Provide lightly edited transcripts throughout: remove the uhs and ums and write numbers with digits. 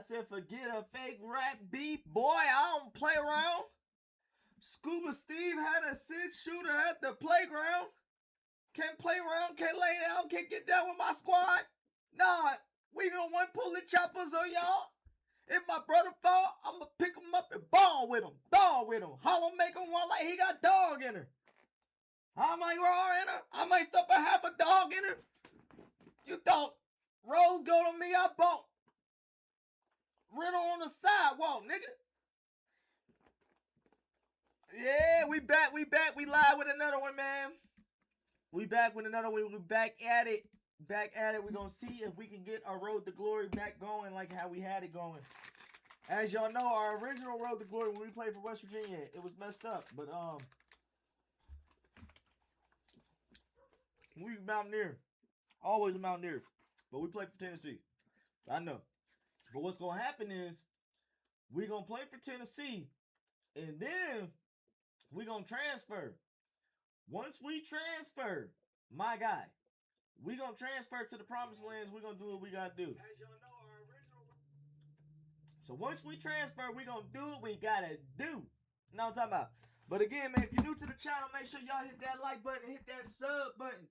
said, forget a fake rap beat. Boy, I don't play around. Scuba Steve had a 6-shooter at the playground. Can't play around, can't lay down, can't get down with my squad. Nah, we gonna one pulling choppers on y'all. If my brother fall, I'ma pick him up and ball with him. Dog with him. Hollow make him one like he got dog in her. I might raw in her. I might stuff a half a dog in her. You thought Rose gold on me, I bought Riddle on the sidewalk, nigga. Yeah, we back, we live with another one, man. We back with another one. We back at it. We're gonna see if we can get our Road to Glory back going like how we had it going. As y'all know, our original Road to Glory when we played for West Virginia, it was messed up. But we Mountaineer. Always a Mountaineer. But we played for Tennessee. I know. But what's gonna happen is we're gonna play for Tennessee, and then we're gonna transfer. Once we transfer, my guy, we're going to transfer to the promised lands. We're going to do what we got to do. As y'all know, our original... So once we transfer, we're going to do what we got to do. You know what I'm talking about? But again, man, if you're new to the channel, make sure y'all hit that like button, hit that sub button.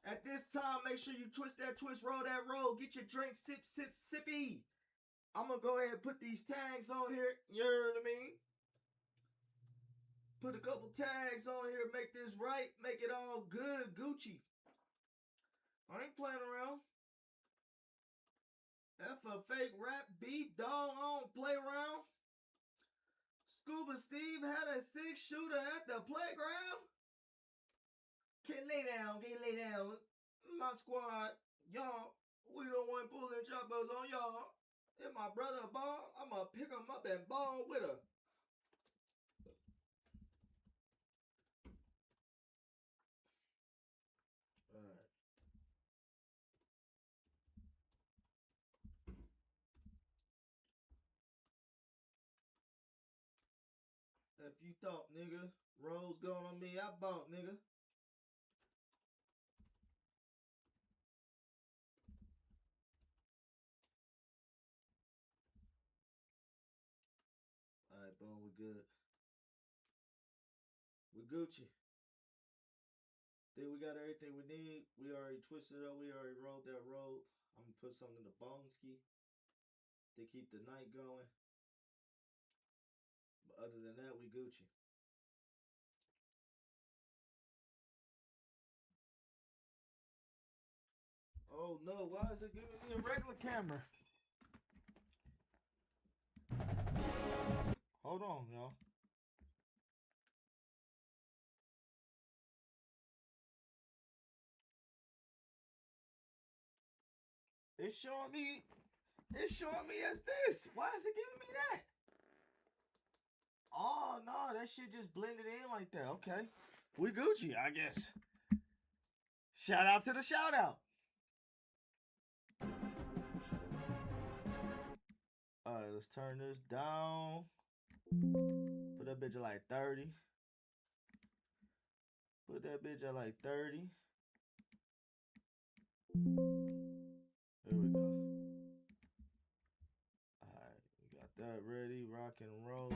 At this time, make sure you twist that twist, roll that roll. Get your drink, sip, sip, sippy. I'm going to go ahead and put these tags on here. You know what I mean? Put a couple tags on here, make this right, make it all good, Gucci. I ain't playing around. F a fake rap beat, dog, I don't play around. Scuba Steve had a 6-shooter at the playground. Can't lay down. My squad, y'all, we don't want pulling choppers on y'all. If my brother ball, I'ma pick him up and ball with her. If you thought, nigga, Rose gold on me, I bought, nigga. Alright, boom, we good. We Gucci. Think we got everything we need. We already twisted up. We already rolled that road. I'm gonna put something in the bone ski to keep the night going. But other than that, we Gucci. Oh no, why is it giving me a regular camera? Hold on, y'all. It's showing me as this. Why is it giving me that? Oh no, that shit just blended in like that. Okay. We Gucci, I guess. Shout out to the shout out. Alright, let's turn this down. Put that bitch at like 30. Put that bitch at like 30. There we go. Alright, we got that ready. Rock and roll.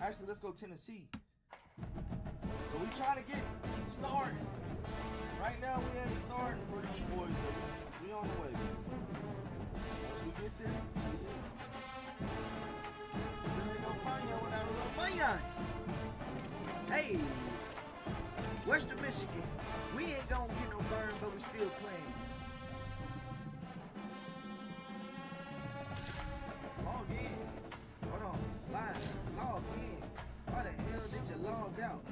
Actually, let's go Tennessee. So we trying to get started. Right now, we ain't starting for these boys, but we on the way. Once we get there, we ain't gonna find y'all without a little money on it. Hey, Western Michigan, we ain't gonna get no burn, but we still playing. Log in. Hold on. Live. Log in. Why the hell did you log out?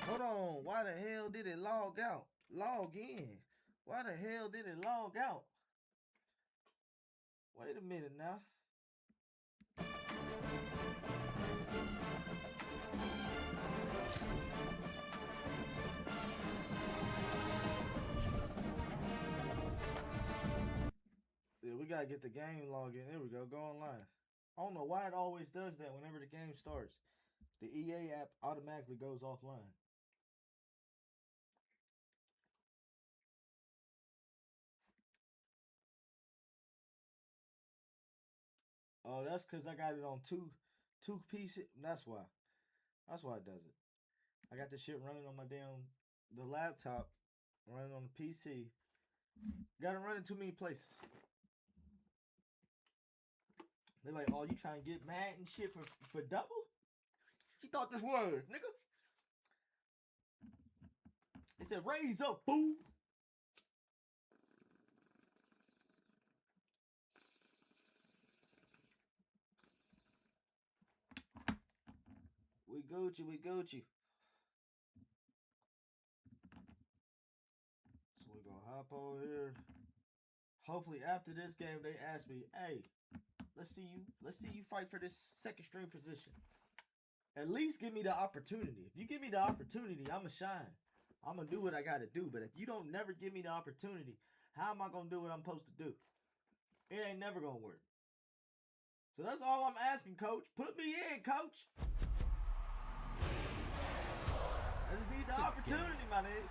Hold on. Why the hell did it log out? Log in. Why the hell did it log out? Wait a minute now. Yeah, we gotta get the game login. There we go. Go online. I don't know why it always does that whenever the game starts. The EA app automatically goes offline. Oh, that's because I got it on two PC. That's why. That's why it does it. I got this shit running on my the laptop, running on the PC. Got to run in too many places. They're like, oh, you trying to get mad and shit for double? You thought this was, nigga? They said, raise up, fool. We Gucci, we Gucci. So we gonna hop over here. Hopefully after this game they ask me, hey, let's see you fight for this second string position. At least give me the opportunity. If you give me the opportunity, I'ma shine. I'ma do what I gotta do. But if you don't never give me the opportunity, how am I gonna do what I'm supposed to do? It ain't never gonna work. So that's all I'm asking, coach. Put me in, coach. I just need the opportunity, my nigga.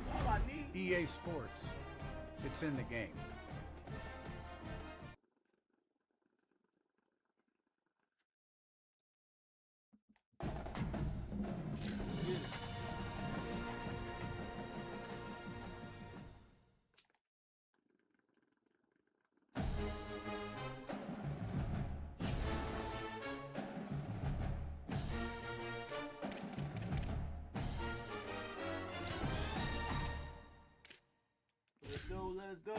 That's all I need. EA Sports. It's in the game. Let's go.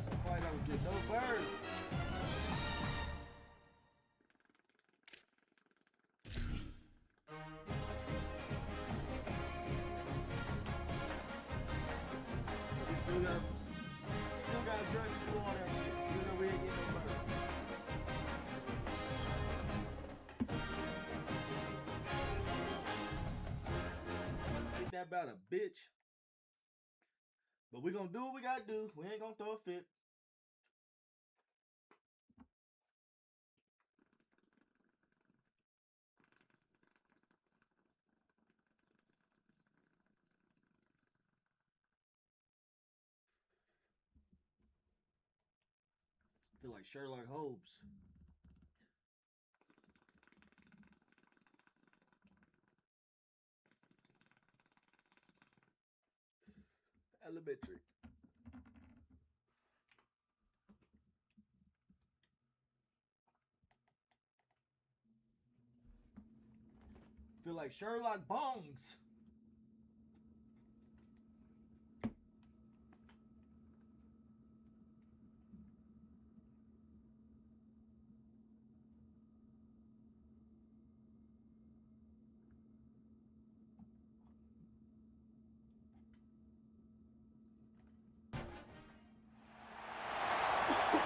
Somebody don't get no bird. Still got dress and do all that shit. You know we ain't getting no bird. Ain't that about a bitch? But we gonna do what we gotta do. We ain't gonna throw a fit. Feel like Sherlock Holmes. Elementary. Feel like Sherlock Bones.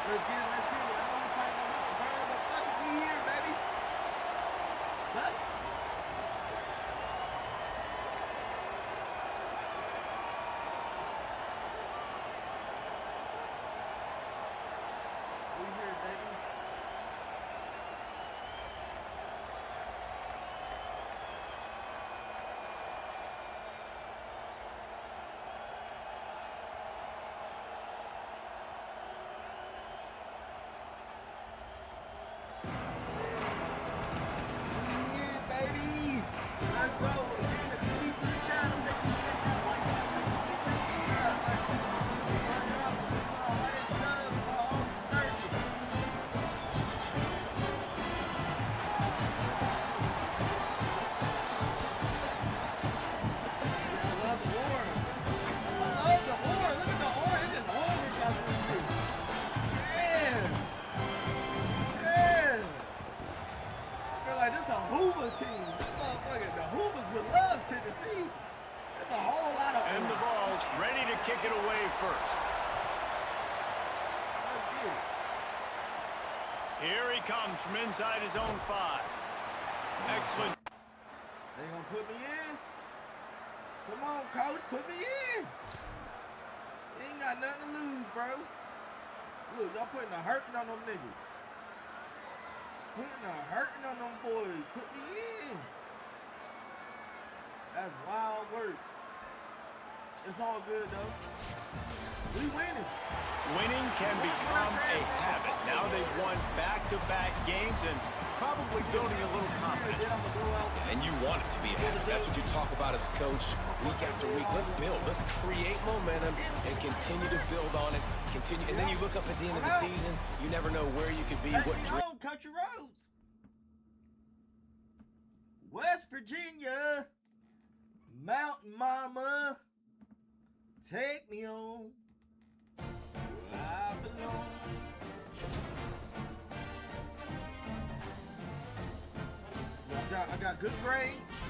Let's get it, let's get it. I know we probably gonna get burned, but fuck it, we here, baby. Fuck it. We here, baby. kick it away first. Let's get it. Here he comes from inside his own 5. Excellent. They gonna put me in? Come on, coach, put me in. You ain't got nothing to lose, bro. Look, y'all putting a hurting on them niggas. Putting a hurting on them boys. Put me in. That's wild work. It's all good, though. We winning. Winning can become a habit. Now they've won back-to-back games and probably building a little confidence. And you want it to be a habit. That's what you talk about as a coach week after week. Let's build. Let's create momentum and continue to build on it. Continue, and then you look up at the end of the season, you never know where you could be, what dream. Country roads. West Virginia, Mountain Mama, take me on where I belong. I got good grades.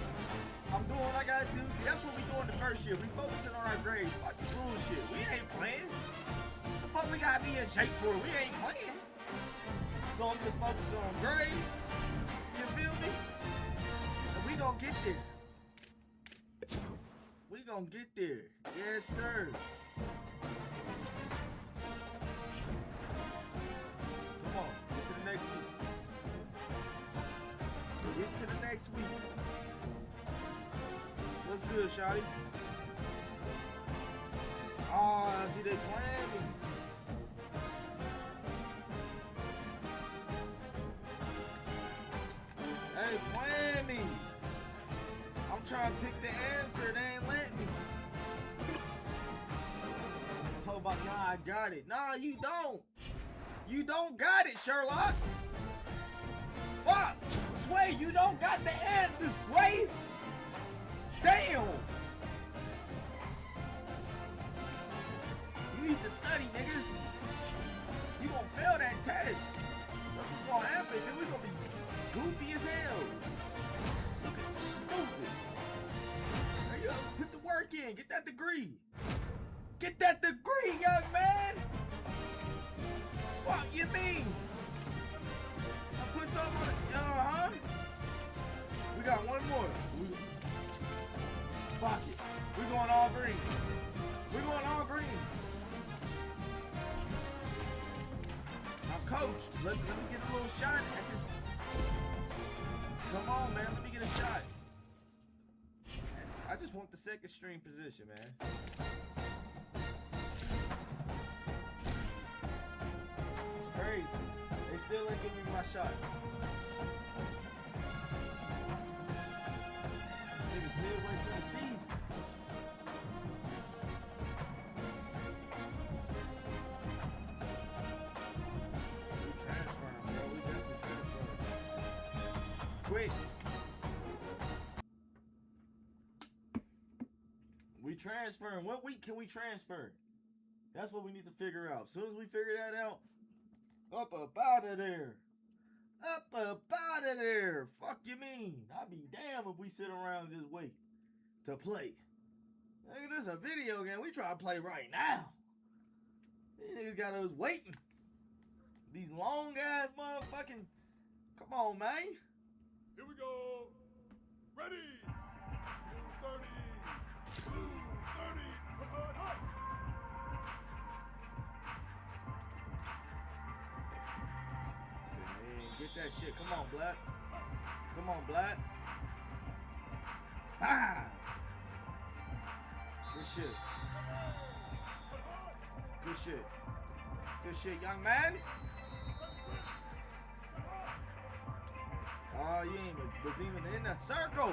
I'm doing what I gotta do. See, that's what we doing the first year. We focusing on our grades. Fuck this bullshit. We ain't playing. The fuck we gotta be in shape for? We ain't playing. So I'm just focusing on grades. You feel me? And we gonna get there. We gonna get there. Yes, sir. Come on, get to the next week. Get to the next week. What's good, shawty? Oh, I see they playing me. Hey, playing me. I'm trying to pick the answer. They ain't letting me. I'm talking about, nah, I got it. Nah, you don't. You don't got it, Sherlock. Fuck. Sway, you don't got the answer, Sway. Damn. You need to study, nigga. You gonna fail that test. That's what's gonna happen. Then we gonna be goofy as hell. Looking stupid. There you go. Put the work in. Get that degree. Get that degree, young man. Fuck you mean? I put something on it. Uh-huh. We got one more. Fuck it. We're going all green. We're going all green. Now, coach, let me get a little shot at this. Come on, man. Let me get a shot. I just want the second string position, man. It's crazy. They still ain't giving me my shot. Niggas midway through the season. We transferring, bro. We definitely transferring. Quick. We transferring. What week can we transfer? That's what we need to figure out. As soon as we figure that out, up out of there. Up out of there. Fuck you mean? I'd be damn if we sit around and just wait to play. Nigga, this is a video game. We try to play right now. These niggas got us waiting. These long ass motherfucking. Come on, man. Here we go. Ready. 230. 230. Come on, hot. Get that shit. Come on, Black. Come on, Black. Ah! Good shit. Good shit. Good shit, young man. Oh, you ain't was even in the circle.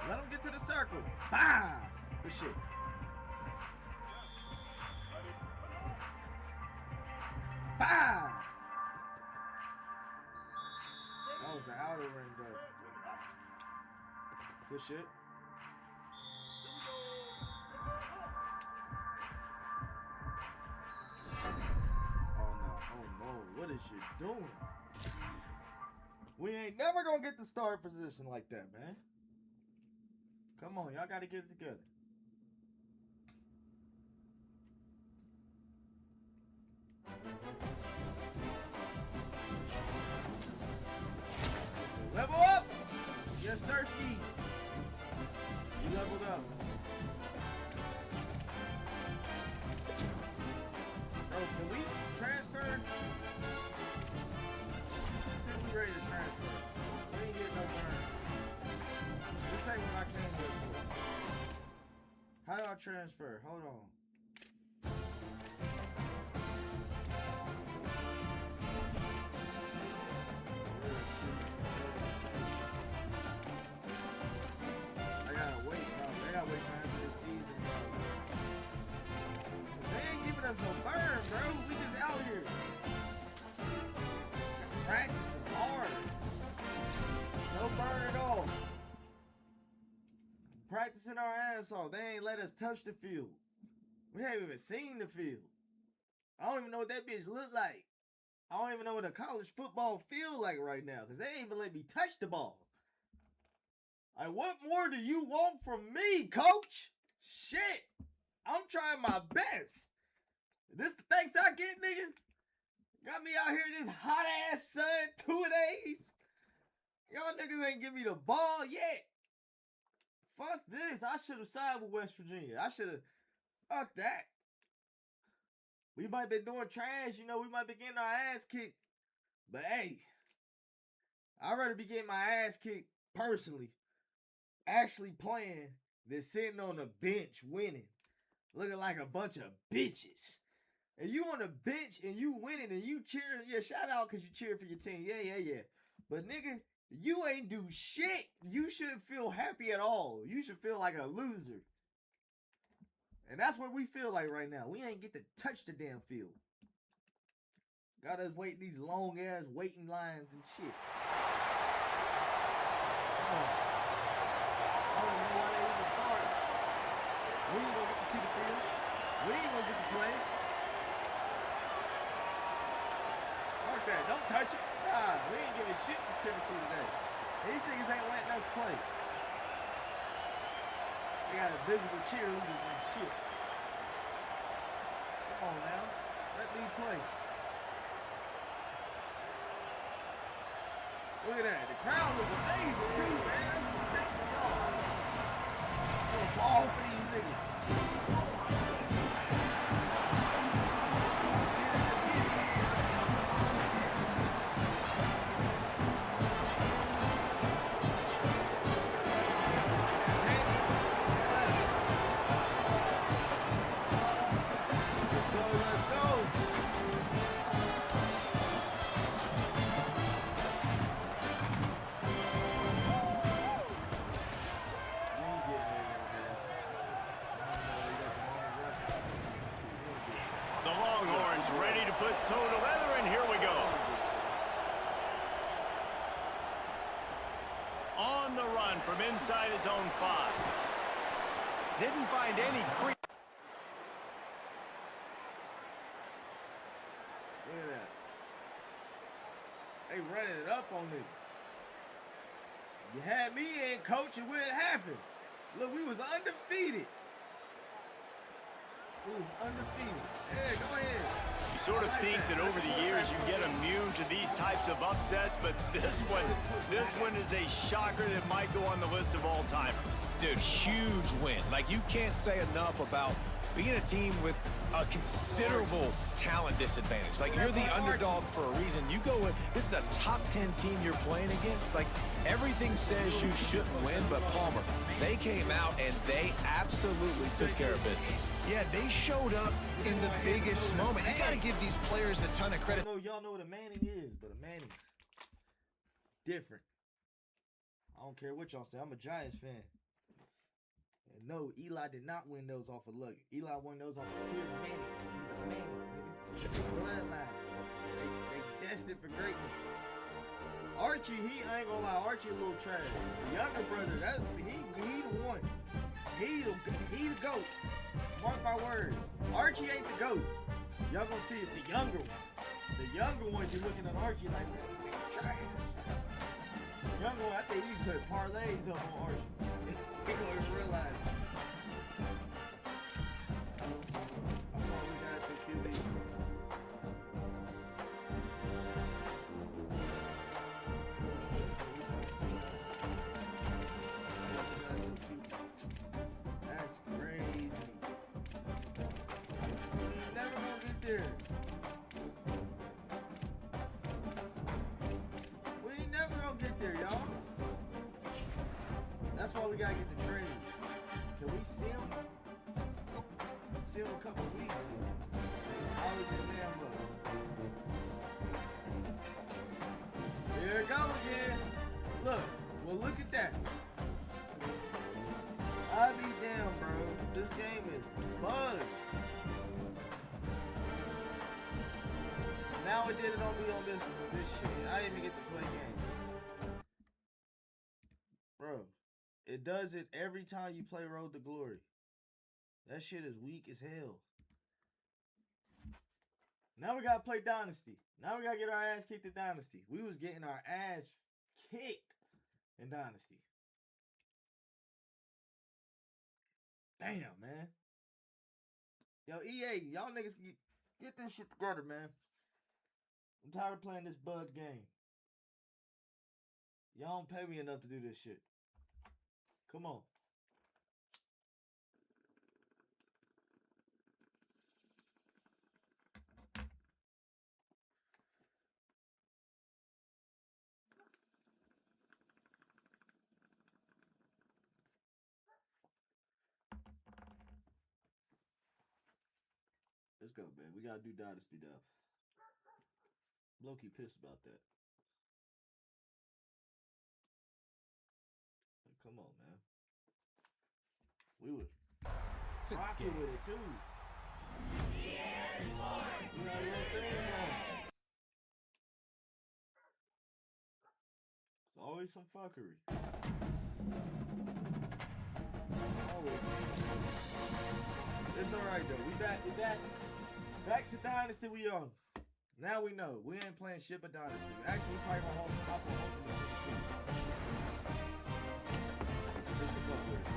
Let him get to the circle. Bah! Good shit. Bah! That was the outer ring, though. Good shit. Oh no. What is she doing? We ain't never gonna get the start position like that, man. Come on, y'all gotta get it together. Sirski. You leveled up. Bro, can we transfer? I think we ready to transfer. We ain't getting no burn. This ain't what I came here for. How do I transfer? Hold on. I gotta wait, bro. They gotta wait till after this season, bro. They ain't giving us no burn, bro. We just out here practicing hard. No burn at all. Practicing our ass off. They ain't let us touch the field. We haven't even seen the field. I don't even know what that bitch look like. I don't even know what a college football feel like right now, because they ain't even let me touch the ball. Like, what more do you want from me, coach? Shit. I'm trying my best. This the thanks I get, nigga? Got me out here this hot ass sun 2 days. Y'all niggas ain't give me the ball yet. Fuck this. I should have signed with West Virginia. I should have. Fuck that. We might be doing trash, you know. We might be getting our ass kicked. But hey, I'd rather be getting my ass kicked personally, actually playing, than sitting on the bench winning, looking like a bunch of bitches. And you on the bench and you winning and you cheering. Yeah, shout out because you cheer for your team. Yeah. But nigga, you ain't do shit. You shouldn't feel happy at all. You should feel like a loser. And that's what we feel like right now. We ain't get to touch the damn field. Got us waiting these long ass waiting lines and shit. I don't know why they even started. We ain't gonna get to see the field. We ain't gonna get to play. Fuck that. Don't touch it. Nah, we ain't giving shit to Tennessee today. These niggas ain't letting us play. They got invisible cheerleaders and shit. Come on now. Let me play. Look at that. The crowd look amazing too, man. That's what's pissing me off. It's a ball for these niggas. Ready to put toe to leather, and here we go. On the run from inside his own 5. Didn't find any creep. Look at that. They running it up on niggas. You had me in, coach, and what happened? Look, we was undefeated. We was undefeated. Yeah, go ahead. You sort of think that over the years you get immune to these types of upsets, but this one is a shocker that might go on the list of all time. Dude, huge win. Like, you can't say enough about being a team with a considerable talent disadvantage. Like, you're the underdog for a reason. You go in, this is a top 10 team you're playing against. Like, everything says you shouldn't win, but Palmer, they came out and they absolutely took care of business. Yeah, they showed up in the biggest moment. You got to give these players a ton of credit. I know y'all know what a Manning is, but a Manning different. I don't care what y'all say. I'm a Giants fan. And no, Eli did not win those off of luck. Eli won those off of pure Manning. He's a Manning, nigga. Bloodline. They destined for greatness. Archie, I ain't gonna lie, Archie a little trash. The younger brother, he the one. He the GOAT. Mark my words. Archie ain't the GOAT. Y'all gonna see it's the younger one. The younger ones, you're looking at Archie like, man, trash. Younger one, I think you put parlays up on Archie. He gonna realize. I thought we got to QB. there. We ain't never gonna get there, y'all. That's why we gotta get the trade. Can we see him? See him a couple weeks. College exam look. There it go again. Look. Well, look at that. I be damn, bro. This game is bugged. Now it did it on me on this shit. I didn't even get to play games. Bro, it does it every time you play Road to Glory. That shit is weak as hell. Now we gotta play Dynasty. Now we gotta get our ass kicked at Dynasty. We was getting our ass kicked in Dynasty. Damn, man. Yo, EA, y'all niggas get this shit together, man. I'm tired of playing this bug game. Y'all don't pay me enough to do this shit. Come on. Let's go, man. We gotta do Dynasty now. Low-key pissed about that. Come on, man. We was rocking with it, too. You know your thing, man. It's always some fuckery. Always. It's alright, though. We back. Back to Dynasty we are. Now we know. We ain't playing shit but Dynasty. Actually, we probably gonna hop on Ultimate Team 2. Just to fuck with it.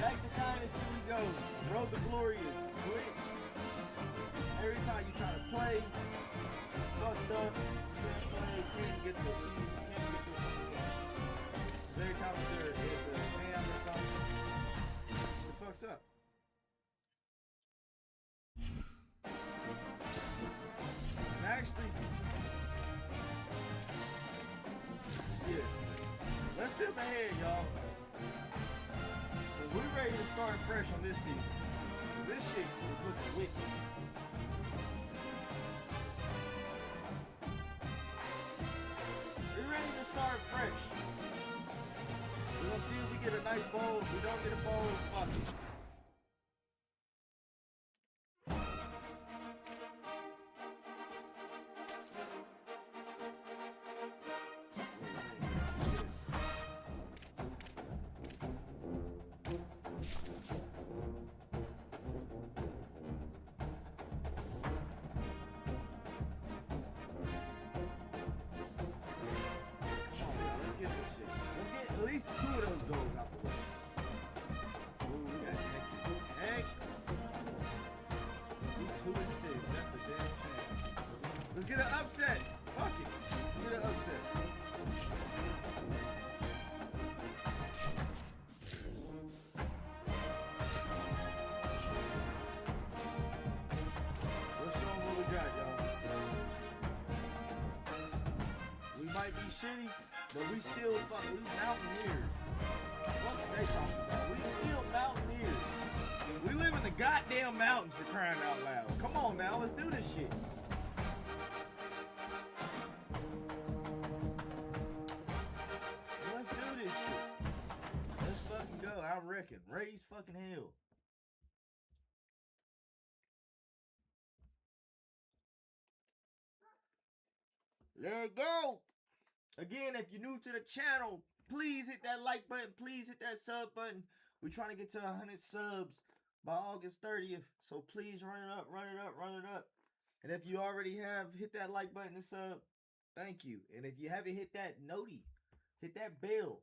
Back to Dynasty we go. Road to Glory is glitch. Every time you try to play, fucked up. You can't play. You can't get to the season. You can't get to the games. Because every time it's an exam or something, it fucks up. Actually, yeah. Let's sip ahead, y'all. We're ready to start fresh on this season. Cause this shit is looking wicked. We're ready to start fresh. We're gonna see if we get a nice bowl. If we don't get a bowl, fuck it. At least 2 of those goals out the way. Ooh, we got Texas Tech. 2 and 6. That's the damn shame. Let's get an upset. Fuck it. Let's get an upset. Let's show them what we got, y'all. We might be shitty, but we still we mountaineers. What are they talking about? We still mountaineers. We live in the goddamn mountains for crying out loud. Come on now, let's do this shit. Let's do this shit. Let's fucking go, I reckon. Raise fucking hell. Let go. Again, if you're new to the channel, please hit that like button. Please hit that sub button. We're trying to get to 100 subs by August 30th. So please run it up, run it up, run it up. And if you already have, hit that like button and sub. Thank you. And if you haven't hit that noti, hit that bell.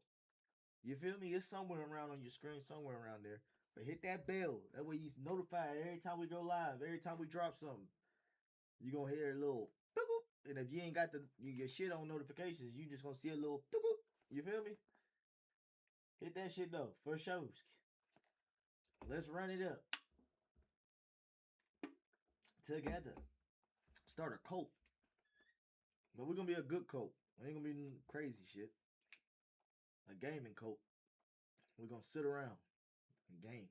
You feel me? It's somewhere around on your screen, somewhere around there. But hit that bell. That way you're notified every time we go live, every time we drop something. You're going to hear a little boop. And if you ain't got your shit on notifications, you just going to see a little boop. You feel me? Hit that shit though, for shows. Let's run it up. Together. Start a cult. But we're going to be a good cult. We ain't going to be crazy shit. A gaming cult. We're going to sit around and game.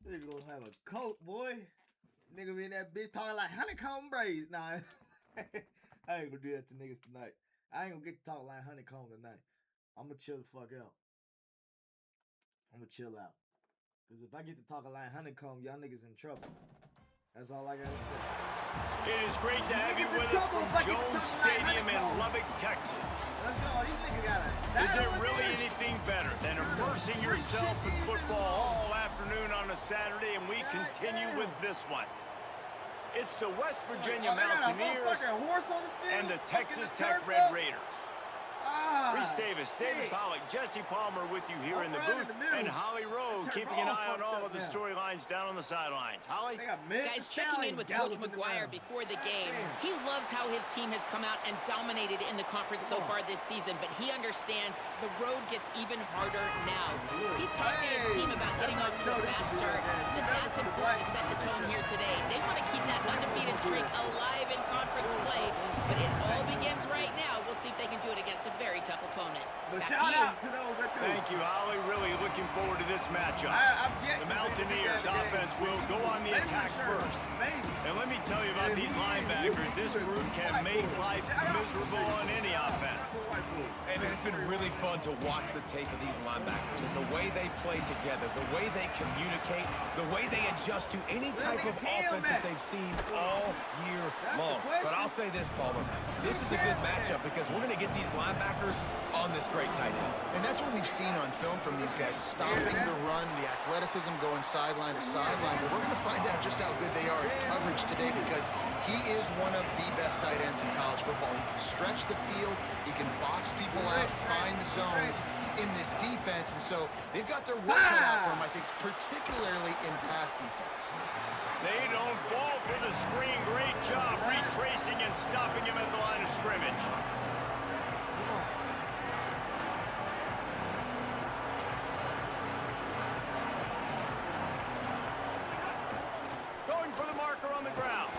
Nigga going to have a cult, boy. Nigga be in that bitch talking like honeycomb braids. Nah, I ain't going to do that to niggas tonight. I ain't going to get to talk like honeycomb tonight. I'm going to chill the fuck out. I'm going to chill out. Because if I get to talk a line honeycomb, y'all niggas in trouble. That's all I got to say. It is great to have you with us from Jones Stadium in Lubbock, Texas. Let's go. These niggas got a saddle. Is there really anything better than immersing yourself in football all afternoon on a Saturday? And we continue with this one. It's the West Virginia Mountaineers and the Texas Tech Red Raiders. Reese Davis, David Pollock, Jesse Palmer with you here in the booth, and Holly Rowe keeping an eye on all of the storylines down on the sidelines. Holly? Guys, checking in with Coach McGuire before the game. He loves how his team has come out and dominated in the conference so far this season, but he understands the road gets even harder now. He's talked to his team about getting off to a fast start, but that's important to set the tone here today. They want to keep that undefeated streak alive in conference play, but it all begins right now. We'll see if they can do it against a very tough opponent. But shout out to those that do. Thank you, Holly. Really looking forward to this matchup. The Mountaineers offense will go on the attack first. And let me tell you about these linebackers. This group can make life miserable on any offense. Hey, man, it's been really fun to watch the tape of these linebackers and the way they play together, the way they communicate, the way they adjust to any type of offense that they've seen all year long. But I'll say this, Palmer, this is a good matchup because we're going to get these linebackers on this great tight end. And that's what we've seen on film from these guys, stopping the run, the athleticism going sideline to sideline. But we're going to find out just how good they are in coverage today because he is one of the best tight ends in college football. He can stretch the field, he can box people out, find zones in this defense. And so they've got their work cut out for him, I think, particularly in pass defense. They don't fall for the screen. Great job retracing and stopping him at the line of scrimmage. Going for the marker on the ground.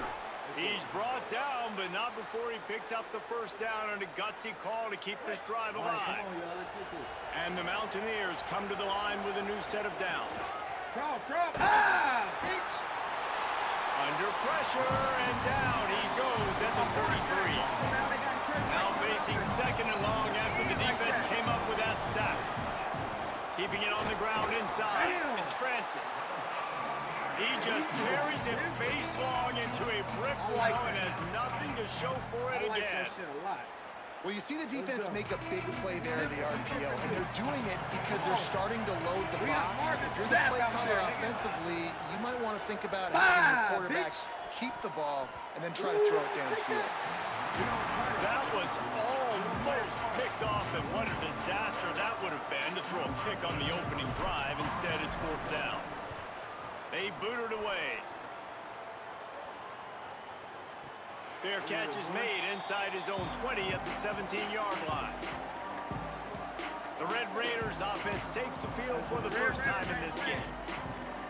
He's brought down, but not before he picks up the first down on a gutsy call to keep this drive alive. Come on, y'all. Let's get this. And the Mountaineers come to the line with a new set of downs. Trump. Bitch. Under pressure, and down he goes at the 43. Now facing second and long after the defense came up with that sack. Keeping it on the ground inside. It's Francis. He just carries it face long into a brick wall and has nothing to show for it I like again. that shit a lot. Well, you see the defense make a big play there in the RPO, and they're doing it because they're starting to load the box. If you're the play caller offensively, you might want to think about having your quarterback keep the ball and then try to throw it downfield. That was almost picked off, and what a disaster that would have been to throw a pick on the opening drive. Instead, it's fourth down. They boot it away. Fair catch is made inside his own 20 at the 17-yard line. The Red Raiders offense takes the field for the first time in this game.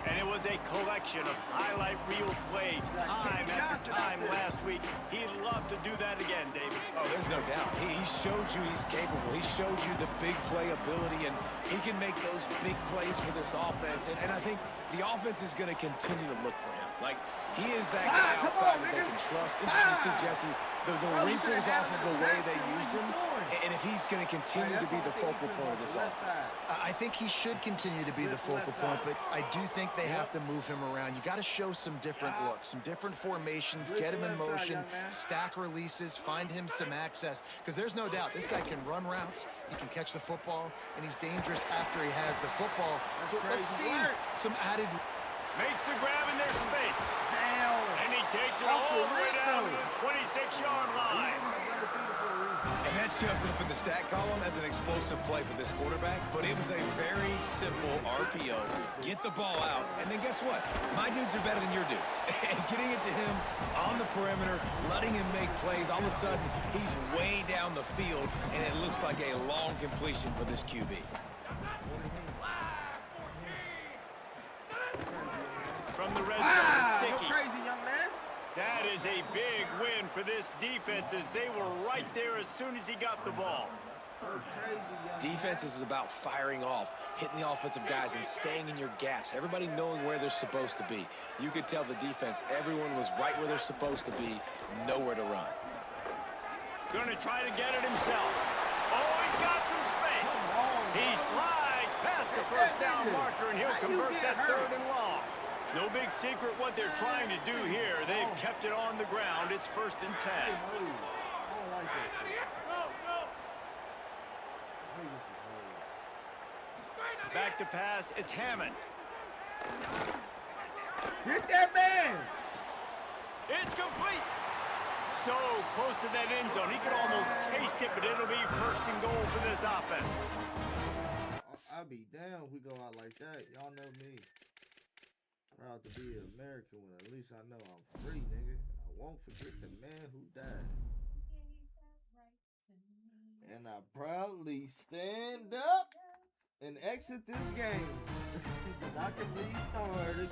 And it was a collection of highlight reel plays time after time last week. He'd love to do that again, David. Oh, there's no doubt. He showed you he's capable. He showed you the big play ability, and he can make those big plays for this offense. And I think the offense is going to continue to look for him. Like, he is that guy outside that they can trust. Interesting to see, Jesse, the wrinkles off of the way they used him, and if he's going to continue to be the focal point of this offense. I think he should continue to be the focal point, but I do think they have to move him around. You got to show some different looks, some different formations, get him in motion, stack releases, find him some access, because there's no doubt this guy can run routes, he can catch the football, and he's dangerous after he has the football. So let's see some added... Makes the grab in their space. And he takes it all the way down to the 26-yard line. And that shows up in the stat column as an explosive play for this quarterback, but it was a very simple RPO. Get the ball out, and then guess what? My dudes are better than your dudes. And getting it to him on the perimeter, letting him make plays, all of a sudden, he's way down the field, and it looks like a long completion for this QB. is a big win for this defense as they were right there as soon as he got the ball. Defense is about firing off, hitting the offensive guys, and staying in your gaps. Everybody knowing where they're supposed to be. You could tell the defense, everyone was right where they're supposed to be, nowhere to run. Gonna try to get it himself. Oh, he's got some space. He slides past the first down marker, and he'll convert that 3rd and long. No big secret what they're trying to do here. They've kept it on the ground. It's 1st and 10. I don't like that shit. Back to pass. It's Hammond. Get that man! It's complete. So close to that end zone. He could almost taste it, but it'll be 1st and goal for this offense. I'll be down if we go out like that. Y'all know me. Proud to be an American when at least I know I'm free, nigga. I won't forget the man who died. And I proudly stand up and exit this game. Because I can restart again.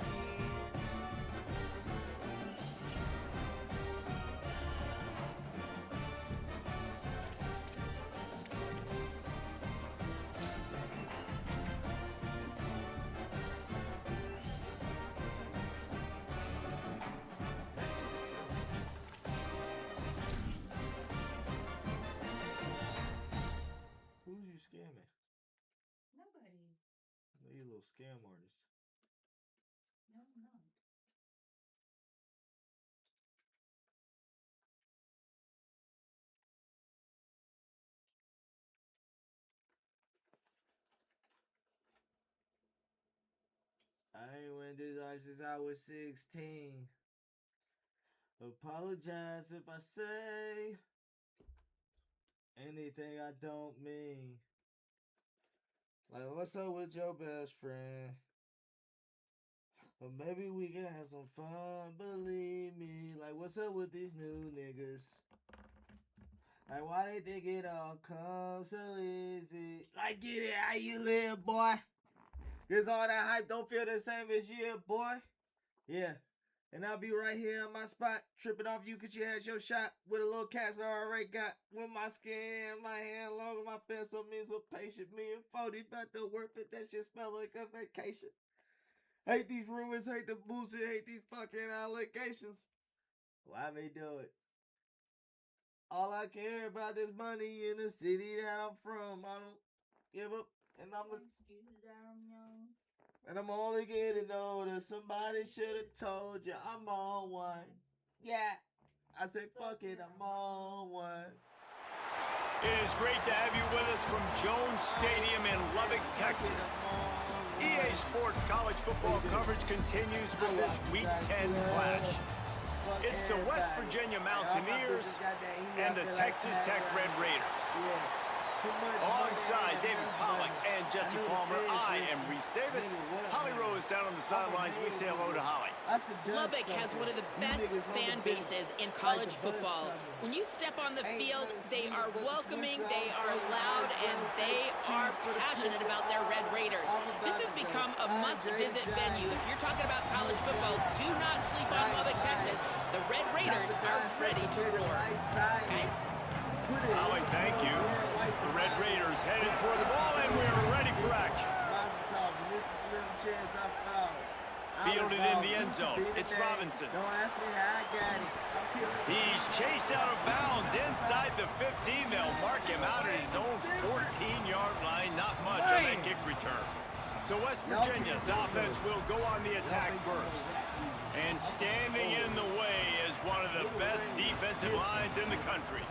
Who's you scamming? Nobody. You little scam artist. No, I'm not. I ain't went this hard since I was 16. Apologize if I say anything I don't mean. Like, what's up with your best friend? Or maybe we can have some fun, believe me. Like, what's up with these new niggas? Like, why they think it all comes so easy? Like, get it how you live, boy. Cause all that hype don't feel the same as you, boy. Yeah. And I'll be right here on my spot, tripping off you cause you had your shot with a little catch that I already got. With my skin, my hand longer, my fence on me so patient. Me and 40 about to work it, that shit smell like a vacation. Hate these rumors, hate the bullshit, hate these fucking allegations. Why me do it? All I care about is money in the city that I'm from. I don't give up, and I'm only getting older. Somebody should have told you I'm on one. Yeah, I said fuck it, I'm on one. It is great to have you with us from Jones Stadium in Lubbock, Texas. EA Sports college football coverage continues with this Week 10 clash. It's the West Virginia Mountaineers and the Texas Tech Red Raiders. Alongside David Pollack and Jesse Palmer, I am Reese Davis. Holly Rowe is down on the sidelines. We say hello to Holly. Lubbock has one of the best fan bases in college football. When you step on the field, they are welcoming, they are loud, and they are passionate about their Red Raiders. This has become a must-visit venue. If you're talking about college football, do not sleep on Lubbock, Texas. The Red Raiders are ready to roar. Guys? Holly, thank you. The Red Raiders headed for the ball, and we're ready for action. Fielded in the end zone. It's Robinson. Don't ask me how I got it. He's chased out of bounds inside the 15. They'll mark him out at his own 14-yard line. Not much on that kick return. So West Virginia's offense will go on the attack first. And standing in the way is one of the best defensive lines in the country.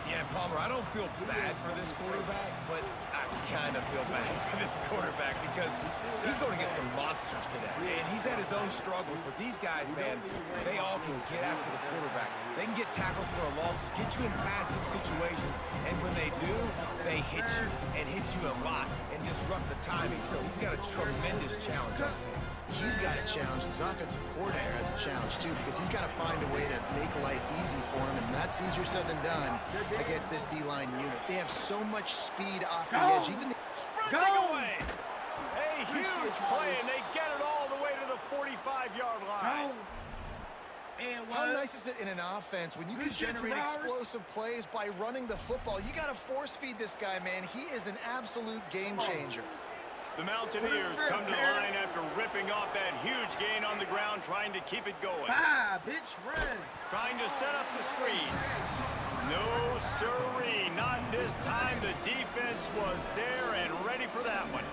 Yeah, Palmer, I don't feel bad for this quarterback, but I kind of feel bad for this quarterback because he's going to get some monsters today. And he's had his own struggles, but these guys, man, they all can get after the quarterback. They can get tackles for losses, get you in passing situations, and when they do, they hit you and hit you a lot and disrupt the timing. So he's got a tremendous challenge on his hands. He's got a challenge. His offensive coordinator has a challenge, too, because he's got to find a way to make life easy for him, and that's easier said than done against this D-line unit. They have so much speed off the edge. Even sprinting away. A huge play, and they get it all the way to the 45-yard line. And How nice is it in an offense when you can generate explosive plays by running the football? You got to force feed this guy, man. He is an absolute game changer. The Mountaineers come to the line after ripping off that huge gain on the ground, trying to keep it going. Ah, bitch, run. Trying to set up the screen. No siree, not this time. The defense was there and ready for that one.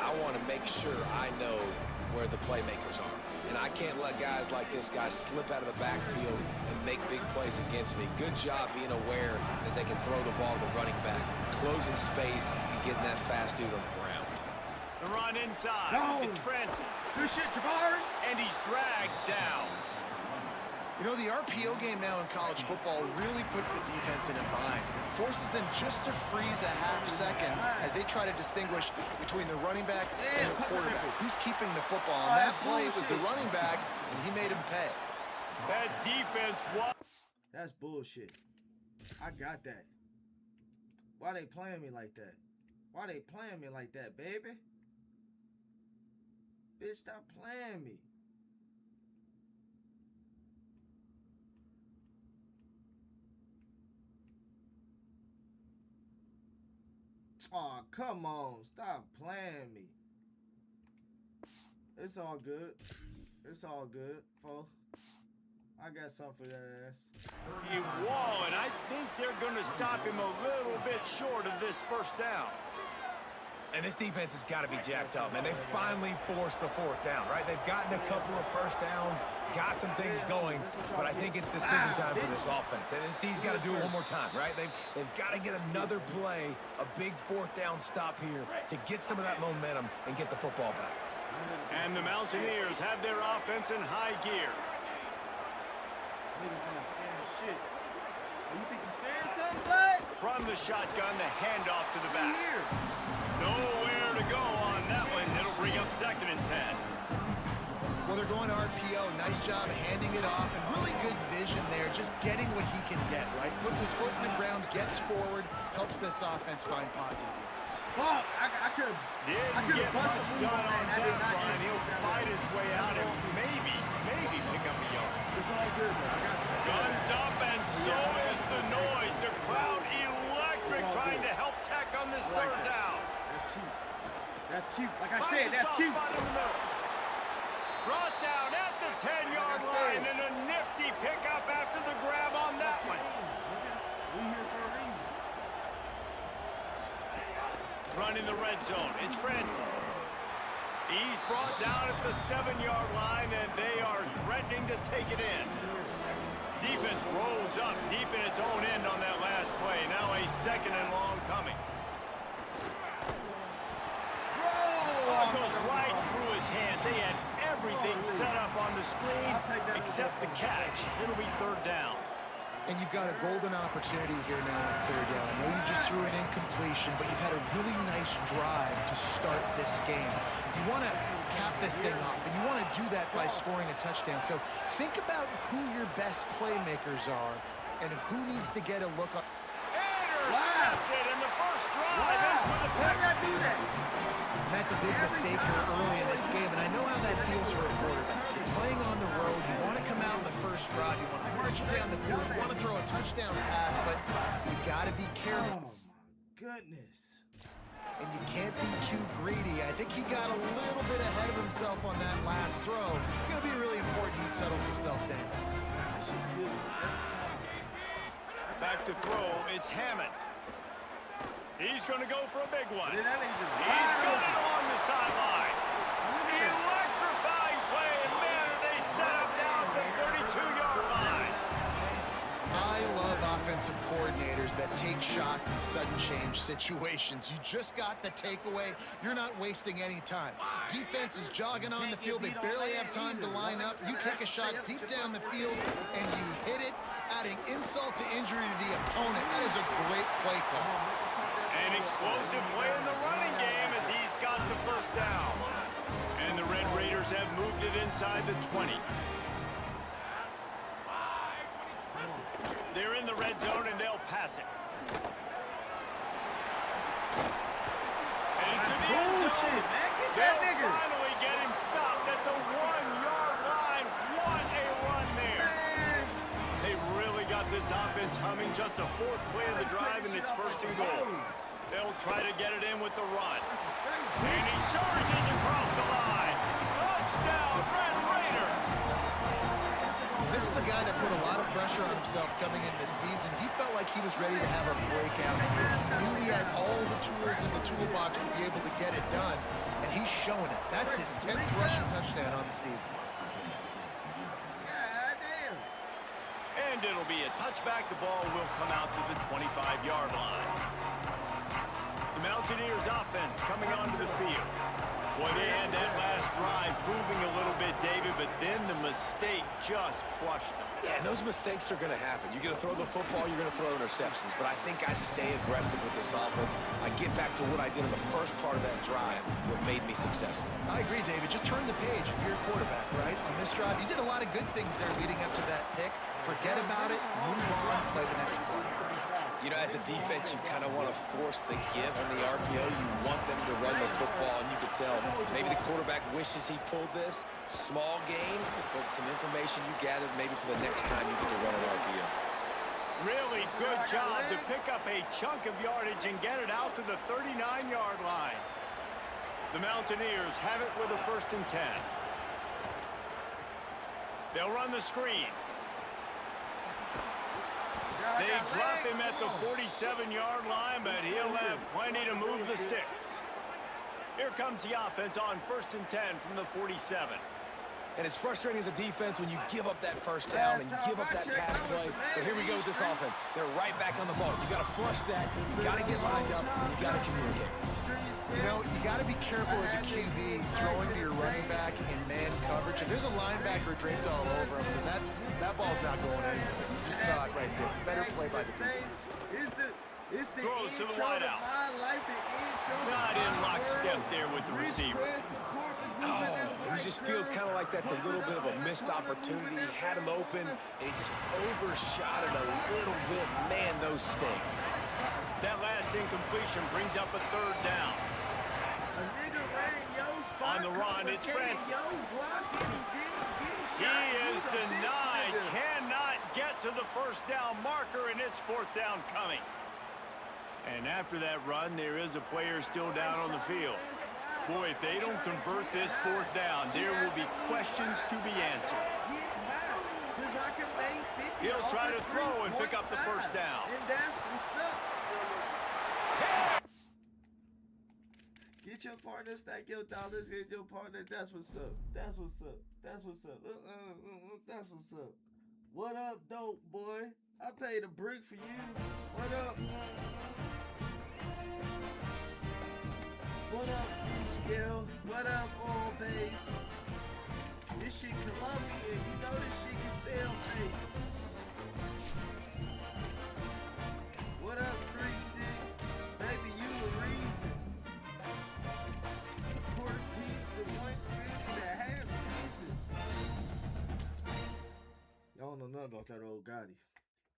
I want to make sure I know where the playmakers are. And I can't let guys like this guy slip out of the backfield and make big plays against me. Good job being aware that they can throw the ball to the running back, closing space, and getting that fast dude on the ground. The run inside. No. It's Francis. Good shit, Jabars. And he's dragged down. You know, the RPO game now in college football really puts the defense in a bind. It forces them just to freeze a half second as they try to distinguish between the running back and the quarterback. Who's keeping the football? On that play, it was the running back, and he made him pay. That defense was... That's bullshit. I got that. Why they playing me like that? Why they playing me like that, baby? Bitch, stop playing me. Oh, come on. Stop playing me. It's all good. It's all good, folks. I got something for that ass. A wall, and I think they're going to stop him a little bit short of this first down. And this defense has got to be jacked up, man. They finally forced the fourth down, right? They've gotten a couple of first downs, got some things going, but I think it's decision time for this offense. And this D's got to do it one more time, right? They've got to get another play, a big fourth down stop here to get some of that momentum and get the football back. And the Mountaineers have their offense in high gear. Niggas ain't scaring shit. Oh, you think you scaring something, bud? From the shotgun, the handoff to the back. Here. Nowhere to go on that one. It'll bring up 2nd and 10. Well, they're going RPO. Nice job handing it off, and really good vision there, just getting what he can get, right? Puts his foot in the ground, gets forward, helps this offense find positive yards. Fuck, I could have Didn't get busted much a move done on on that. I that did not line. just He'll fight his way out and maybe pick up a yard. It's all good, man. I got some. Guns up, and so is the noise. The crowd electric, trying to help Tech on this third down. That's cute. That's cute. Like I Finds said, a that's soft cute. spot in the middle. Brought down at the 10-yard line, and a nifty pickup after the grab on that one. We here for a reason. Run in the red zone. It's Francis. He's brought down at the 7-yard line, and they are threatening to take it in. Defense rolls up deep in its own end on that last play. Now a 2nd and long coming. Ball goes right through his hands. They had everything set up on the screen except the catch. It'll be 3rd down. And you've got a golden opportunity here now on 3rd down. I know you just threw an incompletion, but you've had a really nice drive to start this game. You want to cap this thing off, and you want to do that by scoring a touchdown. So think about who your best playmakers are and who needs to get a look on. Intercepted in the first drive. Ends with a Why pick. did I do that? And that's a big mistake here early in this game, and I know how that feels for a quarterback. You're playing on the road. You want to come out in the first drive. You want to march it down the field. You want to throw a touchdown pass, but you got to be careful. Oh, my goodness. And you can't be too greedy. I think he got a little bit ahead of himself on that last throw. It's going to be really important he settles himself down. That shit good every time. Back to throw. It's Hammond. He's going to go for a big one. Did that nigga just He's wide got open? it along the sideline. Electrifying play, and man, are they set up down at the 32-yard line. I love offensive coordinators that take shots in sudden change situations. You just got the takeaway. You're not wasting any time. Defense is jogging on the field. They barely have time to line up. You take a shot deep down the field, and you hit it, adding insult to injury to the opponent. That is a great play call. An explosive play in the running game as he's got the first down. And the Red Raiders have moved it inside the 20. They're in the red zone, and they'll pass it. And into the end Bullshit, zone. man. Get that They'll nigga. finally get him stopped at the 1-yard line. What a run offense humming, just the fourth play of the drive, and it's first and goal. They'll try to get it in with the run. And he charges across the line. Touchdown, Red Raider! This is a guy that put a lot of pressure on himself coming into this season. He felt like he was ready to have a breakout year. He knew he had all the tools in the toolbox to be able to get it done, and he's showing it. That's his 10th rushing touchdown on the season. And it'll be a touchback. The ball will come out to the 25-yard line. The Mountaineers offense coming onto the field. Boy, they had that last drive moving a little bit, David, but then the mistake just crushed them. Yeah, and those mistakes are going to happen. You're going to throw the football, you're going to throw interceptions. But I think I stay aggressive with this offense. I get back to what I did in the first part of that drive, what made me successful. I agree, David. Just turn the page if you're a quarterback, right? On this drive, you did a lot of good things there leading up to that pick. Forget about it, move on, play the next play. You know, as a defense, you kind of want to force the give on the RPO. You want them to run the football, and you can tell maybe the quarterback wishes he pulled this. Small gain, but some information you gathered maybe for the next time you get to run an RPO. Really good job to pick up a chunk of yardage and get it out to the 39-yard line. The Mountaineers have it with a 1st and 10. They'll run the screen. They drop him at the 47-yard line, but he'll have plenty to move the sticks. Here comes the offense on 1st and 10 from the 47. And it's frustrating as a defense when you give up that first down and you give up that pass play. But here we go with this offense. They're right back on the ball. You got to flush that. You got to get lined up. And you got to communicate. You know, you got to be careful as a QB throwing to your running back in man coverage. If there's a linebacker draped all over him, then that ball's not going anywhere. You just saw it right there. Better play by the defense. It's the Throws to the intro to wideout. my life, the intro to Not in my lockstep world. there with the receiver. Oh, you just feel kind of like that's a little bit of a missed opportunity. He had him open, and he just overshot it a little bit. Man, those sting. That last incompletion brings up a 3rd down. On the run, it's Francis. He is denied. Cannot get to the 1st down marker, and it's 4th down coming. And after that run, there is a player still down on the field. Boy, if they don't convert this 4th down, there will be questions to be answered. He'll try to throw and pick up the 1st down. And that's what's up. Get your partner, stack your dollars, get your partner. That's what's up. That's what's up. That's what's up. That's what's up. What up, dope boy? I paid a brick for you. What up? What up, Freescale? What up, All Base? This shit Colombian. You know this shit can stay on face. What up, 3-6? Baby, you the reason. Quarter piece of 150 and a half season. Y'all don't know nothing about that old Gotti.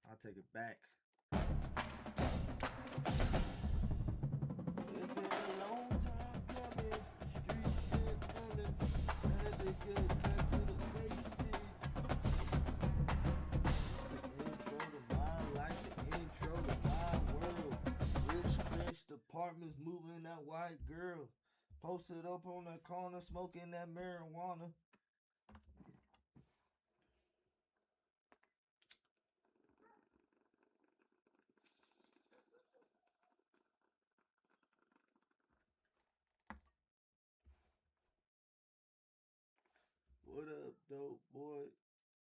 I'll take it back. It's been a long time coming. Streets been coming. Had to get back to the basics. It's the intro to my life, the intro to my world. Rich, clenched apartments, moving that white girl. Posted up on the corner, smoking that marijuana. What up, dope boy?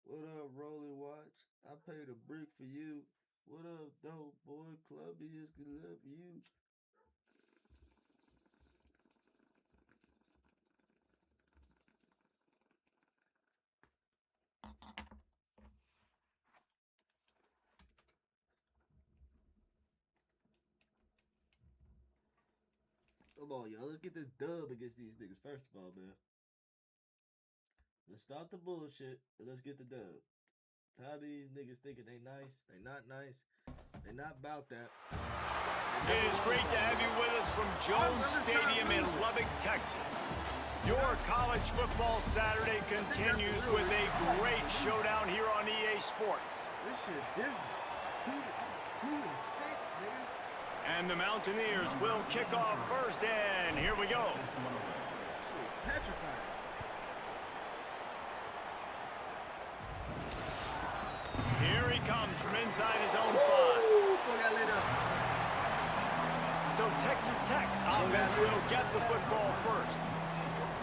What up, Rolly Watch? I paid a brick for you. What up, dope boy? Clubby is gonna love you. Come on, y'all. Let's get this dub against these niggas first of all, man. Let's stop the bullshit and let's get the dub. Tired of these niggas thinking they nice. They not nice. They not about that. It is great to have you with us from Jones Stadium in Lubbock, Texas. Your college football Saturday continues with a great showdown here on EA Sports. This shit different. 2 and 6, nigga. And the Mountaineers will kick off first, and here we go. Shit's petrified. Here he comes from inside his own 5. Boy, got lit up. So Texas Tech's offense will get the football first.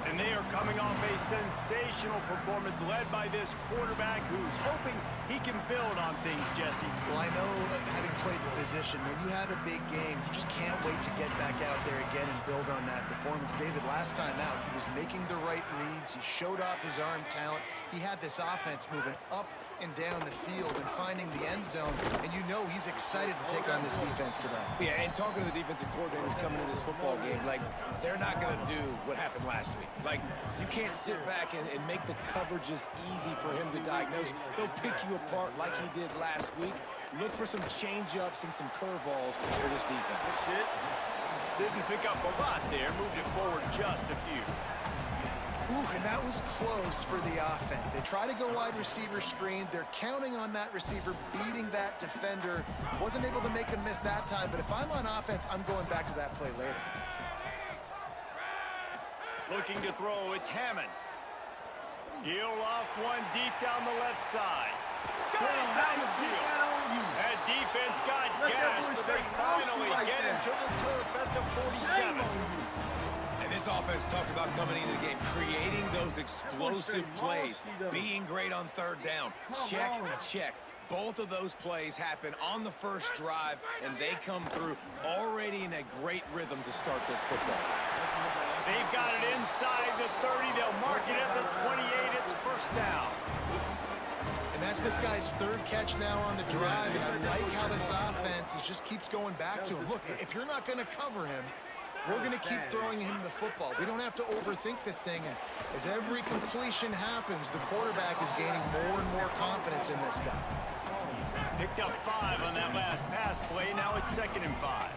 And they are coming off a sensational performance led by this quarterback who's hoping he can build on things, Jesse. Well, I know, having played the position, when you have a big game, you just can't wait to get back out there again and build on that performance. David, last time out, he was making the right reads. He showed off his arm talent. He had this offense moving up and down the field and finding the end zone. And you know he's excited to take on this defense today. Yeah, and talking to the defensive coordinators coming into this football game, like, they're not going to do what happened last week. Like, you can't sit back and make the coverages easy for him to diagnose. They'll pick you apart like he did last week. Look for some change-ups and some curveballs for this defense. Didn't pick up a lot there, moved it forward just a few. Ooh, and that was close for the offense. They try to go wide receiver screen. They're counting on that receiver beating that defender. Wasn't able to make a miss that time, but if I'm on offense, I'm going back to that play later. Looking to throw, it's Hammond. He'll loft one deep down the left side. Got it down the field. That defense got gas, but they finally get him to the turf at the 47. And this offense talked about coming into the game, creating those explosive plays, being great on third down. Check. Both of those plays happen on the first drive, and they come through already in a great rhythm to start this football game. They've got it inside the 30. They'll mark it at the 28. It's first down. And that's this guy's third catch now on the drive, and I like how this offense just keeps going back to him. Look, if you're not going to cover him, we're going to keep throwing him the football. We don't have to overthink this thing, and as every completion happens, the quarterback is gaining more and more confidence in this guy. Picked up 5 on that last pass play. Now it's 2nd and 5.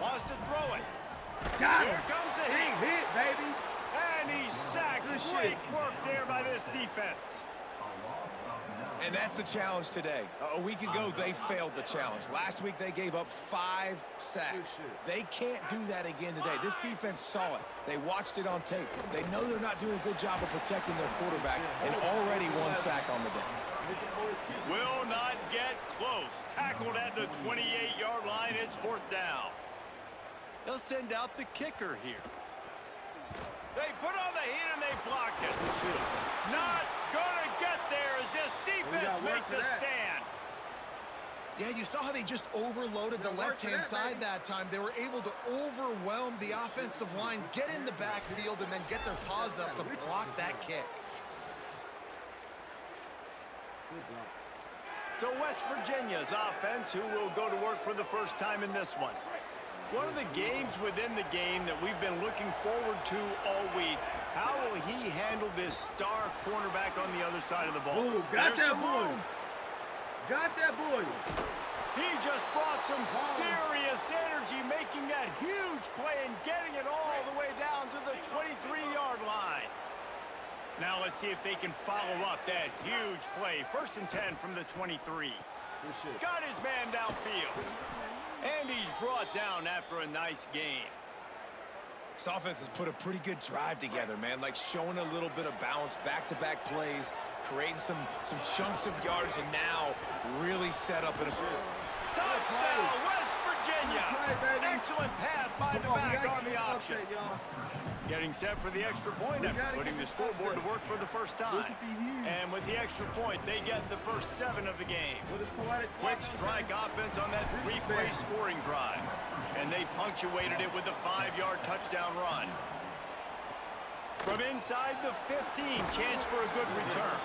Wants to throw it. Got Here him. comes the Big hit. hit, baby. And he's sacked. Good Great shit. work there by this defense. And that's the challenge today. A week ago, they failed the challenge. Last week, they gave up 5 sacks. They can't do that again today. This defense saw it. They watched it on tape. They know they're not doing a good job of protecting their quarterback, and already 1 sack on the day. Will not get close. Tackled at the 28-yard line. It's 4th down. They'll send out the kicker here. They put on the heat and they blocked it. Not gonna get there as this defense makes a stand. Yeah, you saw how they just overloaded the left-hand side that time. They were able to overwhelm the offensive line, get in the backfield, and then get their paws up to block that kick. So West Virginia's offense, who will go to work for the first time in this one. One of the games within the game that we've been looking forward to all week. How will he handle this star cornerback on the other side of the ball? Ooh, got that boy. Got that boy. He just brought some serious energy, making that huge play and getting it all the way down to the 23-yard line. Now let's see if they can follow up that huge play. 1st and 10 from the 23. Got his man downfield. And he's brought down after a nice gain. This offense has put a pretty good drive together, man. Like showing a little bit of balance, back-to-back plays, creating some chunks of yards, and now really set up in a... Touchdown, West Virginia! Excellent pass by the back on the option. Getting set for the extra point after putting the scoreboard to work for the first time. And with the extra point, they get the first 7 of the game. Quick strike offense on that 3-play scoring drive. And they punctuated it with a 5-yard touchdown run. From inside the 15, chance for a good return.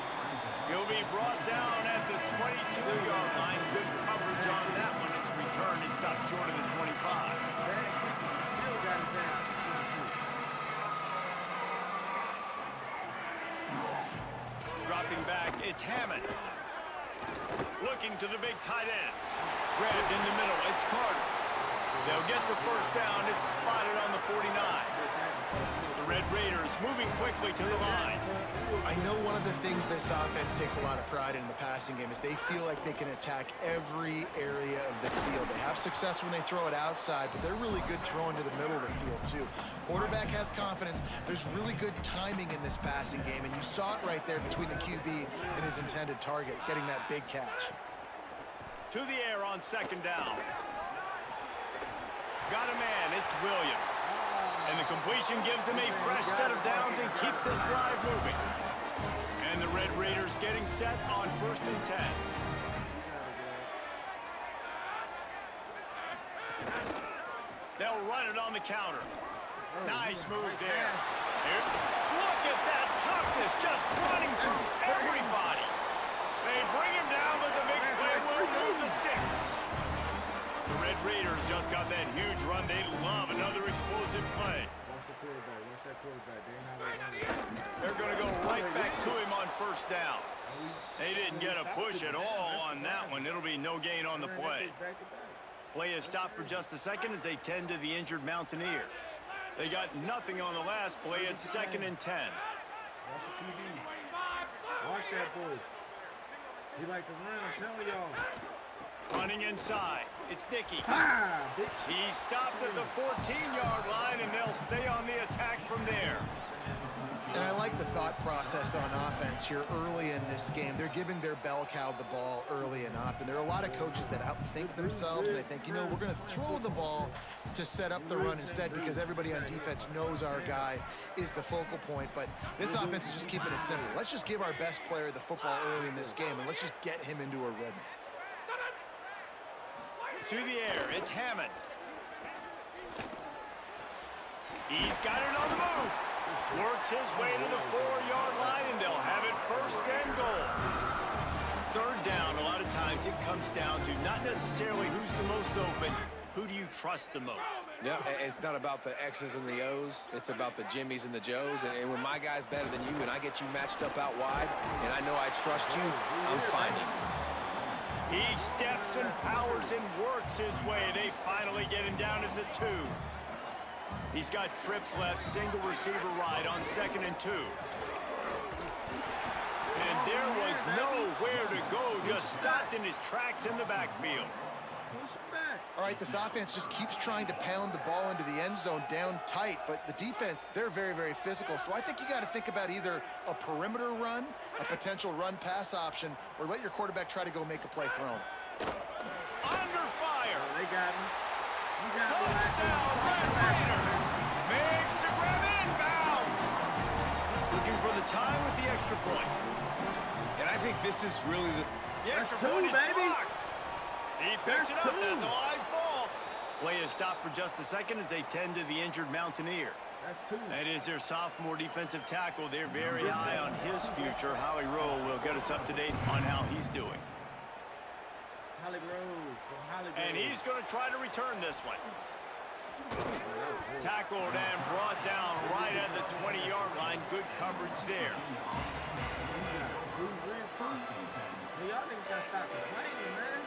He'll be brought down at the 22-yard line. Good coverage on that one. His return is stopped short of the 25. Still got his ass. Dropping back, it's Hammond. Looking to the big tight end. Grabbed in the middle, it's Carter. They'll get the first down. It's spotted on the 49. The Red Raiders moving quickly to the line. I know one of the things this offense takes a lot of pride in the passing game is they feel like they can attack every area of the field. They have success when they throw it outside, but they're really good throwing to the middle of the field too. Quarterback has confidence. There's really good timing in this passing game, and you saw it right there between the QB and his intended target, getting that big catch. To the air on second down. Got a man, it's Williams. And the completion gives him a fresh set of downs and keeps this drive moving. And the Red Raiders getting set on 1st and 10. They'll run it on the counter. Nice move there. Look at that toughness, just running through everybody. They bring him down, but the big play will move the sticks. The Red Raiders just got that huge run. They love another explosive play. Watch the quarterback. Watch that quarterback. They ain't how they They're going to go right back to him on first down. They didn't get a push at all on that one. It'll be no gain on the play. Play is stopped for just a second as they tend to the injured Mountaineer. They got nothing on the last play. It's 2nd and 10. Watch the QB. Watch that boy. He like to run, I'm telling y'all. Running inside. It's Dickey. Ah, bitch. He stopped at the 14-yard line, and they'll stay on the attack from there. And I like the thought process on offense here early in this game. They're giving their bell cow the ball early and often. There are a lot of coaches that outthink themselves. They think, you know, we're going to throw the ball to set up the run instead because everybody on defense knows our guy is the focal point. But this offense is just keeping it simple. Let's just give our best player the football early in this game, and let's just get him into a rhythm. To the air, it's Hammond. He's got it on the move. Works his way to the 4-yard line, and they'll have it 1st and goal. 3rd down, a lot of times it comes down to not necessarily who's the most open, who do you trust the most? Yeah, it's not about the X's and the O's. It's about the Jimmies and the Joes. And when my guy's better than you and I get you matched up out wide, and I know I trust you, I'm finding you. He steps and powers and works his way. They finally get him down at the 2. He's got trips left, single receiver right on 2nd and 2. And there was nowhere to go, just stopped in his tracks in the backfield. Push him back. All right, this offense just keeps trying to pound the ball into the end zone down tight, but the defense, they're very, very physical. So I think you got to think about either a perimeter run, a potential run-pass option, or let your quarterback try to go make a play thrown. Under fire. They got him. You got Touchdown, Red Raiders. Makes the grab inbounds. Looking for the time with the extra point. And I think this is really The extra two, point is baby. blocked. He picks That's it up. two. That's a live ball. Play is stopped for just a second as they tend to the injured Mountaineer. That's 2. That is their sophomore defensive tackle. They're very high on his future. Howie Rowe will get us up to date on how he's doing. Holly Grove from Holly Grove. And he's going to try to return this one. Tackled and brought down right at the 20-yard line. Good coverage there. Y'all niggas gotta stop complaining, man.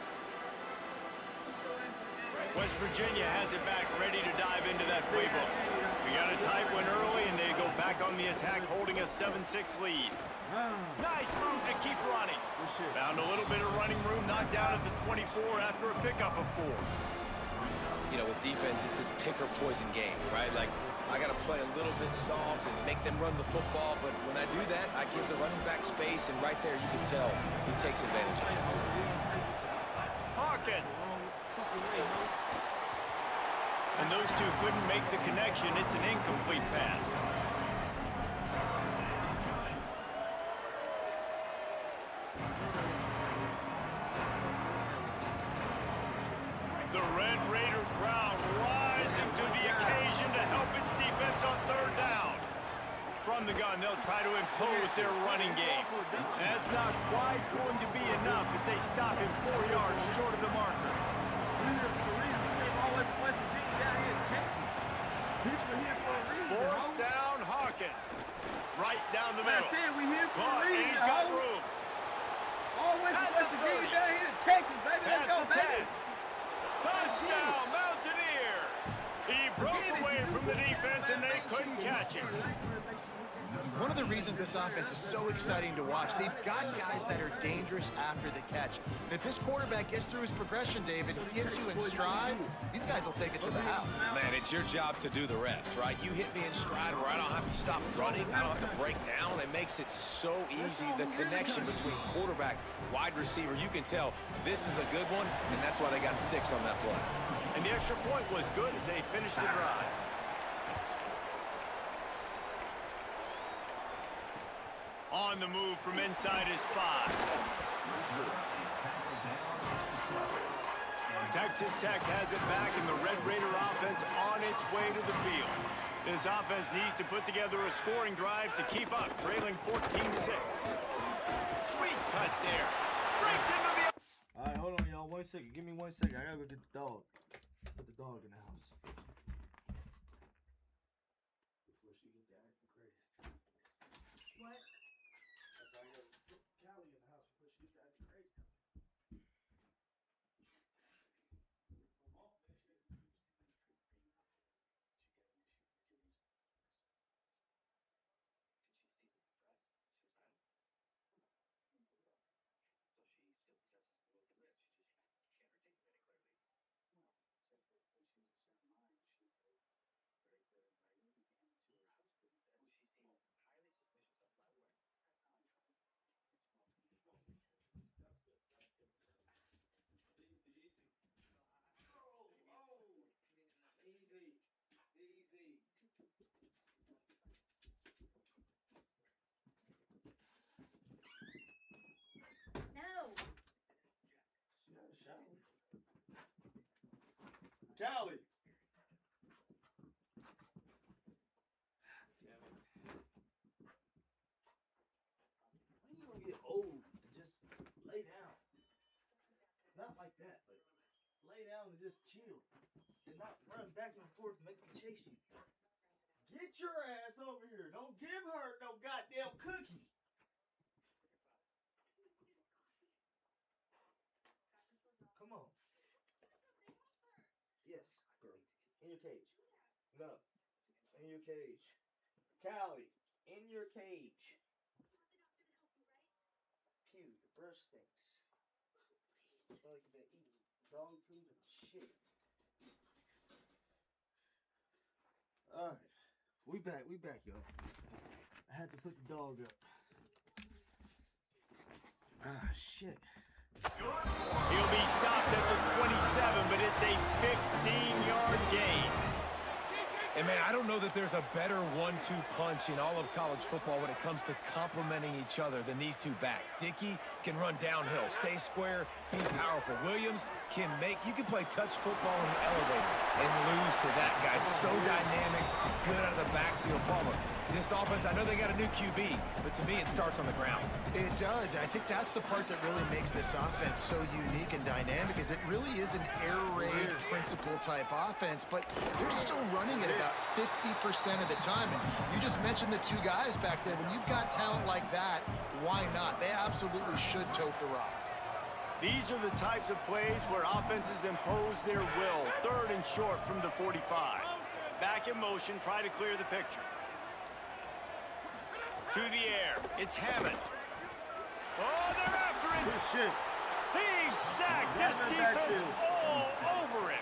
West Virginia has it back, ready to dive into that playbook. We got a tight one early, and they go back on the attack, holding a 7-6 lead. Nice move to keep running. Found a little bit of running room, knocked down at the 24 after a pickup of 4. you know, with defense, it's this pick or poison game, right? Like, I got to play a little bit soft and make them run the football, but when I do that, I give the running back space, and right there you can tell he takes advantage of it. Hawkins. And those two couldn't make the connection. It's an incomplete pass. The Red Raider crowd rising to the occasion to help its defense on third down. From the gun, they'll try to impose their running game. That's not quite going to be enough as they stop him 4 yards short of the marker. We're here for a reason. We came all the way from West Virginia down here in Texas. Bitch, we're here for a reason. Fourth down, Hawkins. Right down the middle. I said we here for a And reason. he's got room. All the way from At West the Virginia 30. down here to Texas, baby. Let's Past go, the baby. 10. Touchdown, Mountaineers. from the defense, and they couldn't catch him. One of the reasons this offense is so exciting to watch, they've got guys that are dangerous after the catch. And if this quarterback gets through his progression, David, hits you in stride, these guys will take it to the house. Man, it's your job to do the rest, right? You hit me in stride where I don't have to stop running, I don't have to break down. It makes it so easy. The connection between quarterback, wide receiver, you can tell this is a good one, and that's why they got 6 on that play. And the extra point was good as they finished the drive. On the move from inside his 5. Texas Tech has it back, and the Red Raider offense on its way to the field. This offense needs to put together a scoring drive to keep up, trailing 14-6. Sweet cut there. Breaks into the... All right, hold on, y'all. 1 second. Give me 1 second. I gotta go get the dog. Put the dog in the house. Before she get that crazy. What? I gotta put Callie in the house before she get that crazy. Easy. No. She had a shower. Callie. Damn it. When are you gonna get old and just lay down? Not like that, but lay down and just chill. And not run back and forth and make me chase you. Get your ass over here. Don't give her no goddamn cookie. Come on. Yes, girl. In your cage. No. In your cage. Callie, in your cage. Pew, your breath stinks. It's like you've been eating dog food and shit. Alright. We back, y'all. I had to put the dog up. Ah, shit. He'll be stopped at the 27, but it's a 15-yard gain. And, man, I don't know that there's a better 1-2 punch in all of college football when it comes to complementing each other than these two backs. Dickey can run downhill, stay square, be powerful. Williams can make – you can play touch football in the elevator and lose to that guy. So dynamic, good out of the backfield. Palmer, this offense, I know they got a new QB, but to me it starts on the ground. It does. I think that's the part that really makes this offense so unique and dynamic is it really is an air raid principle type offense, but they're still running it about 50% of the time. And you just mentioned the two guys back there. When you've got talent like that, why not? They absolutely should tote the rock. These are the types of plays where offenses impose their will. 3rd and short from the 45. Back in motion, try to clear the picture. To the air, it's Hammond. Oh, they're after him. Good shit. He's sacked. This defense all over him.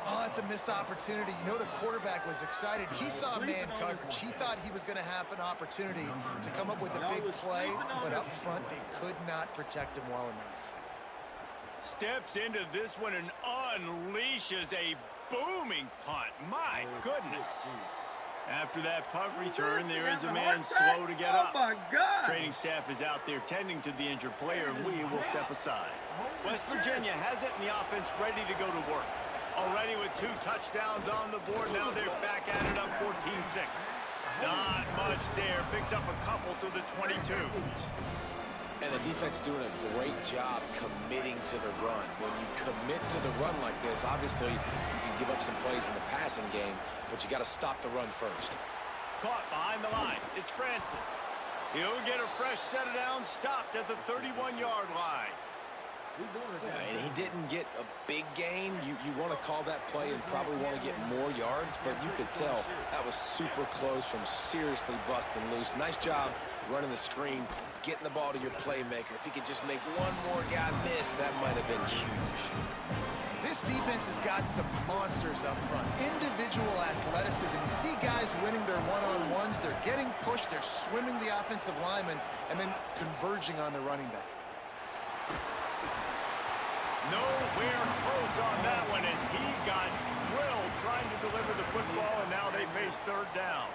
Oh, that's a missed opportunity. You know the quarterback was excited. He saw man coverage. He thought he was going to have an opportunity to come up with a big play, but up front they could not protect him well enough. Steps into this one and unleashes a booming punt. My goodness. After that punt return, there is a man slow to get up. Oh, my God. Training staff is out there tending to the injured player, and we will step aside. West Virginia has it, and the offense ready to go to work. Already with 2 touchdowns on the board, now they're back at it up 14-6. Not much there. Picks up a couple to the 22. And the defense doing a great job committing to the run. When you commit to the run like this, obviously you can give up some plays in the passing game, but you got to stop the run first. Caught behind the line. It's Francis. He'll get a fresh set of downs, stopped at the 31-yard line. And he didn't get a big gain. You want to call that play and probably want to get more yards, but you could tell that was super close from seriously busting loose. Nice job running the screen, getting the ball to your playmaker. If he could just make one more guy miss, that might have been huge. This defense has got some monsters up front. Individual athleticism. You see guys winning their one-on-ones. They're getting pushed. They're swimming the offensive lineman and then converging on the running back. Nowhere close on that one as he got drilled trying to deliver the football, and now they face third down.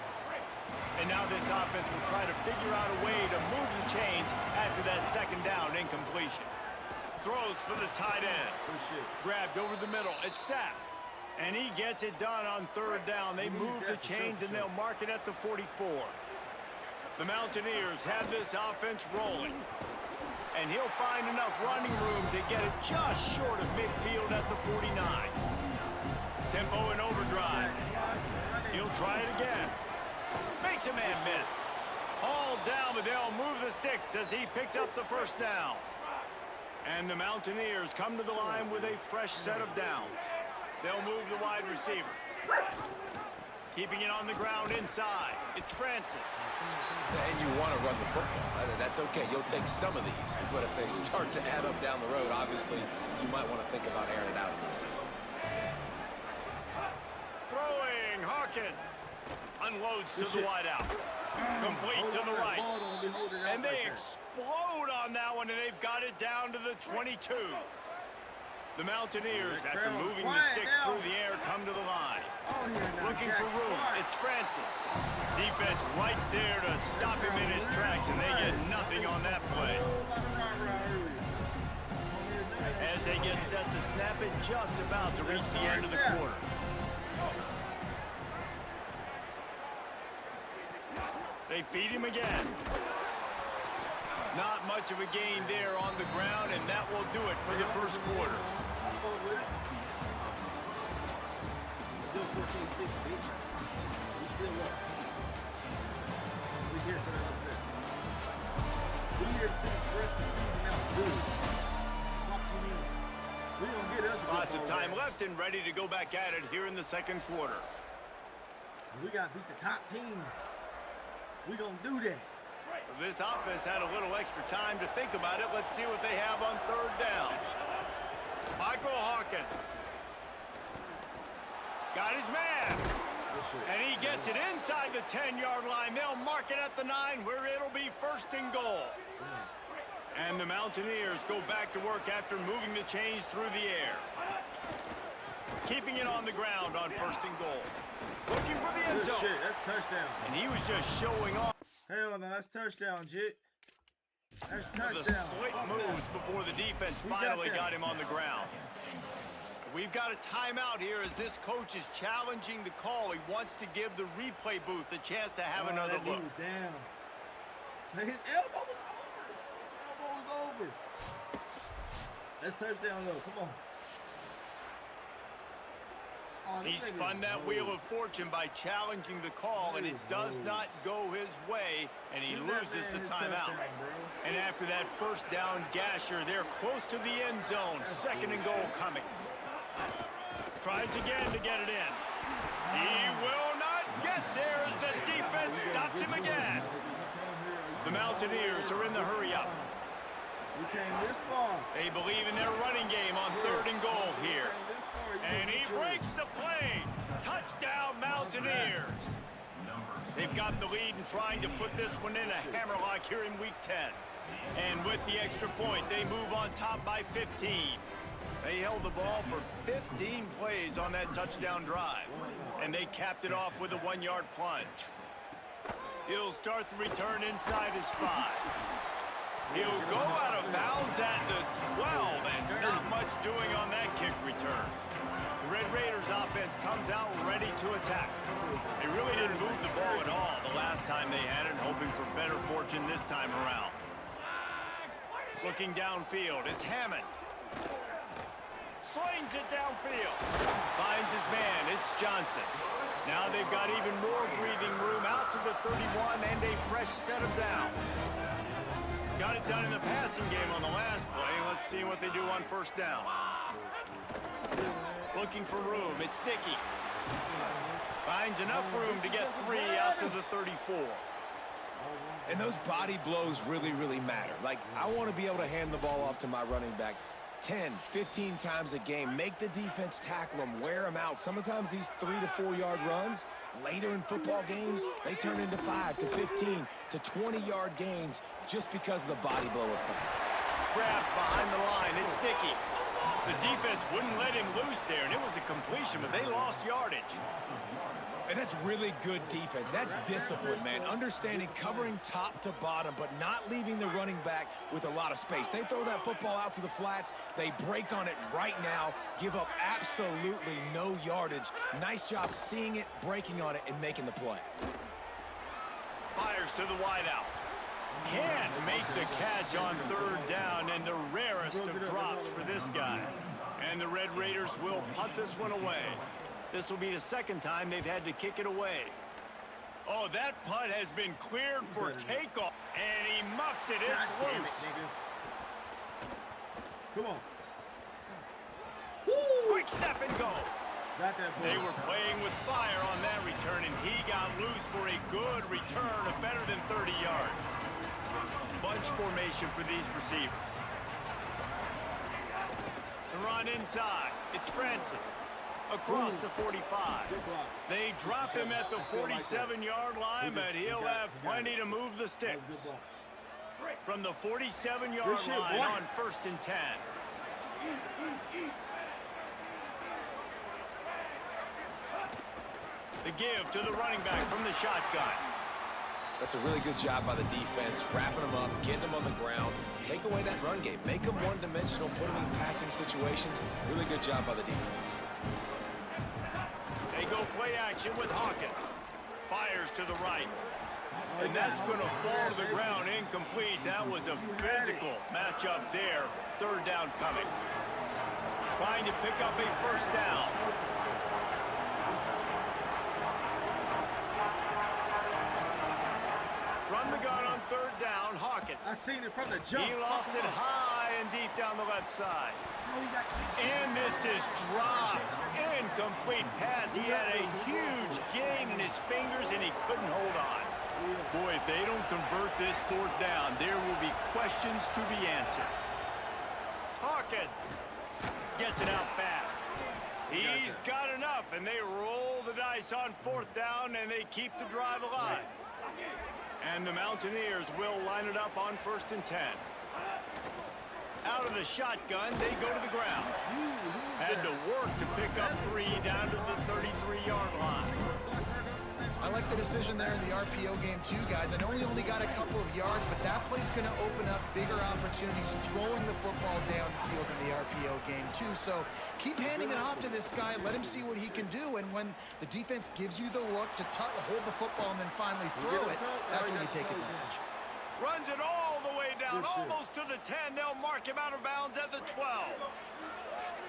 And now this offense will try to figure out a way to move the chains after that second down incompletion. Throws for the tight end. Grabbed over the middle. It's sacked. And he gets it done on third down. They move the chains, and they'll mark it at the 44. The Mountaineers have this offense rolling. And he'll find enough running room to get it just short of midfield at the 49. Tempo and overdrive. He'll try it again. Makes a man miss. All down, but they'll move the sticks as he picks up the first down. And the Mountaineers come to the line with a fresh set of downs. They'll move the wide receiver. Keeping it on the ground inside. It's Francis. And you want to run the football. That's okay. You'll take some of these. But if they start to add up down the road, obviously, you might want to think about airing it out a little bit. Throwing, Hawkins. Unloads to the wideout. Complete to the right. And they explode on that one, and they've got it down to the 22. The Mountaineers, after moving the sticks through the air, come to the line. Looking for room. It's Francis. Defense right there to stop him in his tracks, and they get nothing on that play. As they get set to snap it, just about to reach the end of the quarter. They feed him again. Not much of a gain there on the ground, and that will do it for the first quarter. Still 14-6, bitch. We still up. We here for the upset. We here to finish the rest of the season out good. Fuck you mean? We gonna get us a Lots of good time ball left and ready to go back at it here in the second quarter. We gotta beat the top teams. We gonna do that. This offense had a little extra time to think about it. Let's see what they have on third down. Michael Hawkins. Got his man. And he gets it inside the 10-yard line. They'll mark it at the 9 where it'll be first and goal. And the Mountaineers go back to work after moving the chains through the air. Keeping it on the ground on first and goal. Looking for the end zone. Shit, that's touchdown. And he was just showing off. Hell no, that's touchdown, Jit. That's touchdown. The slick moves before the defense finally got him on the ground. We've got a timeout here as this coach is challenging the call. He wants to give the replay booth a chance to have another look. He was down. His elbow was over. His elbow was over. That's touchdown, though. Come on. Oh, He spun that wheel of fortune by challenging the call, and it does not go his way, and he loses the timeout. And after that first down gasher, they're close to the end zone. Second and goal coming. Tries again to get it in. He will not get there as the defense stopped him again. The Mountaineers are in the hurry-up. We came this far. They believe in their running game on third and goal here. And he breaks the play. Touchdown, Mountaineers. They've got the lead and trying to put this one in a hammerlock here in Week 10. And with the extra point, they move on top by 15. They held the ball for 15 plays on that touchdown drive. And they capped it off with a 1-yard plunge. He'll start the return inside his 5. He'll go out of bounds at the 12, and not much doing on that kick return. The Red Raiders offense comes out ready to attack. They really didn't move the ball at all the last time they had it, hoping for better fortune this time around. Looking downfield, it's Hammond. Slings it downfield. Finds his man, it's Johnson. Now they've got even more breathing room out to the 31 and a fresh set of downs. Got it done in the passing game on the last play. Let's see what they do on first down. Looking for room. It's Dickey. Finds enough room to get 3 out to the 34. And those body blows really, really matter. Like, I want to be able to hand the ball off to my running back 10, 15 times a game. Make the defense tackle them, wear them out. Sometimes these 3 to 4 yard runs, later in football games, they turn into 5 to 15 to 20-yard gains just because of the body blow effect. Grabbed behind the line. It's Dickey. The defense wouldn't let him loose there, and it was a completion, but they lost yardage. And that's really good defense. That's discipline, man. Understanding covering top to bottom, but not leaving the running back with a lot of space. They throw that football out to the flats. They break on it right now, give up absolutely no yardage. Nice job seeing it, breaking on it, and making the play. Fires to the wideout. Can't make the catch on third down, and the rarest of drops for this guy. And the Red Raiders will punt this one away. This will be the second time they've had to kick it away. Oh, that punt has been cleared for takeoff, and he muffs it. It's loose. Come on. Quick step and go. Got that boy. They were playing with fire on that return, and he got loose for a good return of better than 30 yards. Bunch formation for these receivers. The run inside. It's Francis. Across the 45. They drop him at the 47-yard line, but he'll have plenty to move the sticks. From the 47-yard line on 1st and 10. The give to the running back from the shotgun. That's a really good job by the defense, wrapping them up, getting them on the ground, take away that run game, make them one-dimensional, put them in passing situations. Really good job by the defense. They go play action with Hawkins. Fires to the right. And that's going to fall to the ground incomplete. That was a physical matchup there. Third down coming. Trying to pick up a first down. From the gun on third down, Hawkins. I seen it from the jump. He lofts it high and deep down the left side. And this is dropped. Incomplete pass. He had a huge gain in his fingers, and he couldn't hold on. Boy, if they don't convert this fourth down, there will be questions to be answered. Hawkins gets it out fast. He's got enough, and they roll the dice on fourth down, and they keep the drive alive. And the Mountaineers will line it up on 1st and 10. Out of the shotgun, they go to the ground. Had to work to pick up 3 down to the 33-yard line. I like the decision there in the RPO game too, guys. I know he only got a couple of yards, but that play's going to open up bigger opportunities throwing the football down the field in the RPO game too. So keep handing it off to this guy. Let him see what he can do. And when the defense gives you the look to hold the football and then finally throw it, that's when you take advantage. Runs it all the way down, almost to the 10. They'll mark him out of bounds at the 12.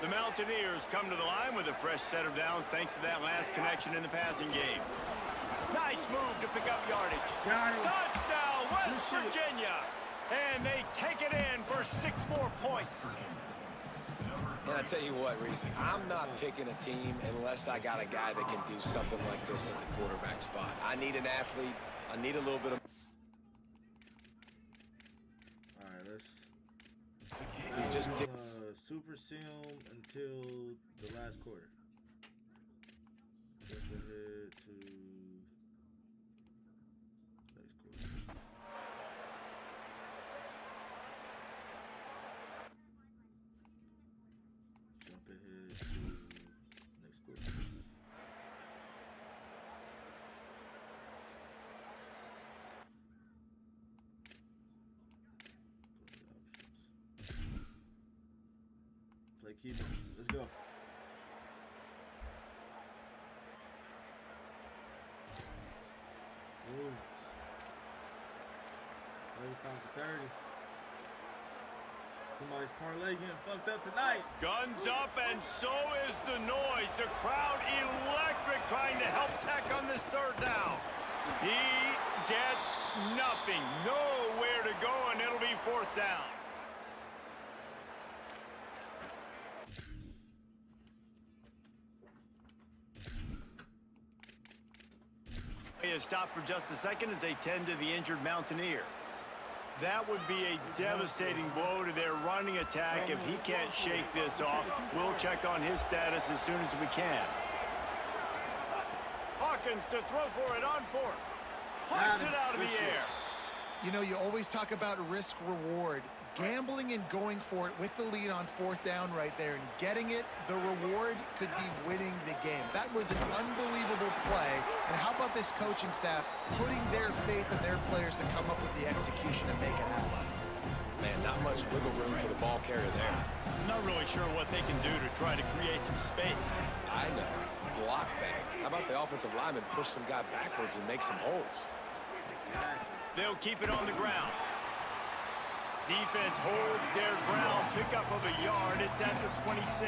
The Mountaineers come to the line with a fresh set of downs thanks to that last connection in the passing game. Nice move to pick up yardage. Touchdown, West Virginia. And they take it in for 6 more points. And I tell you what, Reese, I'm not picking a team unless I got a guy that can do something like this at the quarterback spot. I need an athlete. I need a little bit of... All right, let's You just did. super sim until the last quarter. Jump ahead to next quarter. Jump ahead to next quarter. Play key moments. Let's go. Ooh. 35 to 30. Somebody's parlay getting fucked up tonight. Guns up, and so is the noise. The crowd electric, trying to help Tech on this third down. He gets nothing. Nowhere to go, and it'll be 4th down. Stop for just a second as they tend to the injured Mountaineer. That would be a devastating blow to their running attack if he can't shake this off. We'll check on his status as soon as we can. Hawkins to throw for it on 4th. Hunts it out of the air. You know, you always talk about risk-reward. Gambling and going for it with the lead on 4th down right there and getting it, the reward could be winning the game. That was an unbelievable play. And how about this coaching staff putting their faith in their players to come up with the execution and make it happen? Man, not much wiggle room for the ball carrier there. I'm not really sure what they can do to try to create some space. I know. Block that. How about the offensive lineman push some guy backwards and make some holes? They'll keep it on the ground. Defense holds their ground. Pickup of a yard. It's at the 26.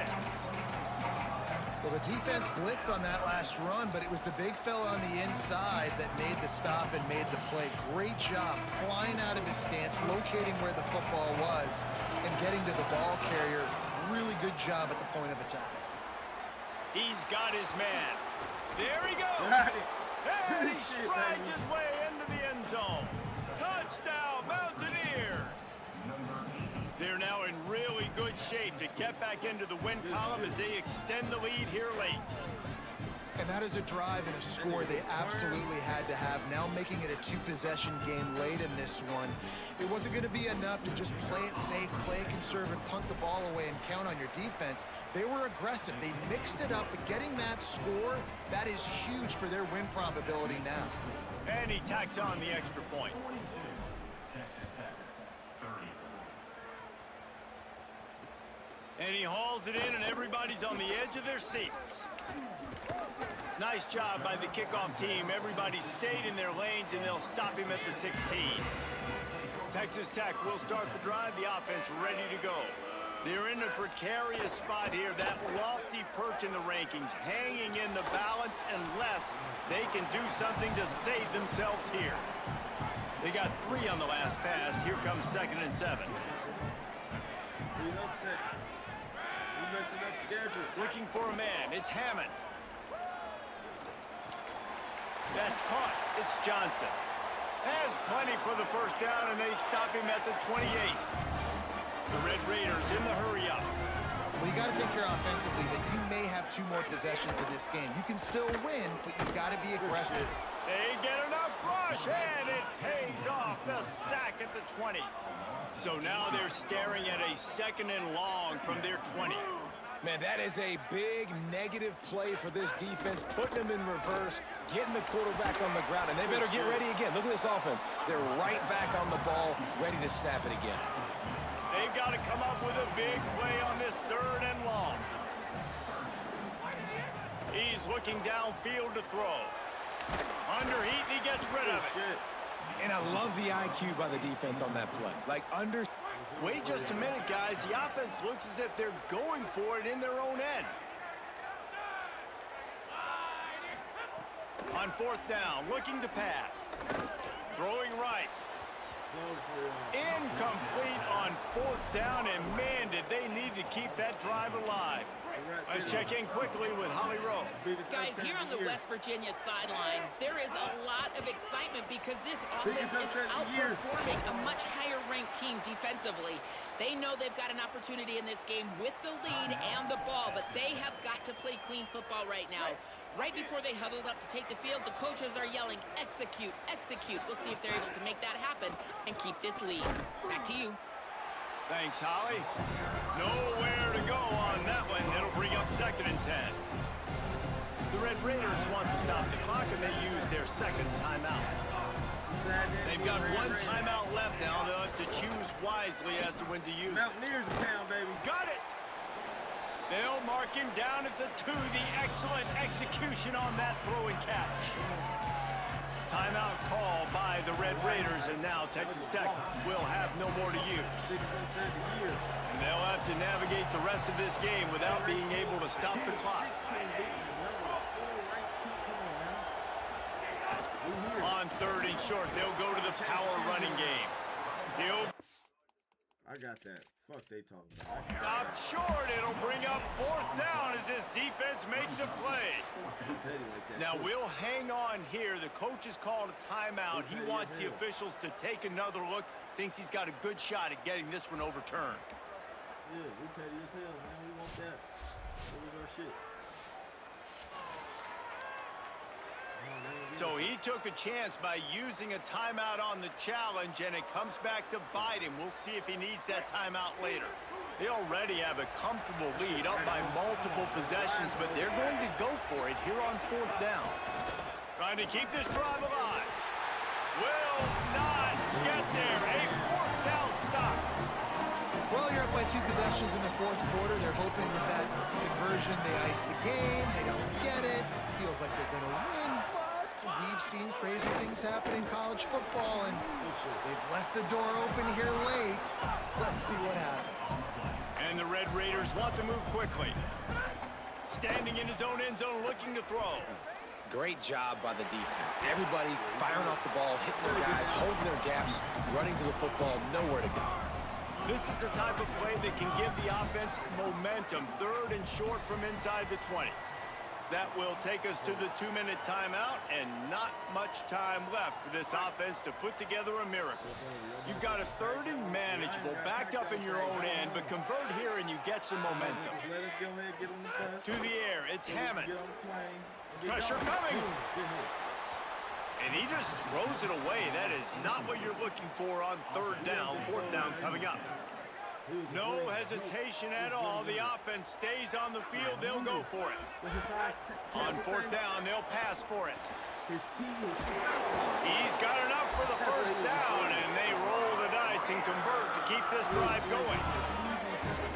Well, the defense blitzed on that last run, but it was the big fella on the inside that made the stop and made the play. Great job flying out of his stance, locating where the football was, and getting to the ball carrier. Really good job at the point of attack. He's got his man. There he goes. And he strides his way into the end zone. Touchdown, Mountaineers. They're now in really good shape to get back into the win column as they extend the lead here late. And that is a drive and a score they absolutely had to have. Now making it a 2-possession game late in this one. It wasn't going to be enough to just play it safe, play it conservative, punt the ball away, and count on your defense. They were aggressive. They mixed it up, but getting that score, that is huge for their win probability now. And he tacks on the extra point. And he hauls it in, and everybody's on the edge of their seats. Nice job by the kickoff team. Everybody stayed in their lanes, and they'll stop him at the 16. Texas Tech will start the drive. The offense ready to go. They're in a precarious spot here. That lofty perch in the rankings, hanging in the balance unless they can do something to save themselves here. They got 3 on the last pass. Here comes 2nd and 7. Messing up schedules. Looking for a man. It's Hammond. That's caught. It's Johnson. Has plenty for the 1st down, and they stop him at the 28. The Red Raiders in the hurry-up. Well, you got to think here offensively that you may have 2 more possessions in this game. You can still win, but you've got to be aggressive. They get enough rush, and it pays off. The sack at the 20. So now they're staring at a 2nd and long from their 20. Man, that is a big negative play for this defense, putting them in reverse, getting the quarterback on the ground, and they better get ready again. Look at this offense. They're right back on the ball, ready to snap it again. They've got to come up with a big play on this 3rd and long. He's looking downfield to throw. Under heat, and he gets rid of it. And I love the IQ by the defense on that play. Like, under... Wait just a minute, guys. The offense looks as if they're going for it in their own end. On 4th down, looking to pass. Throwing right. Incomplete on 4th down, and man, did they need to keep that drive alive. Let's check in quickly with Holly Rowe. Guys, here on the West Virginia sideline, there is a lot of excitement because this offense is outperforming a much higher-ranked team defensively. They know they've got an opportunity in this game with the lead and the ball, but they have got to play clean football right now. Right before they huddled up to take the field, the coaches are yelling, execute, execute. We'll see if they're able to make that happen and keep this lead. Back to you. Thanks, Holly. Nowhere to go on that one. It'll bring up 2nd and 10. The Red Raiders want to stop the clock, and they use their 2nd timeout. They've got 1 timeout left now. They'll have to choose wisely as to when to use it. Mountaineers in town, baby. Got it! They'll mark him down at the 2. The excellent execution on that throw and catch. Timeout call by the Red Raiders, and now Texas Tech will have no more to use. And they'll have to navigate the rest of this game without being able to stop the clock. On short. They'll go to the power running game. He'll I got that. Fuck they talking about. stop short. It'll bring up 4th down as this defense makes a play. Now we'll hang on here. The coach has called a timeout. He wants the officials to take another look. Thinks he's got a good shot at getting this one overturned. Yeah, we petty as hell, man. We want that. That was our shit. So he took a chance by using a timeout on the challenge, and it comes back to bite him. We'll see if he needs that timeout later. They already have a comfortable lead, up by multiple possessions, but they're going to go for it here on 4th down. Trying to keep this drive alive. Will not get there. A 4th down stop. Well, you're up by 2 possessions in the 4th quarter. They're hoping with that conversion they ice the game. They don't get it. Feels like they're going to win, but we've seen crazy things happen in college football, and they've left the door open here late. Let's see what happens. And the Red Raiders want to move quickly. Standing in his own end zone, looking to throw. Great job by the defense. Everybody firing off the ball, hitting their guys, holding their gaps, running to the football, nowhere to go. This is the type of play that can give the offense momentum. 3rd and short from inside the 20. That will take us to the 2-minute timeout, and not much time left for this offense to put together a miracle. You've got a 3rd and manageable, backed up in your own end, but convert here and you get some momentum. To the air, it's Hammond. Pressure coming. And he just throws it away. That is not what you're looking for on 3rd down, 4th down coming up. No hesitation at all. The offense stays on the field. They'll go for it. On 4th down, they'll pass for it. He's got enough for the 1st down, and they roll the dice and convert to keep this drive going.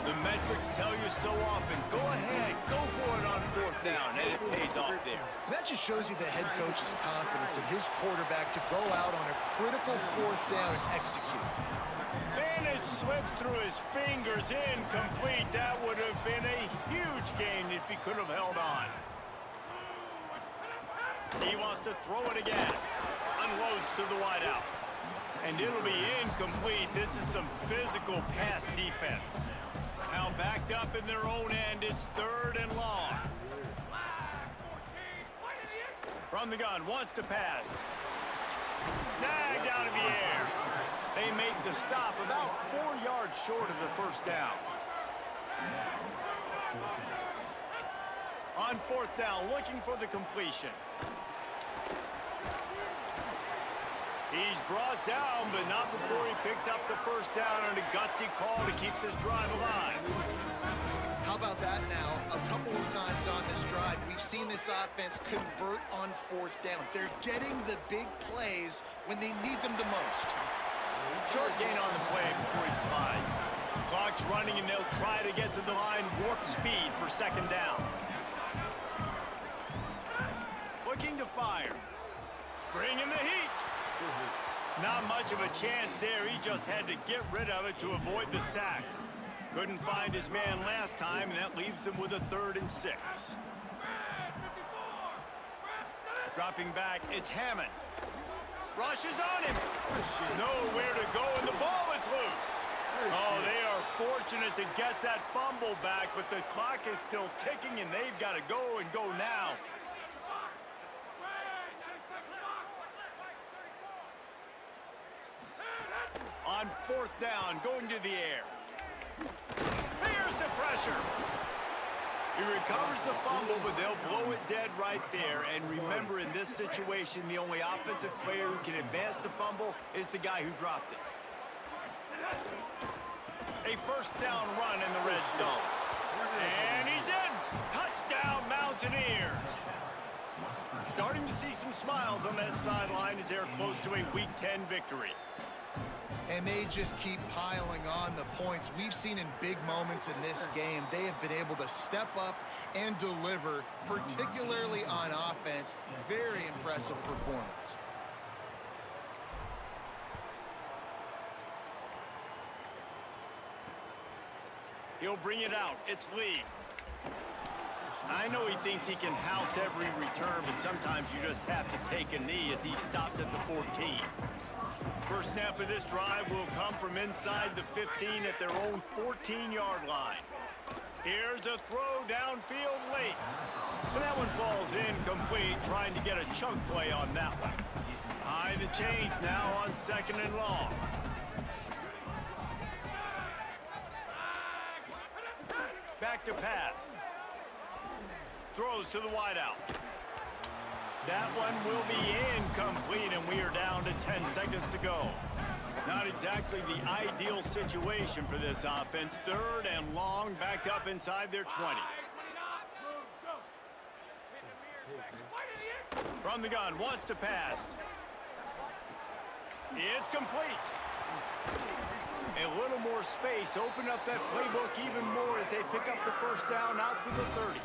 The metrics tell you so often. Go ahead, go for it on 4th down, and it pays off there. That just shows you the head coach's confidence in his quarterback to go out on a critical 4th down and execute. And it slips through his fingers, incomplete. That would have been a huge gain if he could have held on. He wants to throw it again. Unloads to the wideout. And it'll be incomplete. This is some physical pass defense. Now backed up in their own end, it's 3rd and long. From the gun, wants to pass. Snagged out of the air. They make the stop about 4 yards short of the 1st down. On 4th down, looking for the completion. He's brought down, but not before he picks up the 1st down on a gutsy call to keep this drive alive. How about that now? A couple of times on this drive, we've seen this offense convert on 4th down. They're getting the big plays when they need them the most. Short gain on the play before he slides. Clock's running, and they'll try to get to the line warp speed for 2nd down. Looking to fire. Bringing the heat. Not much of a chance there. He just had to get rid of it to avoid the sack. Couldn't find his man last time, and that leaves him with a 3rd and 6. Dropping back, it's Hammond. Rushes on him. Nowhere to go, and the ball is loose. Oh, they are fortunate to get that fumble back, but the clock is still ticking, and they've got to go and go now. On 4th down, going to the air. Here's the pressure. He recovers the fumble, but they'll blow it dead right there. And remember, in this situation, the only offensive player who can advance the fumble is the guy who dropped it. A 1st down run in the red zone. And he's in. Touchdown, Mountaineers. Starting to see some smiles on that sideline as they're close to a Week 10 victory. And they just keep piling on the points. We've seen in big moments in this game, they have been able to step up and deliver, particularly on offense. Very impressive performance. He'll bring it out. It's Lee. I know he thinks he can house every return, but sometimes you just have to take a knee as he stopped at the 14. First snap of this drive will come from inside the 15 at their own 14-yard line. Here's a throw downfield late. And that one falls incomplete, trying to get a chunk play on that one. Behind the chains now on 2nd and long. Back to pass. Throws to the wideout. That one will be incomplete, and we are down to 10 seconds to go. Not exactly the ideal situation for this offense. 3rd and long, back up inside their 20. From the gun, wants to pass. It's complete. A little more space, open up that playbook even more as they pick up the first down out to the 30.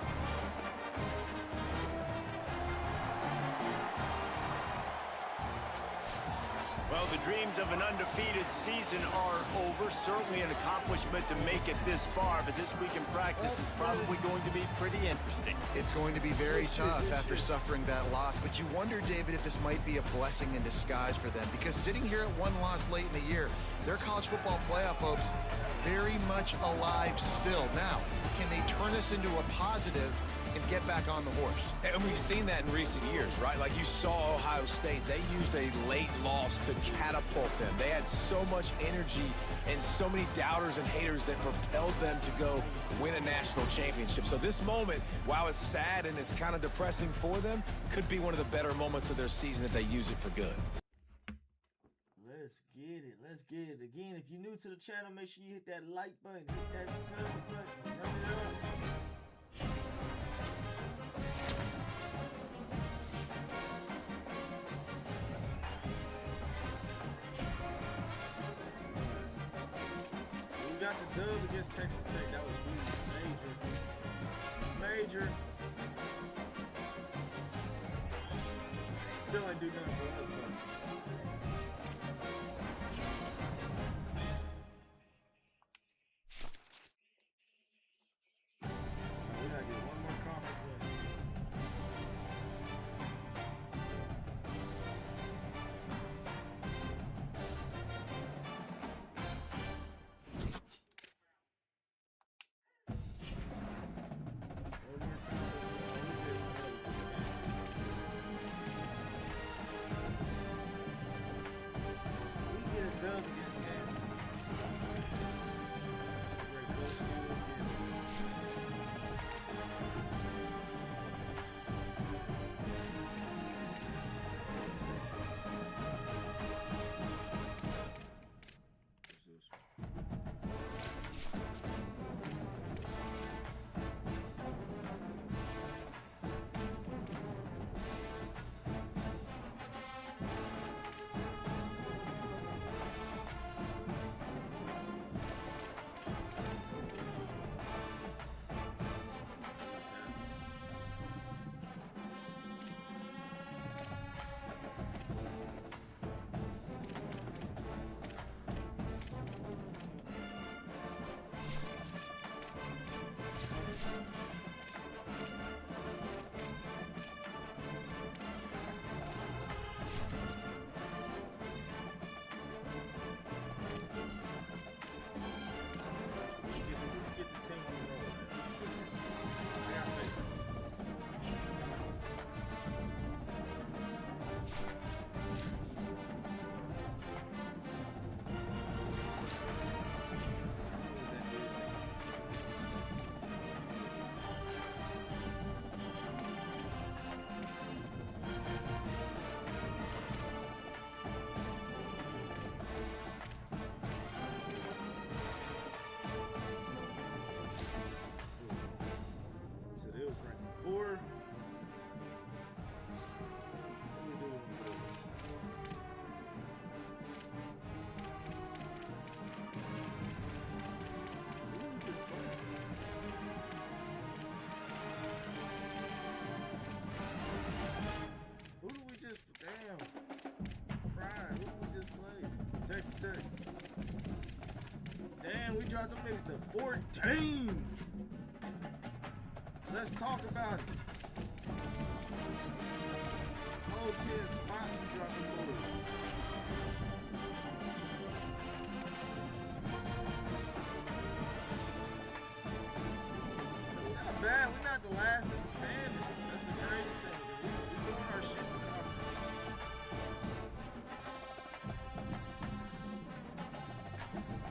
Well, the dreams of an undefeated season are over. Certainly an accomplishment to make it this far, but this week in practice is probably going to be pretty interesting. It's going to be very tough after suffering that loss, but you wonder, David, if this might be a blessing in disguise for them, because sitting here at one loss late in the year, their college football playoff hopes very much alive still. Now, can they turn this into a positive and get back on the horse? And we've seen that in recent years, right? Like you saw Ohio State, they used a late loss to catapult them. They had so much energy and so many doubters and haters that propelled them to go win a national championship. So this moment, while it's sad and it's kind of depressing for them, could be one of the better moments of their season if they use it for good. Let's get it. Let's get it. Again, if you're new to the channel, make sure you hit that like button, hit that sub button, run it up. We got the dub against Texas Tech. That was huge. Major. Still ain't do nothing for us, but we gotta get one more conference win. One more conference win. We get a dub against Kansas. Great coaching against So they was ranked 4. What do we do with the Bulls? Who do we just, damn, fried, who do we just play? Texas Tech. Damn, we dropped them niggas to 14. Let's talk about it. Whole 10 spots we dropping forward. Not bad. We're not the last in the standings. That's the crazy thing. We're doing our shit in the conference.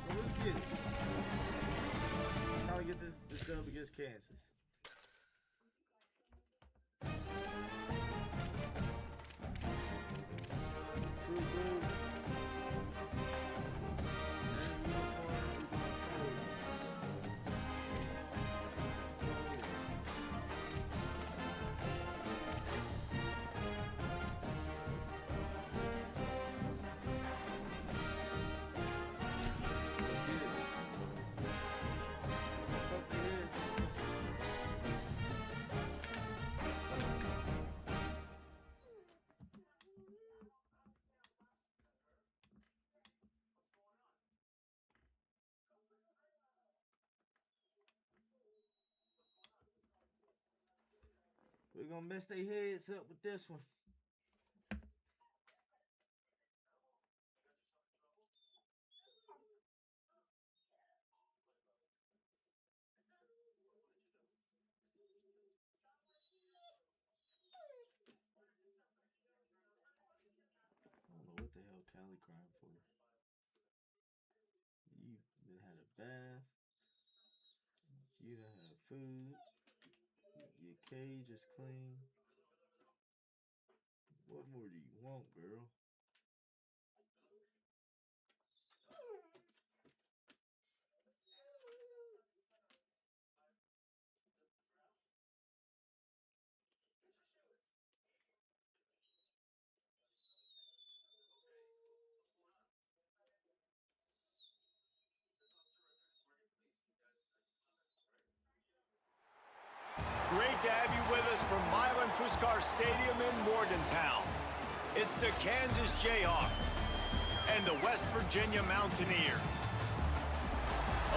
So let's get it. Try to get this dub against Kansas. True blue. And we're gonna mess their heads up with this one. I don't know what the hell Callie crying for. You done had a bath. You done had food. Your cage is clean. What more do you want, girl? Great to have you with us from Milan Puskar Stadium in Morgantown. It's the Kansas Jayhawks and the West Virginia Mountaineers.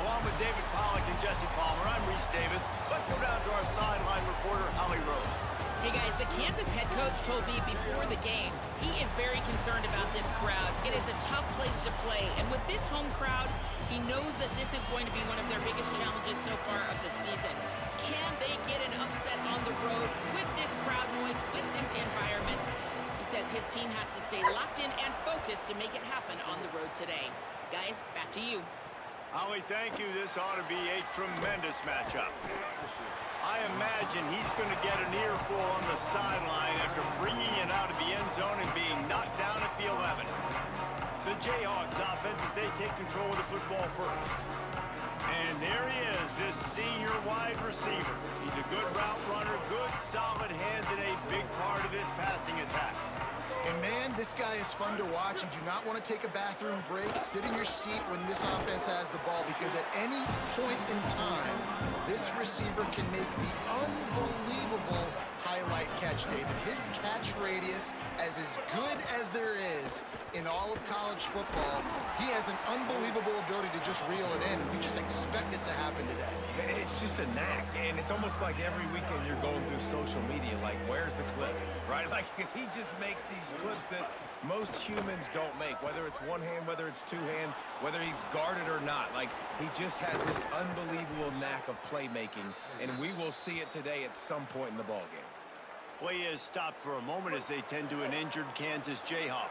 Along with David Pollack and Jesse Palmer, I'm Reese Davis. Let's go down to our sideline reporter, Holly Rose. Hey guys, the Kansas head coach told me before the game he is very concerned about this crowd. It is a tough place to play, and with this home crowd, he knows that this is going to be one of their biggest challenges so far of the season. Can they get an upset on the road with this crowd noise, with this environment? He says his team has to stay locked in and focused to make it happen on the road today. Guys, back to you. Holly, thank you. This ought to be a tremendous matchup. I imagine he's going to get an earful on the sideline after bringing it out of the end zone and being knocked down at the 11. The Jayhawks offense as they take control of the football first. And there he is, this senior wide receiver. He's a good route runner, good solid hands, and a big part of this passing attack. And man, this guy is fun to watch. You do not want to take a bathroom break. Sit in your seat when this offense has the ball, because at any point in time, this receiver can make the unbelievable highlight catch, David. His catch radius is as good as there is in all of college football. He has an unbelievable ability to just reel it in. We just expect it to happen today. It's just a knack, and it's almost like every weekend you're going through social media, like, where's the clip, right? Like, because he just makes these clips that most humans don't make, whether it's one hand, whether it's two hand, whether he's guarded or not. Like, he just has this unbelievable knack of playmaking, and we will see it today at some point in the ballgame. Play is stopped for a moment as they tend to an injured Kansas Jayhawk.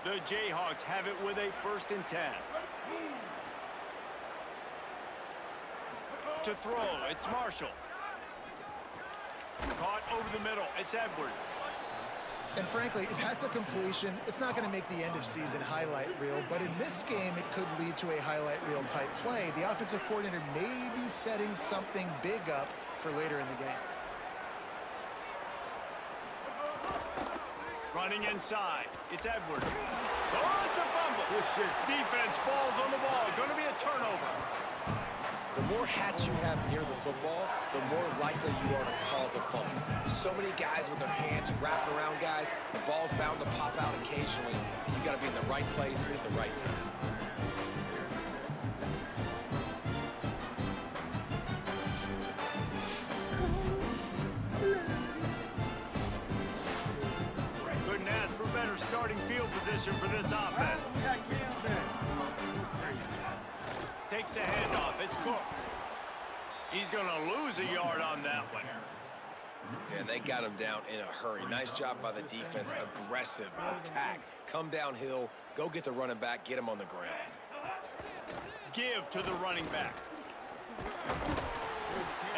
The Jayhawks have it with a 1st and 10. To throw, it's Marshall. Caught over the middle, it's Edwards. And frankly, if that's a completion, it's not going to make the end of season highlight reel, but in this game, it could lead to a highlight reel type play. The offensive coordinator may be setting something big up for later in the game. Running inside, it's Edwards. Oh, it's a fumble. Good shit. Defense falls on the ball. Going to be a turnover. The more hats you have near the football, the more likely you are to cause a fumble. So many guys with their hands wrapped around guys, the ball's bound to pop out occasionally. You got to be in the right place at the right time. starting field position for this offense. We got Cam back. Takes the handoff. It's Cook. He's going to lose a yard on that one. And they got him down in a hurry. Nice job by the defense. Aggressive attack. Come downhill. Go get the running back. Get him on the ground. Give to the running back.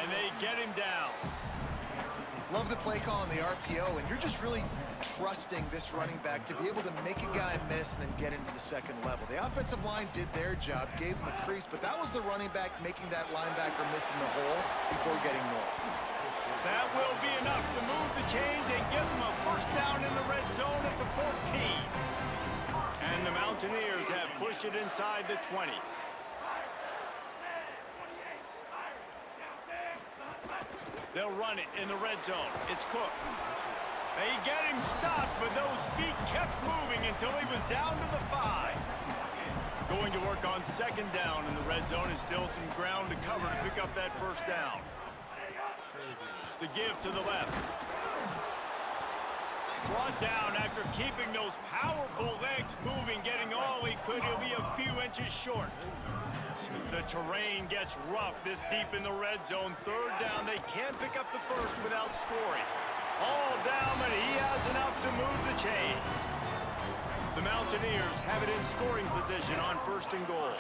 And they get him down. Love the play call on the RPO, and you're just really trusting this running back to be able to make a guy miss and then get into the second level. The offensive line did their job, gave him a crease, but that was the running back making that linebacker miss in the hole before getting north. That will be enough to move the chains and give them a first down in the red zone at the 14. And the Mountaineers have pushed it inside the 20. They'll run it in the red zone. It's Cook. They get him stopped, but those feet kept moving until he was down to the 5. Going to work on second down in the red zone is still some ground to cover to pick up that first down. The give to the left. Brought down after keeping those powerful legs moving, getting all he could. He'll be a few inches short. The terrain gets rough this deep in the red zone. Third down, they can't pick up the first without scoring. All down, but he has enough to move the chains. The Mountaineers have it in scoring position on first and goal.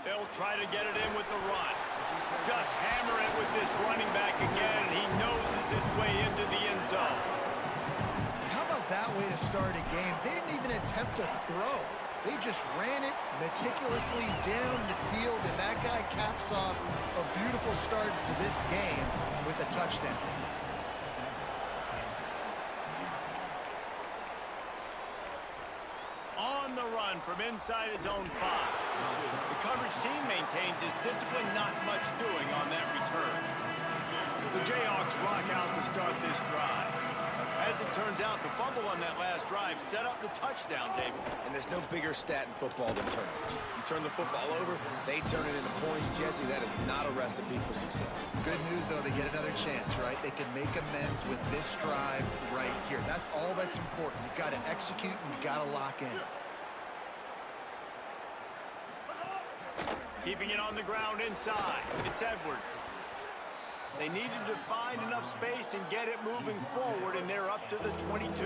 They'll try to get it in with the run. Just hammer it with this running back again. He noses his way into the end zone. How about that way to start a game? They didn't even attempt to throw. They just ran it meticulously down the field, and that guy caps off a beautiful start to this game with a touchdown. On the run from inside his own 5. The coverage team maintains his discipline, not much doing on that return. The Jayhawks rock out to start this drive. As it turns out, the fumble on that last drive set up the touchdown table. And there's no bigger stat in football than turnovers. You turn the football over, they turn it into points. Jesse, that is not a recipe for success. Good news, though, they get another chance, right? They can make amends with this drive right here. That's all that's important. You've got to execute, and you've got to lock in. Keeping it on the ground inside. It's Edwards. They needed to find enough space and get it moving forward, and they're up to the 22.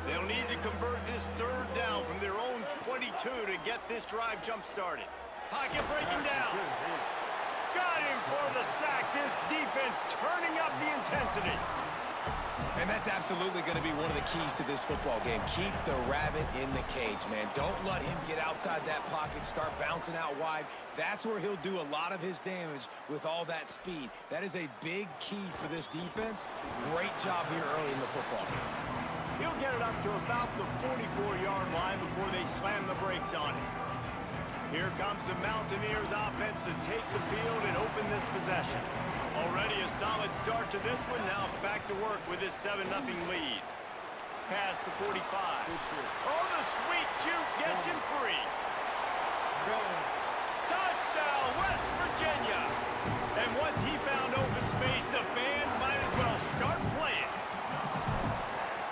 They'll need to convert this third down from their own 22 to get this drive jump-started. Pocket breaking down. Got him for the sack. This defense turning up the intensity. And that's absolutely going to be one of the keys to this football game. Keep the rabbit in the cage, man. Don't let him get outside that pocket, start bouncing out wide. That's where he'll do a lot of his damage with all that speed. That is a big key for this defense. Great job here early in the football game. He'll get it up to about the 44-yard line before they slam the brakes on it. Here comes the Mountaineers offense to take the field and open this possession. Already a solid start to this one. Now back to work with this 7-0 lead. Past the 45. Oh, the sweet juke gets him free. Touchdown, West Virginia. And once he found open space, the band might as well start playing.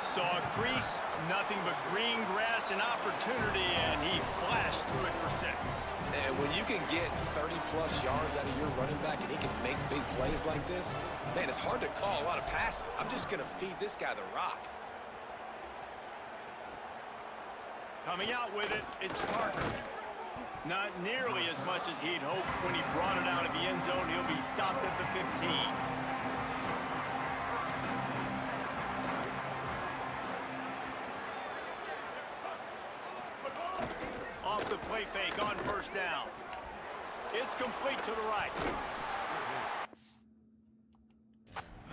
Saw a crease, nothing but green grass and opportunity, and he flashed through it for 6. And when you can get 30-plus yards out of your running back and he can make big plays like this, man, it's hard to call a lot of passes. I'm just going to feed this guy the rock. Coming out with it, it's Parker. Not nearly as much as he'd hoped when he brought it out of the end zone. He'll be stopped at the 15. Off the play fake on first down. It's complete to the right.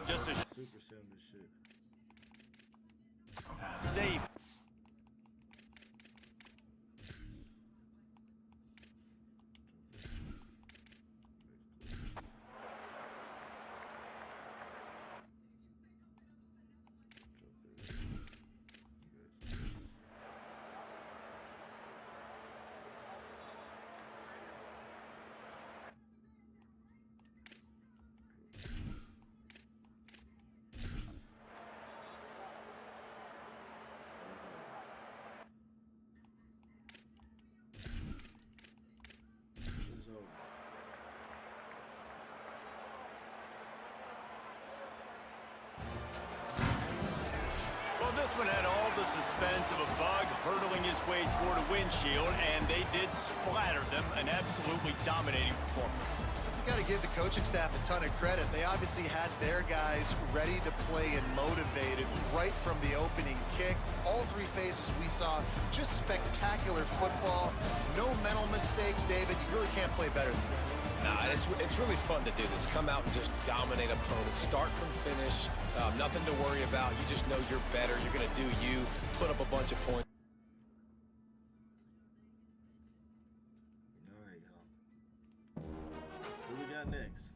Just a Super simple shit. safe. This one had all the suspense of a bug hurtling his way toward a windshield, and they did splatter them. An absolutely dominating performance. You got to give the coaching staff a ton of credit. They obviously had their guys ready to play and motivated right from the opening kick. All three phases we saw, just spectacular football. No mental mistakes, David. You really can't play better than that. Nah, it's really fun to do this. Come out and just dominate opponents. Start from finish. Nothing to worry about. You just know you're better. You're going to do you. Put up a bunch of points. All right, y'all. Who we got next?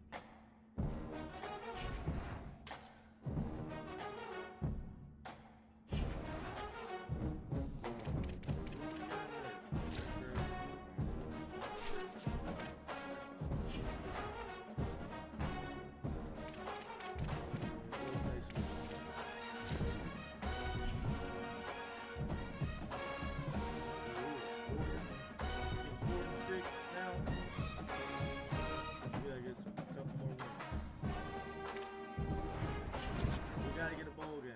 Gotta get a bowl game.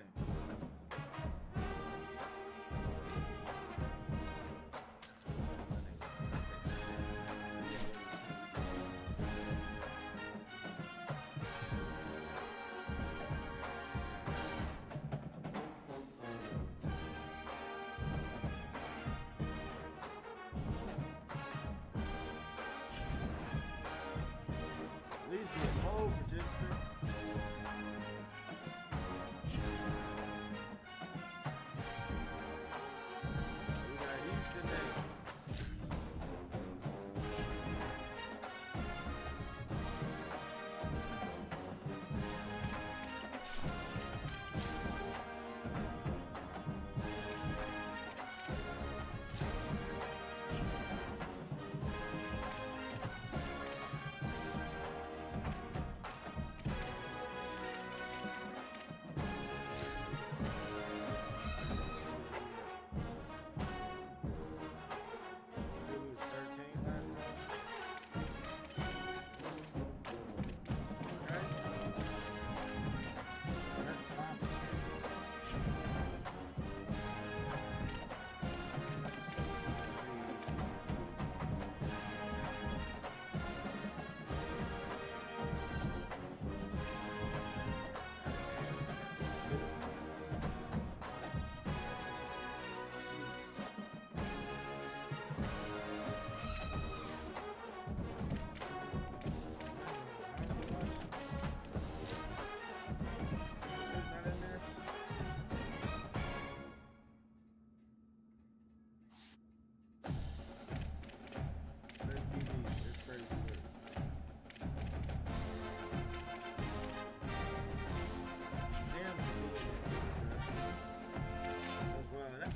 Please be a bowl participant.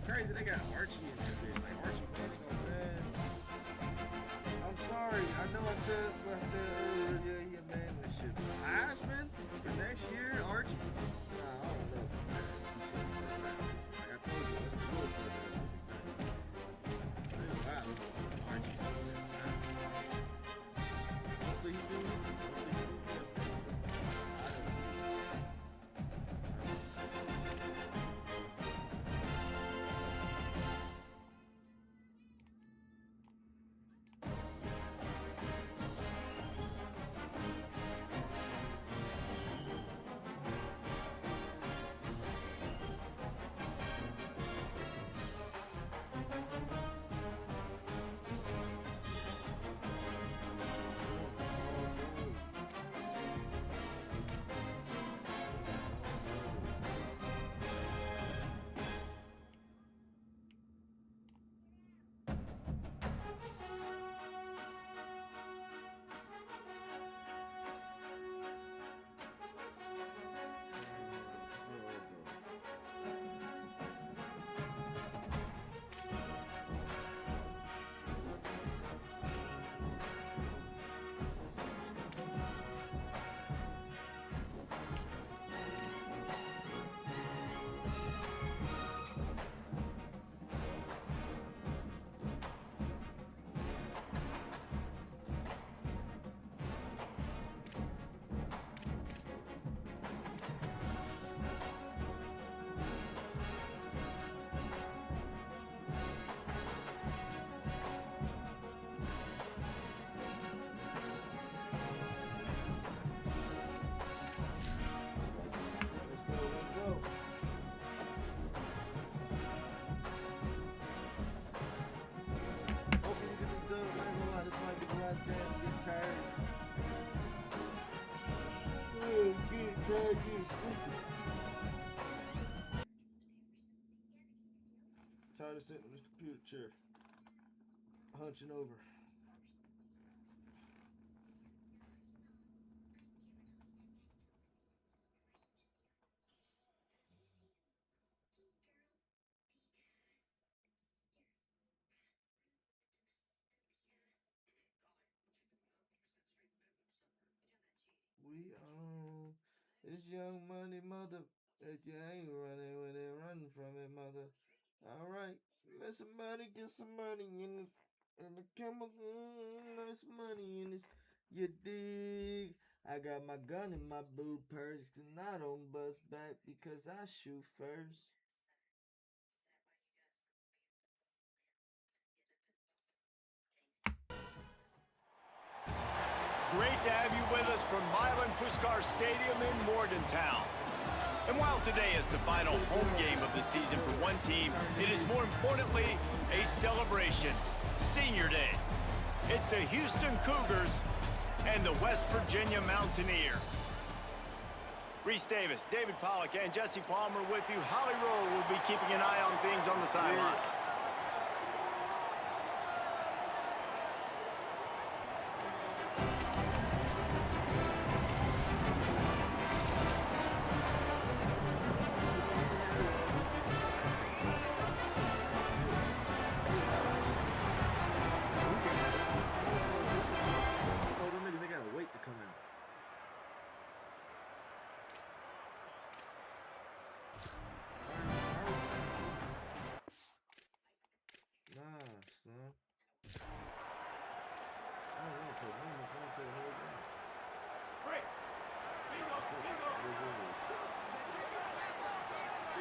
Crazy, they got Archie in there, bitch. Like Archie Manning on man. I'm sorry. I know I said what I said earlier. Yeah, he a man and shit. Heisman for next year, Archie. Nah, I don't know. Like I told you, that's the good for wow, Archie. Hopefully he do. getting sleepy. Tired of sitting in this computer chair, hunching over. We own this young money, mother. If you ain't running with it, run from it, mother. All right, let somebody get some money in the chemical. Nice money in this. You dig? I got my gun in my boot purse, and I don't bust back because I shoot first. Great to have you with us from Milan Puskar Stadium in Morgantown. And while today is the final home game of the season for one team, it is more importantly a celebration, Senior Day. It's the Houston Cougars and the West Virginia Mountaineers. Reese Davis, David Pollack, and Jesse Palmer with you. Holly Rowe will be keeping an eye on things on the sideline.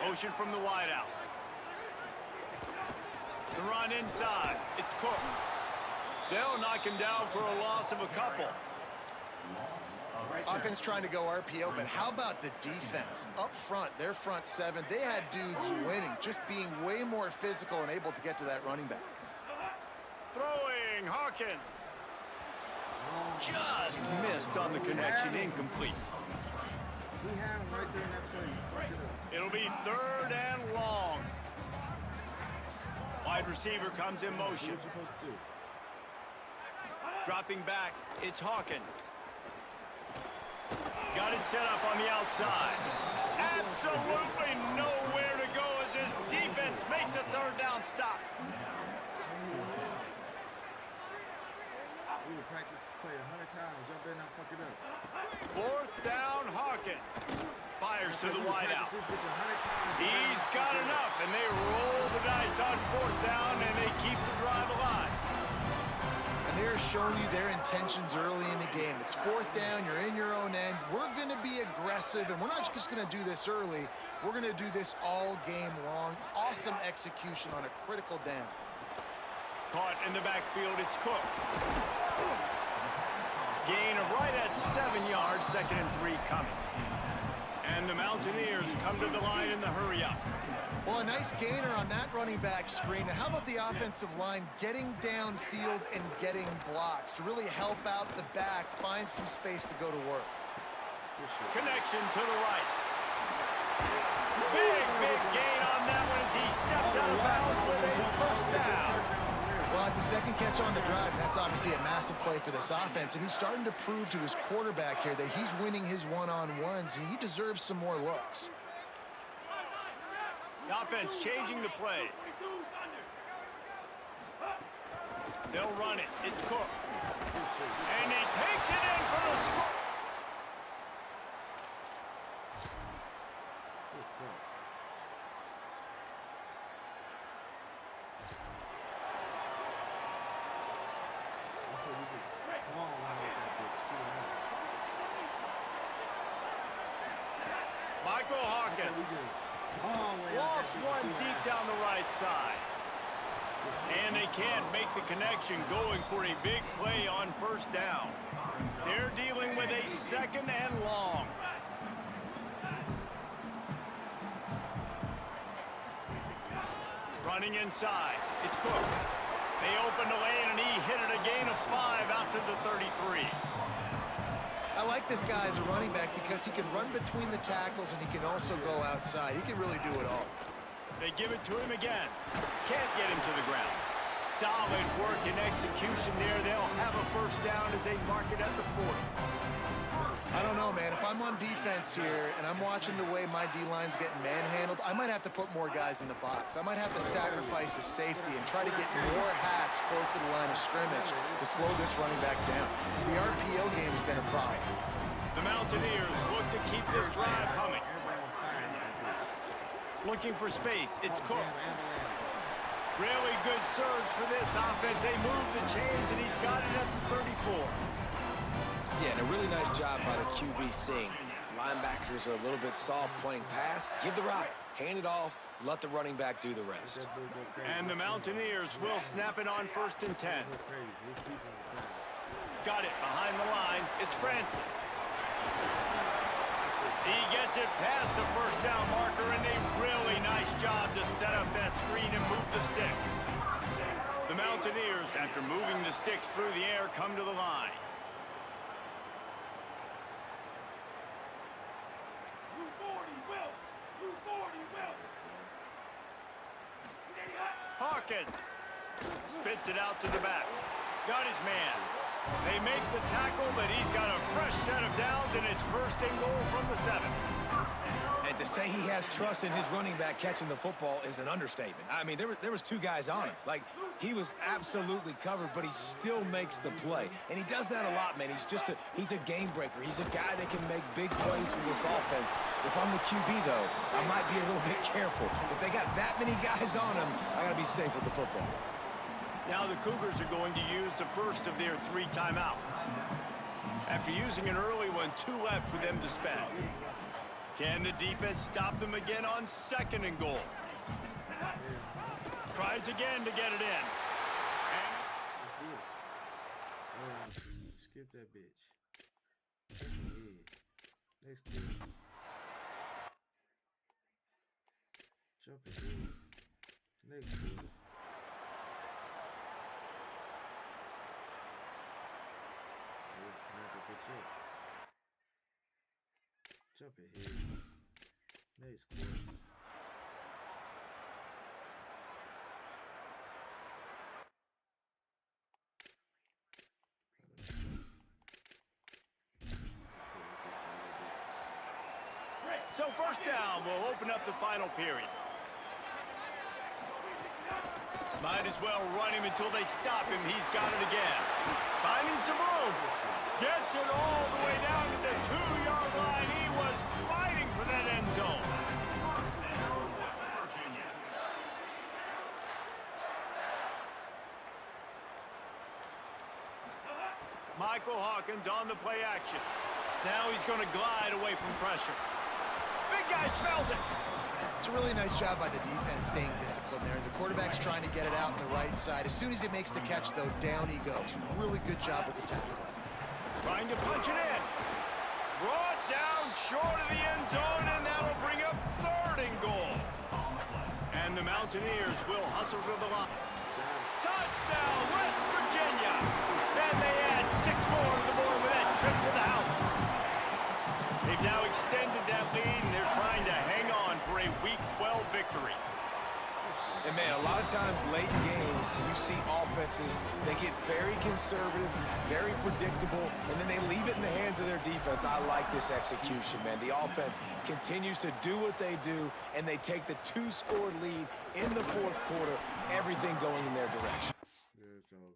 Motion from the wideout. The run inside. It's Cook. They'll knock him down for a loss of a couple. Offense trying to go RPO, but how about the defense? Up front, their front seven, they had dudes winning, just being way more physical and able to get to that running back. Throwing, Hawkins. Just missed on the connection, incomplete. We had him right there in that play. It'll be 3rd and long. Wide receiver comes in motion. Dropping back, it's Hawkins. Got it set up on the outside. Absolutely nowhere to go as this defense makes a 3rd down stop. We would practice this play 100 times. Y'all better not fuck it up. 4th down, Hawkins. Fires to the wideout. He's got enough, and they roll the dice on 4th down, and they keep the drive alive. And they're showing you their intentions early in the game. It's 4th down, you're in your own end. We're going to be aggressive, and we're not just going to do this early. We're going to do this all game long. Awesome execution on a critical down. Caught in the backfield, it's Cook. Gain of right at 7 yards, 2nd and 3 coming. And the Mountaineers come to the line in the hurry-up. Well, a nice gainer on that running back screen. How about the offensive line getting downfield and getting blocks to really help out the back, find some space to go to work? Connection to the right. Big gain on that one as he steps out of bounds with a 1st down. Well, it's a 2nd catch on the drive, and that's obviously a massive play for this offense, and he's starting to prove to his quarterback here that he's winning his one-on-ones, and he deserves some more looks. The offense changing the play. They'll run it. It's Cook. And he takes it in for the score. Michael Hawkins lost one deep down the right side. And they can't make the connection, going for a big play on 1st down. They're dealing with a 2nd and long. Running inside, it's Cook. They opened the lane and he hit it a gain of 5 out to the 33. I like this guy as a running back because he can run between the tackles and he can also go outside. He can really do it all. They give it to him again. Can't get him to the ground. Solid work and execution there. They'll have a first down as they mark it at the 40. I don't know, man. If I'm on defense here and I'm watching the way my D-line's getting manhandled, I might have to put more guys in the box. I might have to sacrifice his safety and try to get more hats close to the line of scrimmage to slow this running back down. Because the RPO game's been a problem. The Mountaineers look to keep this drive humming. Looking for space. It's Cook. Really good surge for this offense. They move the chains, and he's got it at the 34. Yeah, and a really nice job by the QB seeing. Linebackers are a little bit soft playing pass. Give the rock, hand it off, let the running back do the rest. And the Mountaineers will snap it on 1st and 10. Got it behind the line. It's Francis. He gets it past the first down marker, and a really nice job to set up that screen and move the sticks. The Mountaineers, after moving the sticks through the air, come to the line. Hawkins spits it out to the back. Got his man. They make the tackle, but he's got a fresh set of downs, and it's 1st and goal from the 7. And to say he has trust in his running back catching the football is an understatement. I mean, there was 2 guys on him. Like, he was absolutely covered, but he still makes the play. And he does that a lot, man. He's a game breaker. He's a guy that can make big plays for this offense. If I'm the QB, though, I might be a little bit careful. If they got that many guys on him, I got to be safe with the football. Now the Cougars are going to use the first of their 3 timeouts. After using an early one, 2 left for them to spend. Can the defense stop them again on 2nd and goal? Tries again to get it in. Skip that bitch. Next kid. Jump ahead. Next kid. Jump ahead. Next quarter. So 1st down will open up the final period. Might as well run him until they stop him. He's got it again. Finding some room. Gets it all the way down to the 2-yard line. He was fighting for that end zone. Michael Hawkins on the play action. Now he's going to glide away from pressure. Big guy smells it. It's a really nice job by the defense staying disciplined there. The quarterback's trying to get it out on the right side. As soon as he makes the catch, though, down he goes. Really good job with the tackle. Trying to punch it in. Brought down short of the end zone, and that'll bring up 3rd and goal. And the Mountaineers will hustle to the line. Touchdown, West Virginia. And they add 6 more to the board with that trip to the house. They've now extended that lead, and they're trying to hang on for a Week 12 victory. And, man, a lot of times late in games, you see offenses, they get very conservative, very predictable, and then they leave it in the hands of their defense. I like this execution, man. The offense continues to do what they do, and they take the 2-score lead in the 4th quarter, everything going in their direction. Yeah, it's over.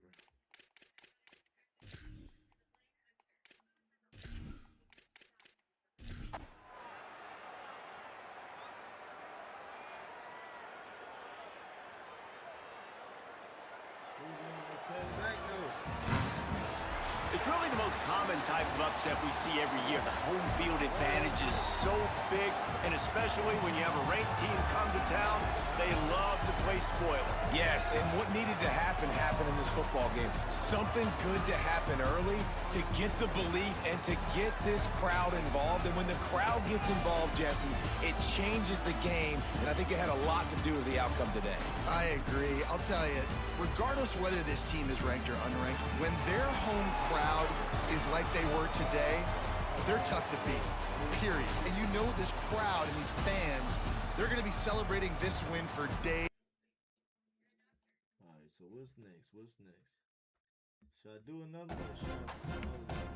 It's really the most common type of upset we see every year. The home field advantage is so big, and especially when you have a ranked team come to town, they love to play spoiler. Yes, and what needed to happen happened in this football game. Something good to happen early to get the belief and to get this crowd involved. And when the crowd gets involved, Jesse, it changes the game, and I think it had a lot to do with the outcome today. I agree. I'll tell you, regardless whether this team is ranked or unranked, when their home crowd is like they were today, they're tough to beat, period. And you know this crowd and these fans, they're going to be celebrating this win for days. All right, so what's next? What's next? Should I do another one or should I do another one?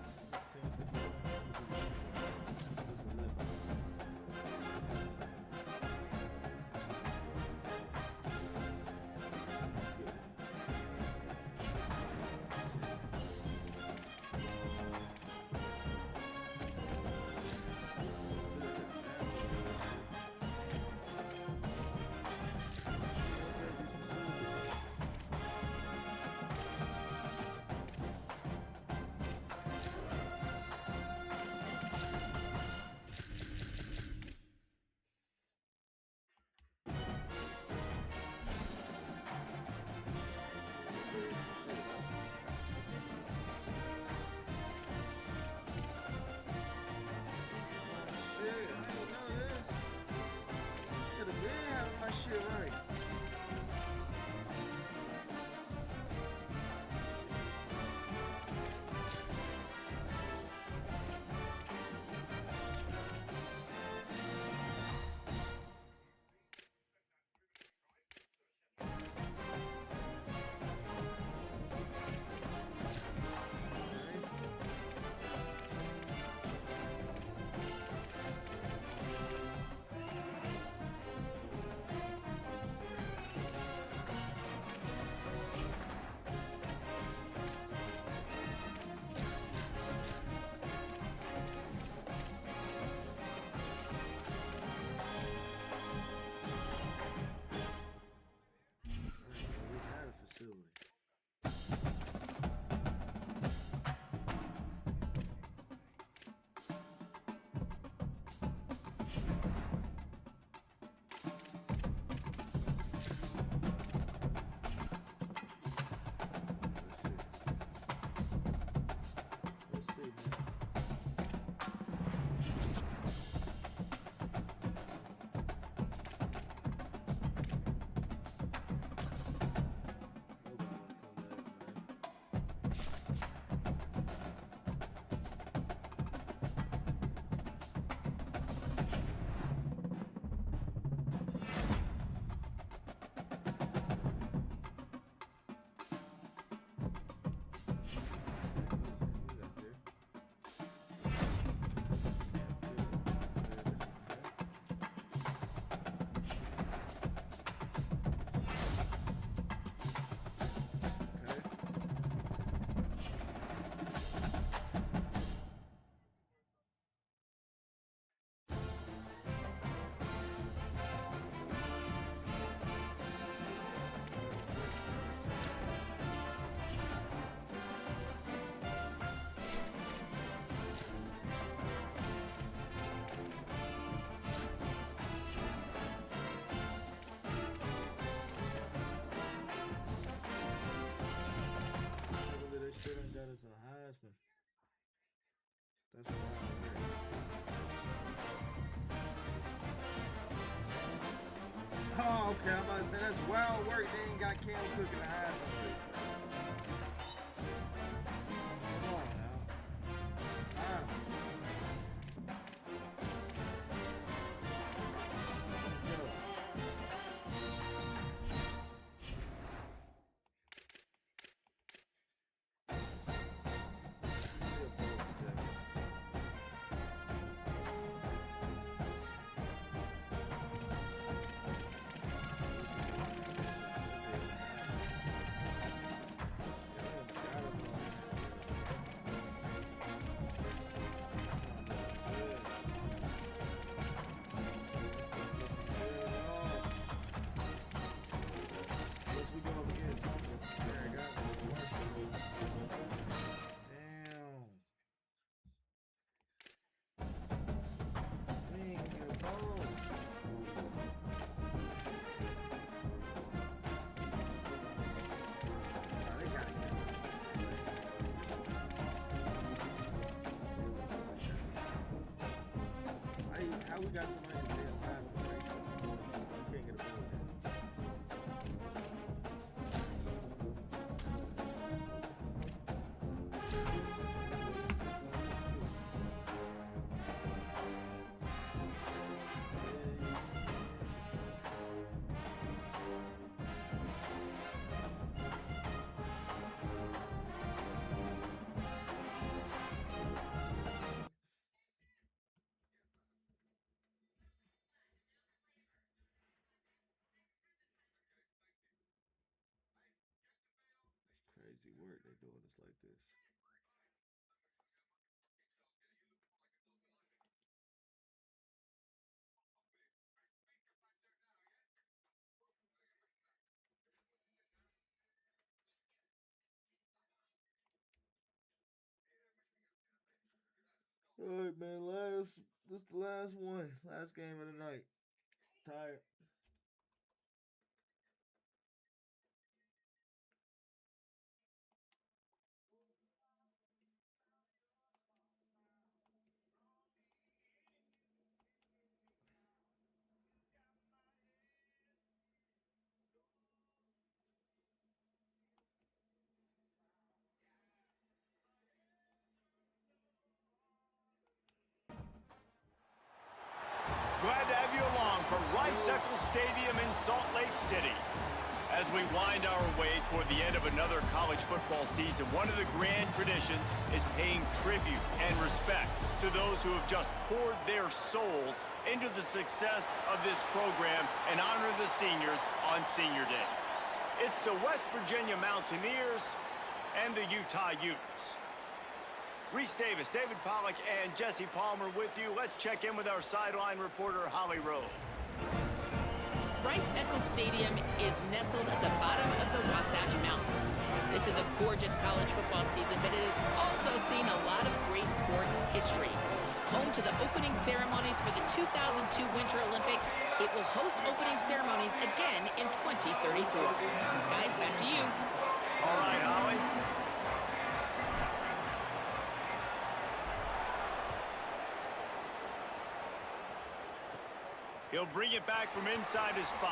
'em. Oh, okay. I'm about to say that's wild work. They ain't got Cam Cook in the half. Come on now. How we got somebody in the damn hospital right now? You can't get a bill. work they doing this like this. All right, man. This the last one. Last game of the night. Tired. Glad to have you along from Rice-Eccles Stadium in Salt Lake City. As we wind our way toward the end of another college football season, one of the grand traditions is paying tribute and respect to those who have just poured their souls into the success of this program and honor the seniors on Senior Day. It's the West Virginia Mountaineers and the Utah Utes. Reese Davis, David Pollack, and Jesse Palmer with you. Let's check in with our sideline reporter, Holly Rowe. Rice-Eccles Stadium is nestled at the bottom of the Wasatch Mountains. This is a gorgeous college football season, but it has also seen a lot of great sports history. Home to the opening ceremonies for the 2002 Winter Olympics, it will host opening ceremonies again in 2034. Guys, back to you. All right, Holly. He'll bring it back from inside his 5.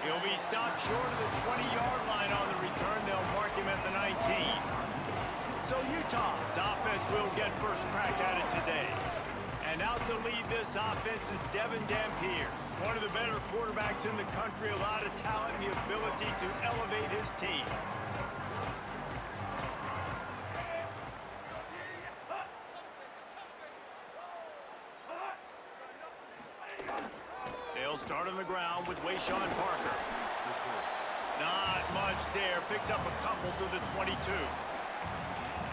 He'll be stopped short of the 20-yard line on the return. They'll mark him at the 19. So Utah's offense will get first crack at it today. And out to lead this offense is Devin Dampier, one of the better quarterbacks in the country, a lot of talent and the ability to elevate his team. They'll start on the ground with Wayshawn Parker. Not much there. Picks up a couple to the 22.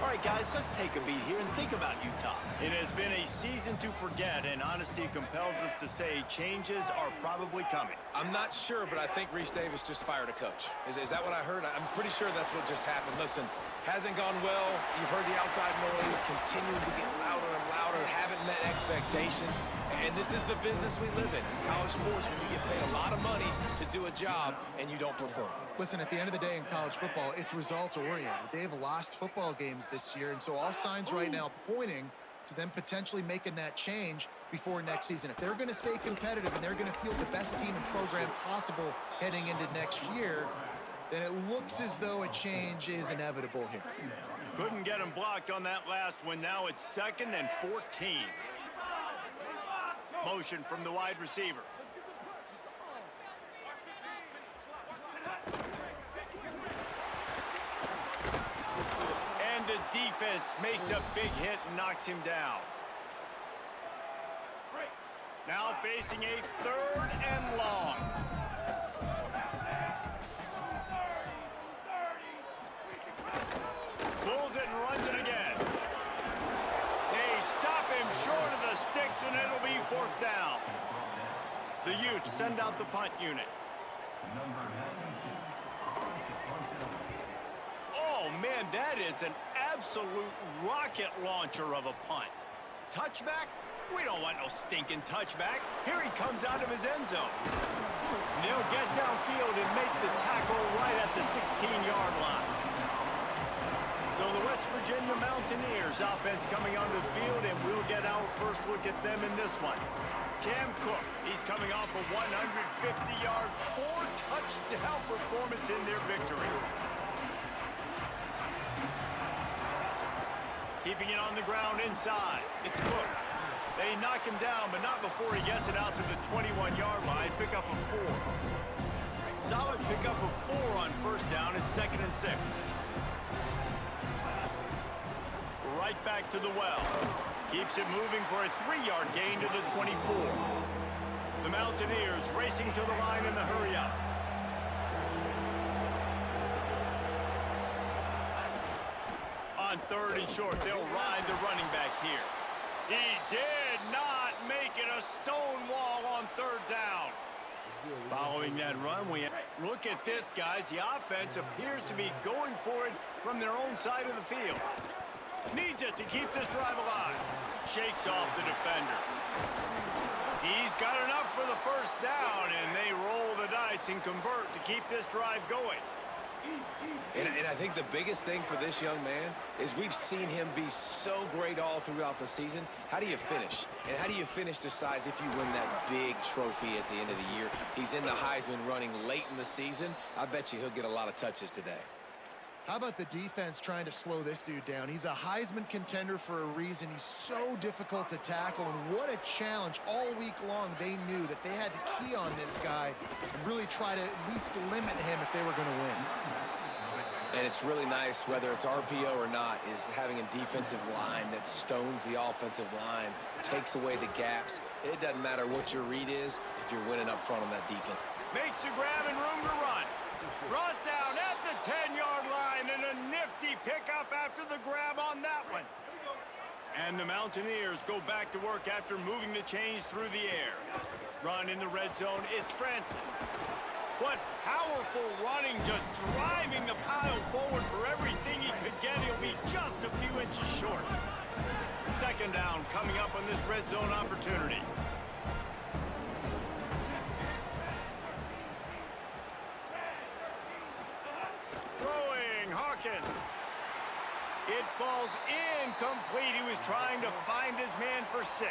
All right, guys, let's take a beat here and think about Utah. It has been a season to forget, and honesty compels us to say changes are probably coming. I'm not sure, but I think Reese Davis just fired a coach. Is that what I heard? I'm pretty sure that's what just happened. Listen, hasn't gone well. You've heard the outside noise, continuing to get louder and louder, haven't met expectations. And this is the business we live in college sports, when you get paid a lot of money to do a job and you don't perform. Listen, at the end of the day in college football, it's results-oriented. They have lost football games this year, and so all signs right now pointing to them potentially making that change before next season. If they're going to stay competitive and they're going to field the best team and program possible heading into next year, then it looks as though a change is inevitable here. Couldn't get him blocked on that last one. Now it's 2nd and 14. Motion from the wide receiver. And the defense makes a big hit and knocks him down. Now facing a 3rd and long. Pulls it and runs it again. They stop him short of the sticks, and it'll be 4th down. The Utes send out the punt unit. Oh, man, that is an absolute rocket launcher of a punt. Touchback? We don't want no stinking touchback. Here he comes out of his end zone. And they'll get downfield and make the tackle right at the 16-yard line. So the West Virginia Mountaineers offense coming onto the field, and we'll get our first look at them in this one. Cam Cook, he's coming off a 150-yard, 4-touchdown performance in their victory. Keeping it on the ground inside, it's Cook. They knock him down, but not before he gets it out to the 21-yard line. Pick up a 4. Solid pick up of 4 on 1st down. It's 2nd and 6. Right back to the well. Keeps it moving for a 3-yard gain to the 24. The Mountaineers racing to the line in the hurry-up. 3rd and short. They'll ride the running back here. He did not make it a stone wall on 3rd down. Following that run, we look at this, guys. The offense appears to be going for it from their own side of the field. Needs it to keep this drive alive. Shakes off the defender. He's got enough for the 1st down, and they roll the dice and convert to keep this drive going. And I think the biggest thing for this young man is we've seen him be so great all throughout the season. How do you finish? And how do you finish decides if you win that big trophy at the end of the year. He's in the Heisman running late in the season. I bet you he'll get a lot of touches today. How about the defense trying to slow this dude down? He's a Heisman contender for a reason. He's so difficult to tackle, and what a challenge. All week long, they knew that they had to key on this guy and really try to at least limit him if they were going to win. And it's really nice, whether it's RPO or not, is having a defensive line that stones the offensive line, takes away the gaps. It doesn't matter what your read is if you're winning up front on that defense. Makes a grab and room to run. Brought down at the 10-yard line, and a nifty pickup after the grab on that one. And the Mountaineers go back to work after moving the chains through the air. Run in the red zone, it's Francis. What powerful running, just driving the pile forward for everything he could get. He'll be just a few inches short. 2nd down coming up on this red zone opportunity. Throwing, Hawkins. It falls incomplete. He was trying to find his man for 6.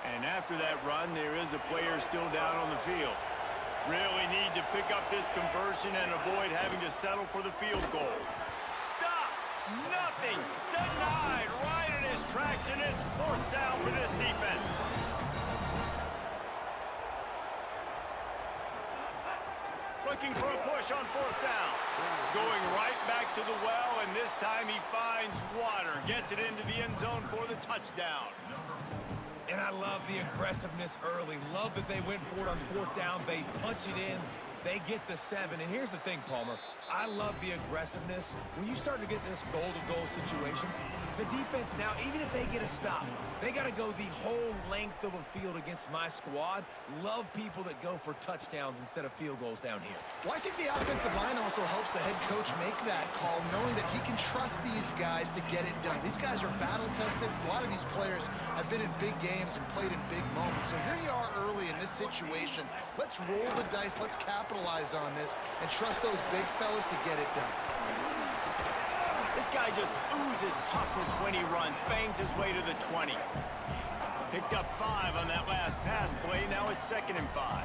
And after that run, there is a player still down on the field. Really need to pick up this conversion and avoid having to settle for the field goal. Stop! Nothing! Denied right in his tracks, and it's 4th down for this defense. Looking for a push on 4th down. Going right back to the well, and this time he finds water. Gets it into the end zone for the touchdown. And I love the aggressiveness early. Love that they went for it on 4th down. They punch it in. They get the 7. And here's the thing, Palmer. I love the aggressiveness. When you start to get this goal-to-goal situations, the defense now, even if they get a stop, they got to go the whole length of a field against my squad. Love people that go for touchdowns instead of field goals down here. Well, I think the offensive line also helps the head coach make that call, knowing that he can trust these guys to get it done. These guys are battle-tested. A lot of these players have been in big games and played in big moments. So here you are early in this situation. Let's roll the dice. Let's capitalize on this and trust those big fellas to get it done. This guy just oozes toughness when he runs, bangs his way to the 20. Picked up 5 on that last pass play. Now it's 2nd and 5.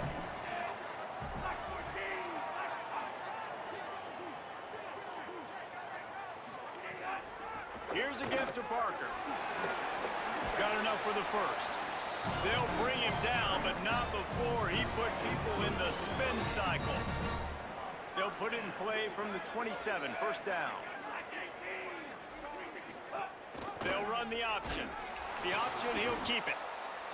Here's a gift to Parker. Got enough for the 1st. They'll bring him down, but not before he put people in the spin cycle. They'll put it in play from the 27, 1st down. They'll run the option. The option, he'll keep it.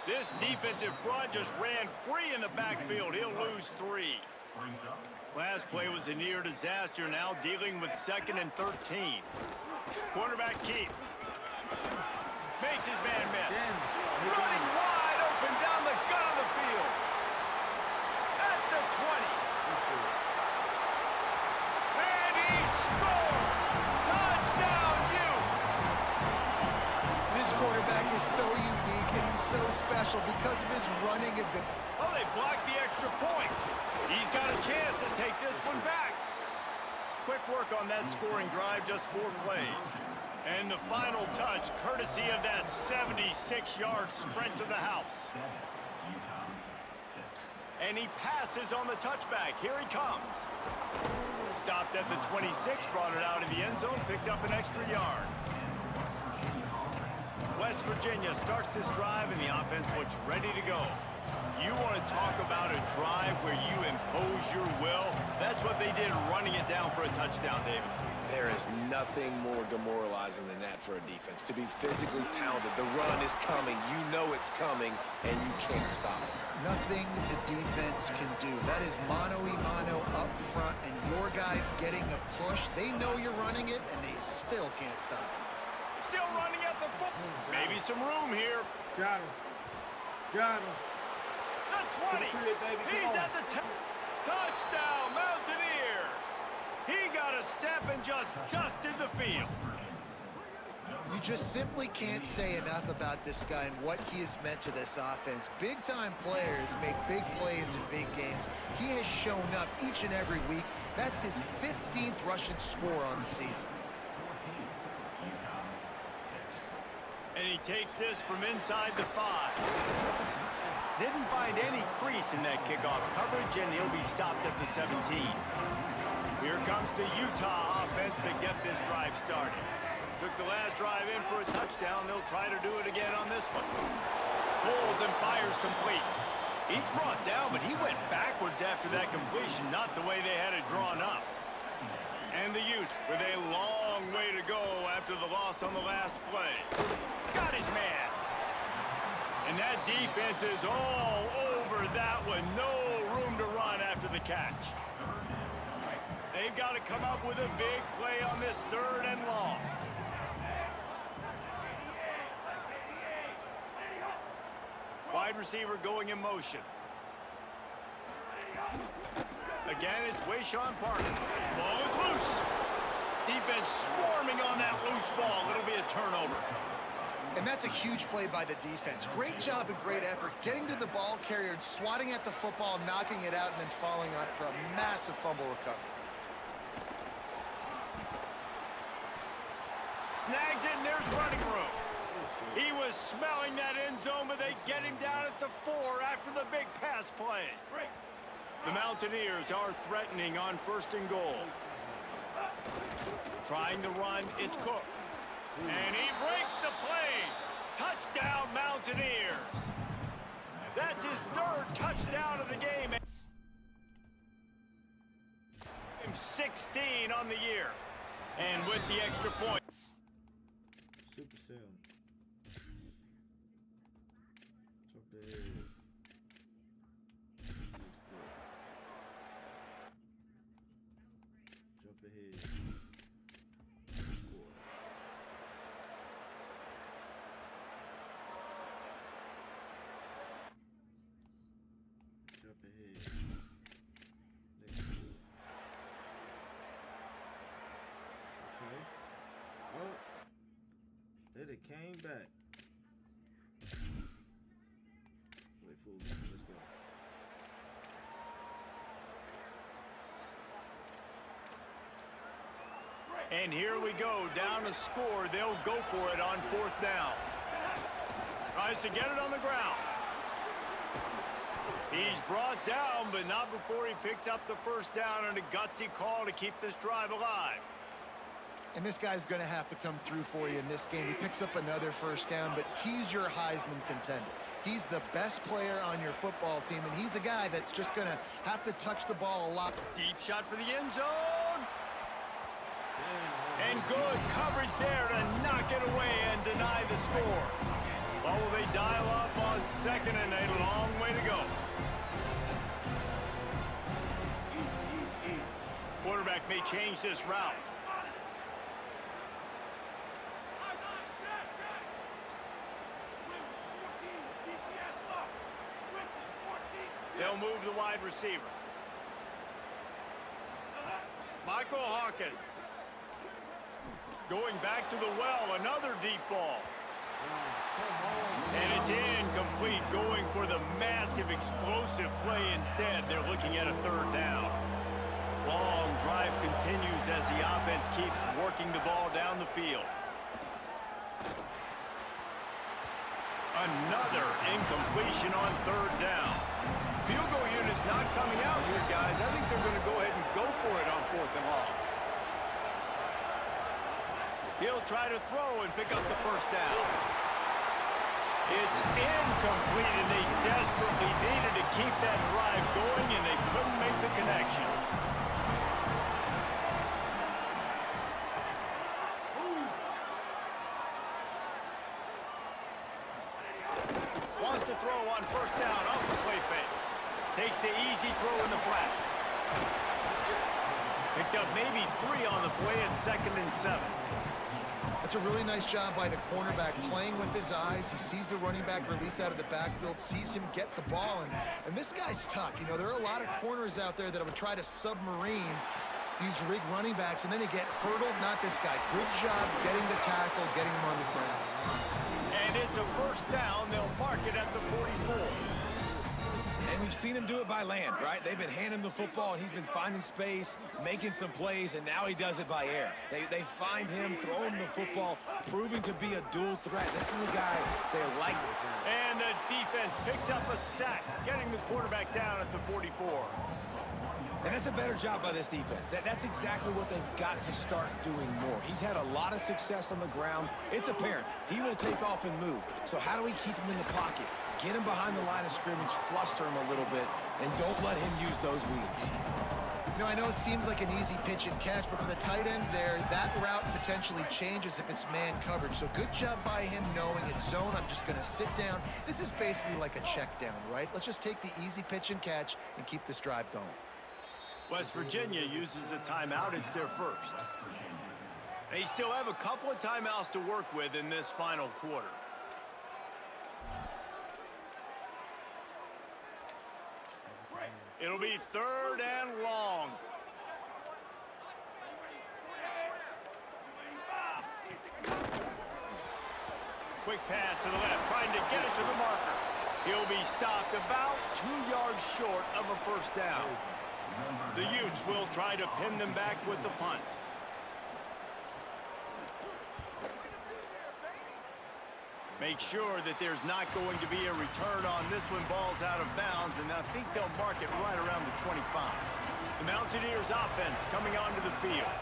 This defensive front just ran free in the backfield. He'll lose 3. Last play was a near disaster, now dealing with 2nd and 13. Quarterback keep. Makes his man miss. Running wide open down the gut of the field. At the 20. And he scores! Touchdown, Utes! This quarterback is so unique and he's so special because of his running ability. Oh, they blocked the extra point. He's got a chance to take this one back. Quick work on that scoring drive, just 4 plays. And the final touch, courtesy of that 76-yard sprint to the house. And he passes on the touchback. Here he comes. Stopped at the 26, brought it out in the end zone, picked up an extra yard. West Virginia starts this drive, and the offense looks ready to go. You want to talk about a drive where you impose your will? That's what they did, running it down for a touchdown, David. There is nothing more demoralizing than that for a defense. To be physically pounded. The run is coming. You know it's coming, and you can't stop it. Nothing the defense can do. That is mano-a-mano up front, and your guys getting a push. They know you're running it, and they still can't stop it. Still running at the foot. Maybe some room here. Got him. Got him. The 20. Crib, baby. He's at the touchdown, Mountaineers. He got a step and just dusted the field. You just simply can't say enough about this guy and what he has meant to this offense. Big-time players make big plays in big games. He has shown up each and every week. That's his 15th rushing score on the season. And he takes this from inside the 5. Didn't find any crease in that kickoff coverage, and he'll be stopped at the 17. Here comes the Utah offense to get this drive started. Took the last drive in for a touchdown. They'll try to do it again on this one. Pulls and fires complete. He's brought down, but he went backwards after that completion, not the way they had it drawn up. And the Utes with a long way to go after the loss on the last play. Got his man. And that defense is all over that one. No room to run after the catch. They've got to come up with a big play on this 3rd and long. Wide receiver going in motion. Again, it's Wayshawn Parker. Ball is loose. Defense swarming on that loose ball. It'll be a turnover. And that's a huge play by the defense. Great job and great effort getting to the ball carrier and swatting at the football, knocking it out, and then falling on it for a massive fumble recovery. Snags it, and there's running room. He was smelling that end zone, but they get him down at the 4 after the big pass play. The Mountaineers are threatening on 1st and goal. Trying to run, it's Cook. And he breaks the play. Touchdown, Mountaineers. That's his 3rd touchdown of the game. 16 on the year. And with the extra point. Super Sam. Jump ahead. Score. Jump ahead. Next play. Okay. Oh. They done came back. Wait, fool. Let's go. And here we go, down to score. They'll go for it on 4th down. Tries to get it on the ground. He's brought down, but not before he picks up the 1st down and a gutsy call to keep this drive alive. And this guy's going to have to come through for you in this game. He picks up another 1st down, but he's your Heisman contender. He's the best player on your football team, and he's a guy that's just going to have to touch the ball a lot. Deep shot for the end zone. And good coverage there to knock it away and deny the score. Oh, will they dial up on 2nd and a long way to go. Quarterback may change this route. They'll move the wide receiver. Michael Hawkins. Going back to the well, another deep ball. And it's incomplete, going for the massive explosive play instead. They're looking at a 3rd down. Long drive continues as the offense keeps working the ball down the field. Another incompletion on 3rd down. Field goal unit's not coming out here, guys. I think they're going to go ahead and go for it on 4th and long. He'll try to throw and pick up the 1st down. It's incomplete, and they desperately needed to keep that drive going, and they couldn't make the connection. Wants to throw on 1st down off the play fake. Takes the easy throw in the flat. Picked up maybe 3 on the play at 2nd and 7. That's a really nice job by the cornerback playing with his eyes. He sees the running back release out of the backfield, sees him get the ball, and this guy's tough. You know, there are a lot of corners out there that would try to submarine these rig running backs, and then they get hurdled. Not this guy. Good job getting the tackle, getting him on the ground. And it's a first down. They'll mark it at the 44. And we've seen him do it by land, right? They've been handing him the football, and he's been finding space, making some plays, and now he does it by air. They find him, throw him the football, proving to be a dual threat. This is a guy they like. And the defense picks up a sack, getting the quarterback down at the 44. And that's a better job by this defense. That's exactly what they've got to start doing more. He's had a lot of success on the ground. It's apparent he will take off and move. So how do we keep him in the pocket? Get him behind the line of scrimmage, fluster him a little bit, and don't let him use those wheels. You know, I know it seems like an easy pitch and catch, but for the tight end there, that route potentially changes if it's man coverage. So good job by him knowing it's zone. I'm just going to sit down. This is basically like a check down, right? Let's just take the easy pitch and catch and keep this drive going. West Virginia uses a timeout. It's their first. They still have a couple of timeouts to work with in this final quarter. It'll be 3rd and long. Quick pass to the left, trying to get it to the marker. He'll be stopped about 2 yards short of a first down. The Utes will try to pin them back with the punt. Make sure that there's not going to be a return on this one. Ball's out of bounds, and I think they'll mark it right around the 25. The Mountaineers offense coming onto the field.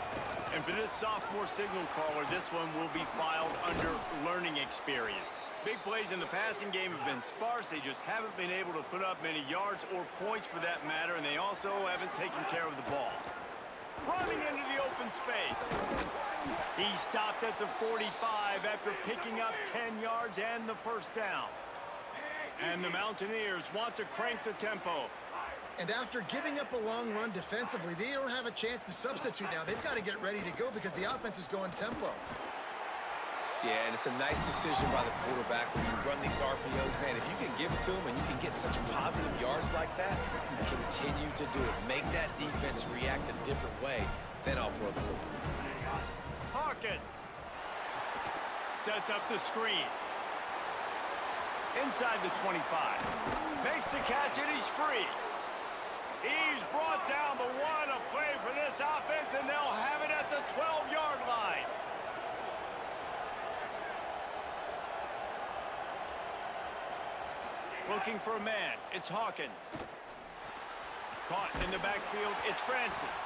And for this sophomore signal caller, this one will be filed under learning experience. Big plays in the passing game have been sparse. They just haven't been able to put up many yards or points for that matter, and they also haven't taken care of the ball. Running into the open space. He stopped at the 45 after picking up 10 yards and the first down. And the Mountaineers want to crank the tempo. And after giving up a long run defensively, they don't have a chance to substitute now. They've got to get ready to go because the offense is going tempo. Yeah, and it's a nice decision by the quarterback when you run these RPOs. Man, if you can give it to him and you can get such positive yards like that, you continue to do it. Make that defense react a different way, then I'll throw the football. Hawkins sets up the screen. Inside the 25. Makes the catch and he's free. He's brought down, but what a play for this offense, and they'll have it at the 12-yard line. Looking for a man. It's Hawkins. Caught in the backfield. It's Francis.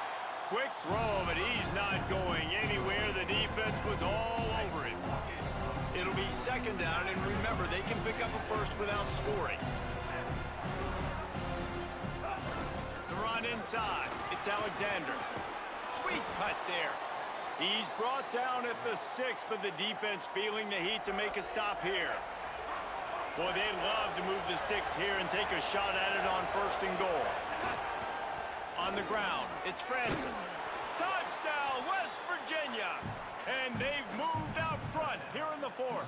Quick throw, but he's not going anywhere. The defense was all over him. It'll be 2nd down, and remember, they can pick up a first without scoring. The run inside. It's Alexander. Sweet cut there. He's brought down at the 6, but the defense feeling the heat to make a stop here. Boy, they'd love to move the sticks here and take a shot at it on 1st and goal. On the ground, it's Francis. Touchdown, West Virginia! And they've moved out front here in the 4th.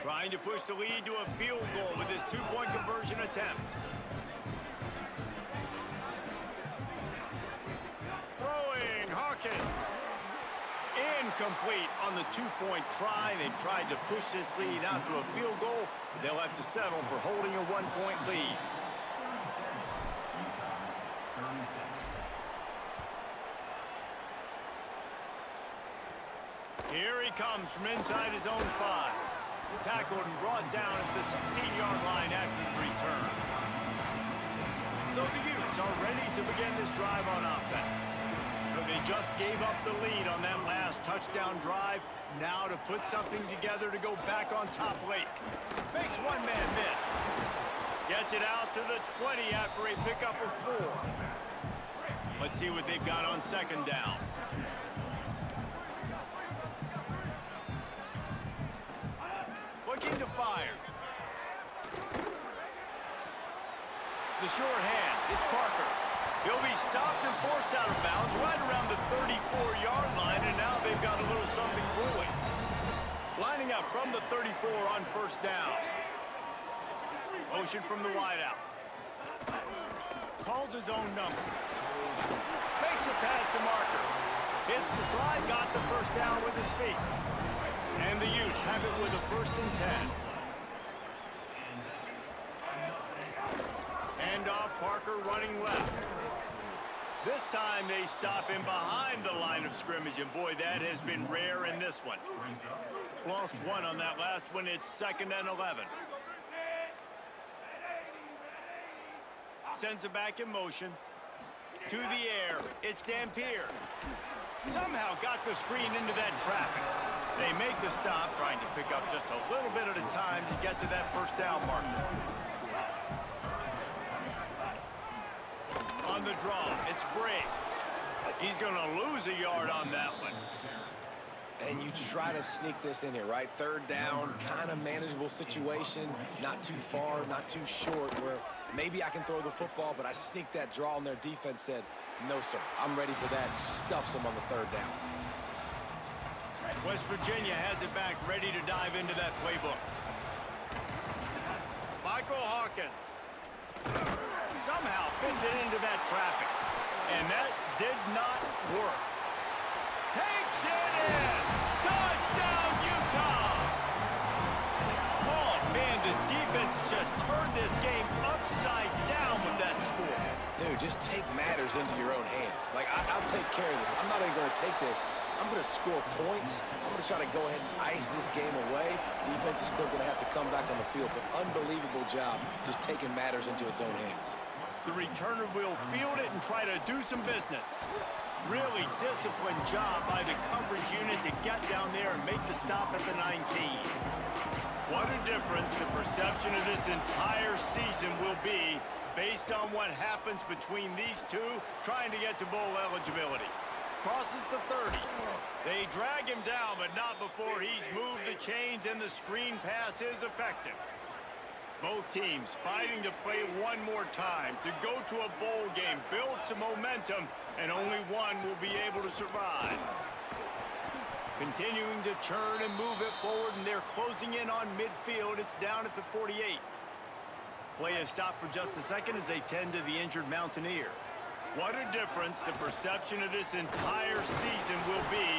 Trying to push the lead to a field goal with his 2-point conversion attempt. Throwing, Hawkins. Incomplete on the 2-point try. They tried to push this lead out to a field goal, but they'll have to settle for holding a 1-point lead. Here he comes from inside his own 5. Tackled and brought down at the 16-yard line after the return. So the Utes are ready to begin this drive on offense. So they just gave up the lead on that last touchdown drive. Now to put something together to go back on top late. Makes one man miss. Gets it out to the 20 after a pickup of 4. Let's see what they've got on 2nd down. Looking to fire. The short hands, it's Parker. He'll be stopped and forced out of bounds right around the 34-yard line, and now they've got a little something brewing. Lining up from the 34 on first down. Motion from the wideout. Calls his own number. Makes it past the marker. Hits the slide, got the first down with his feet. And the Utes have it with a 1st and 10. Hand off, Parker running left. This time they stop him behind the line of scrimmage, and boy, that has been rare in this one. Lost 1 on that last one. It's 2nd and 11. Sends it back in motion. To the air. It's Dampier. Somehow got the screen into that traffic. They make the stop, trying to pick up just a little bit at a time to get to that first down marker. On the draw, it's Bray. He's going to lose a yard on that one. And you try to sneak this in here, right? 3rd down, kind of manageable situation. Not too far, not too short, where maybe I can throw the football, but I sneak that draw, and their defense said, no, sir, I'm ready for that. Stuffs them on the 3rd down. West Virginia has it back, ready to dive into that playbook. Michael Hawkins somehow fits it into that traffic, and that did not work. Takes it in! Touchdown, Utah! Oh, man, the defense just turned this game upside down with that score. Dude, just take matters into your own hands. Like, I'll take care of this. I'm not even going to take this. I'm going to score points. I'm going to try to go ahead and ice this game away. Defense is still going to have to come back on the field, but unbelievable job just taking matters into its own hands. The returner will field it and try to do some business. Really disciplined job by the coverage unit to get down there and make the stop at the 19. What a difference the perception of this entire season will be based on what happens between these two trying to get to bowl eligibility. Crosses the 30. They drag him down, but not before he's moved the chains and the screen pass is effective. Both teams fighting to play one more time to go to a bowl game, build some momentum, and only one will be able to survive. Continuing to churn and move it forward, and they're closing in on midfield. It's down at the 48. Play has stopped for just a second as they tend to the injured Mountaineer. What a difference the perception of this entire season will be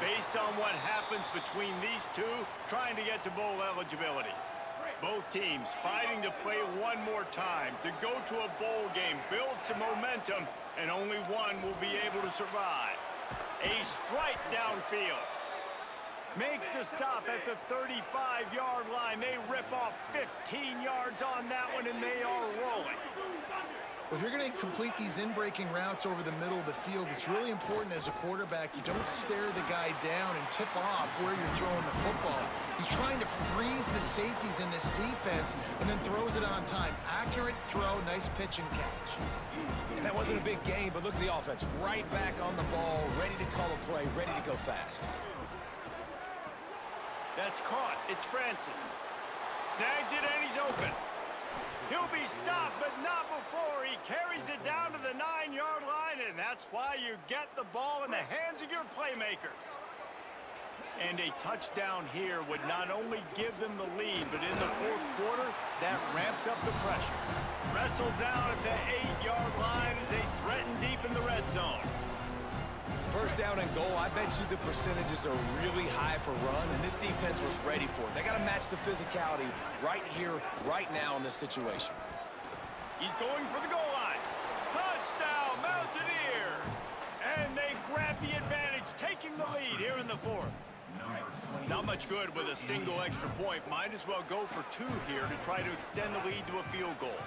based on what happens between these two trying to get to bowl eligibility. Both teams fighting to play one more time to go to a bowl game, build some momentum, and only one will be able to survive. A strike downfield. Makes the stop at the 35-yard line. They rip off 15 yards on that one, and they are rolling. Well, if you're going to complete these in-breaking routes over the middle of the field, it's really important as a quarterback you don't stare the guy down and tip off where you're throwing the football. He's trying to freeze the safeties in this defense and then throws it on time. Accurate throw, nice pitch and catch. And that wasn't a big game, but look at the offense. Right back on the ball, ready to call a play, ready to go fast. That's caught. It's Francis. Snags it and he's open. He'll be stopped, but not before he carries it down to the 9-yard line, and that's why you get the ball in the hands of your playmakers. And a touchdown here would not only give them the lead, but in the fourth quarter, that ramps up the pressure. Wrestled down at the 8-yard line as they threaten deep in the red zone. First down and goal, I bet you the percentages are really high for run, and this defense was ready for it. They got to match the physicality right here, right now in this situation. He's going for the goal line. Touchdown, Mountaineers! And they grab the advantage, taking the lead here in the fourth. Not much good with a single extra point. Might as well go for two here to try to extend the lead to a field goal.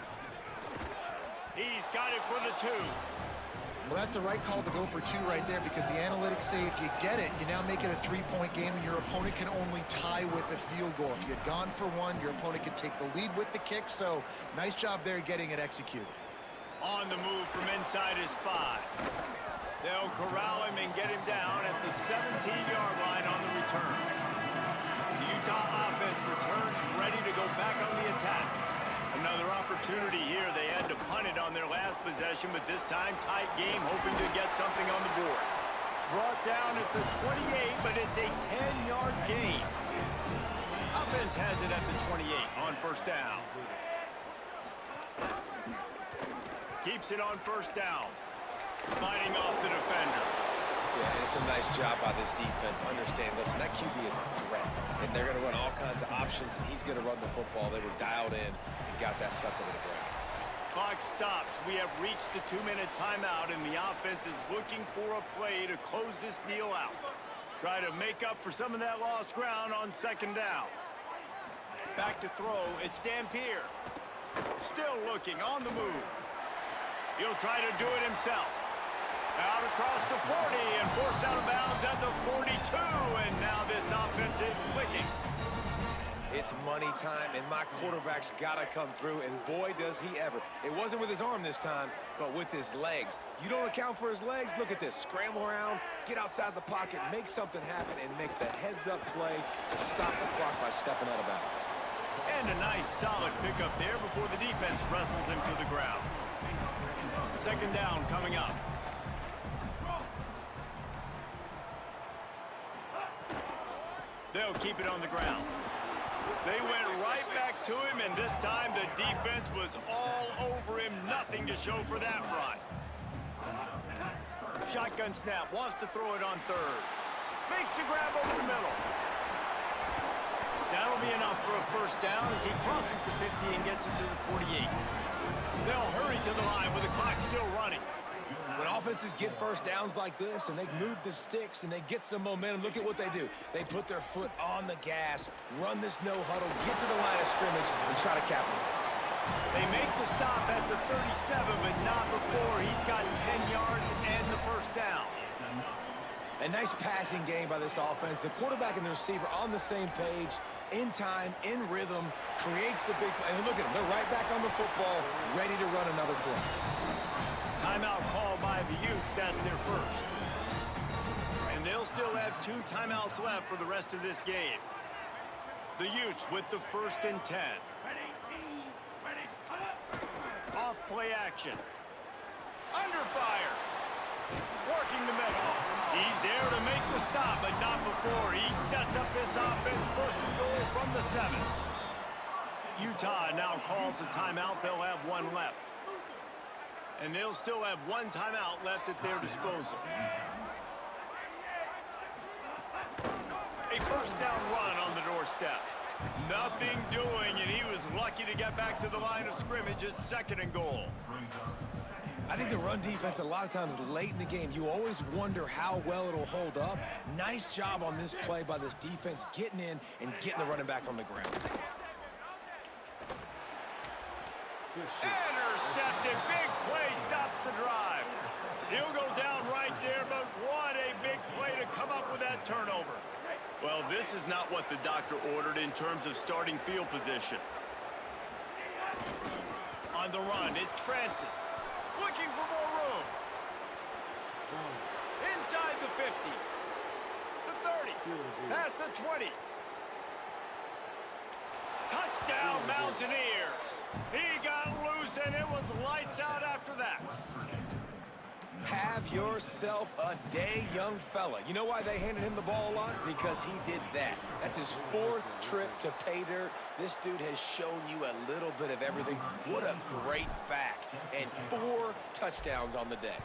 He's got it for the two. Well, that's the right call to go for two right there because the analytics say if you get it, you now make it a 3-point game and your opponent can only tie with the field goal. If you had gone for one, your opponent could take the lead with the kick. So nice job there getting it executed. On the move from inside his 5. They'll corral him and get him down at the 17-yard line on the return. The Utah offense returns ready to go back on the attack. Another opportunity here. They had to punt it on their last possession. possession, but this time tight game, hoping to get something on the board. Brought down at the 28, but it's a 10-yard gain. Offense has it at the 28 on first down. Keeps it on first down. Fighting off the defender. Yeah, and it's a nice job by this defense. Understand, listen, that QB is a threat. And they're going to run all kinds of options, and he's going to run the football. They were dialed in and got that sucker to the ground. Clock stops. We have reached the 2-minute timeout, and the offense is looking for a play to close this deal out. Try to make up for some of that lost ground on second down. Back to throw. It's Dampier. Still looking, on the move. He'll try to do it himself. Out across the 40 and forced out of bounds at the 42, and now this offense is clicking. It's money time, and my quarterback's got to come through, and boy, does he ever. It wasn't with his arm this time, but with his legs. You don't account for his legs? Look at this. Scramble around, get outside the pocket, make something happen, and make the heads-up play to stop the clock by stepping out of bounds. And a nice, solid pickup there before the defense wrestles him to the ground. Second down coming up. They'll keep it on the ground. They went right back to him, and this time the defense was all over him. Nothing to show for that run. Shotgun snap. Wants to throw it on third. Makes the grab over the middle. That'll be enough for a first down as he crosses the 50 and gets it to the 48. They'll hurry to the line with the clock still running. When offenses get first downs like this and they move the sticks and they get some momentum, look at what they do. They put their foot on the gas, run this no huddle, get to the line of scrimmage, and try to capitalize. They make the stop at the 37, but not before. He's got 10 yards and the first down. A nice passing game by this offense. The quarterback and the receiver on the same page, in time, in rhythm, creates the big play. And look at them. They're right back on the football, ready to run another play. Timeout called by the Utes. That's their first. And they'll still have 2 timeouts left for the rest of this game. The Utes with the 1st and 10. Off play action. Under fire. Working the middle. He's there to make the stop, but not before. He sets up this offense 1st and goal from the 7. Utah now calls a timeout. They'll have 1 left. And they'll still have 1 timeout left at their disposal. A first down run on the doorstep. Nothing doing, and he was lucky to get back to the line of scrimmage at 2nd and goal. I think the run defense, a lot of times late in the game, you always wonder how well it'll hold up. Nice job on this play by this defense, getting in and getting the running back on the ground. Intercepted. Big play stops the drive. He'll go down right there, but what a big play to come up with that turnover. Well, this is not what the doctor ordered in terms of starting field position. On the run, it's Francis. Looking for more room. Inside the 50. The 30. Past the 20. Touchdown, Mountaineers. He got loose, and it was lights out after that. Have yourself a day, young fella. You know why they handed him the ball a lot? Because he did that. That's his 4th trip to pay dirt. This dude has shown you a little bit of everything. What a great back. And 4 touchdowns on the day.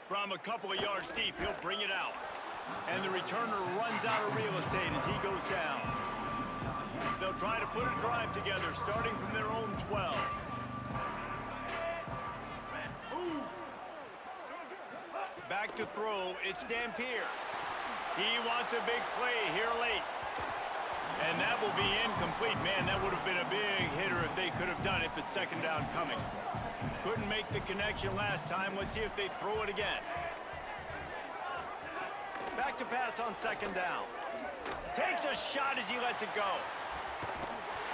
From a couple of yards deep, he'll bring it out. And the returner runs out of real estate as he goes down. They'll try to put a drive together, starting from their own 12. Back to throw, it's Dampier. He wants a big play here late. And that will be incomplete. Man, that would have been a big hitter if they could have done it, but 2nd down coming. Couldn't make the connection last time. Let's see if they throw it again. Back to pass on 2nd down. Takes a shot as he lets it go.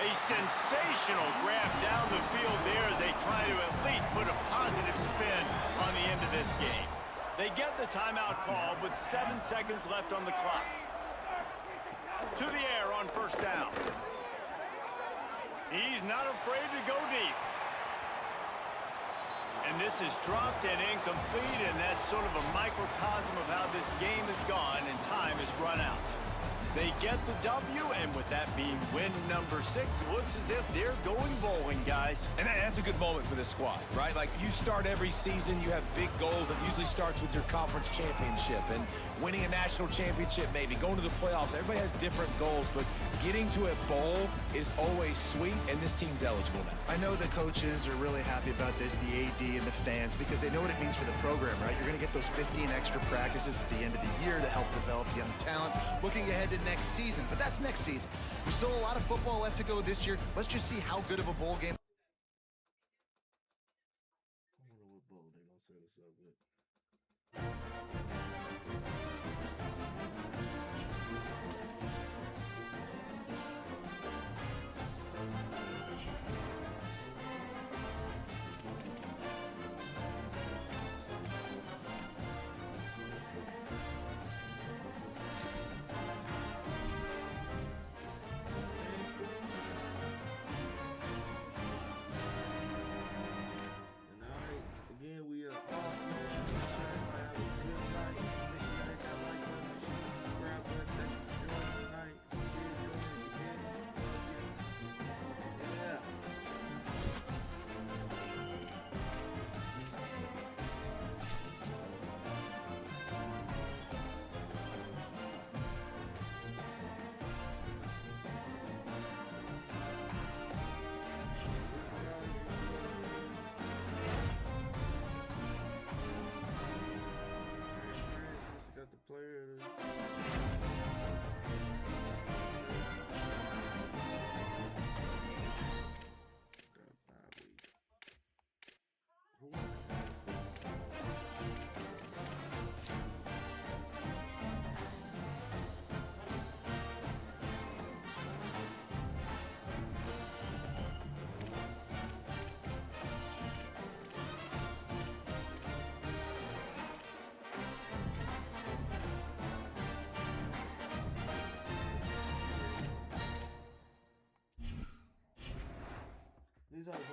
A sensational grab down the field there as they try to at least put a positive spin on the end of this game. They get the timeout call with 7 seconds left on the clock. To the air on 1st down. He's not afraid to go deep. And this is dropped and incomplete, and that's sort of a microcosm of how this game has gone, and time has run out. They get the W, and with that being win number 6, looks as if they're going bowling, guys. And that's a good moment for this squad, right? Like, you start every season, you have big goals. It usually starts with your conference championship and winning a national championship, maybe going to the playoffs. Everybody has different goals, but getting to a bowl is always sweet, and this team's eligible now. I know the coaches are really happy about this, the AD and the fans, because they know what it means for the program, right? You're going to get those 15 extra practices at the end of the year to help develop young talent, looking ahead to next season. But that's next season. There's still a lot of football left to go this year. Let's just see how good of a bowl game. I wonder what bowl they gonna set us up with. And all right, again, we are off. Make sure everybody have a good night. Make sure you hit that like button. Make sure you subscribe button. Thank you for joining tonight. If you did join us again, yeah. Francis got the player. Got a bye week. Who won that? These are the right.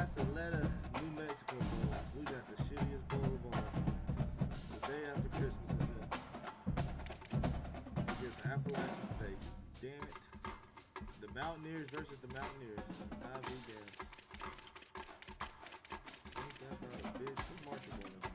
Saletta, New Mexico Bowl. We got the shittiest bowl of all. The day after Christmas again. Against Appalachian State. Damn it. The Mountaineers versus the Mountaineers. I'll be damned. Ain't that about a bitch? Who's Marshall going to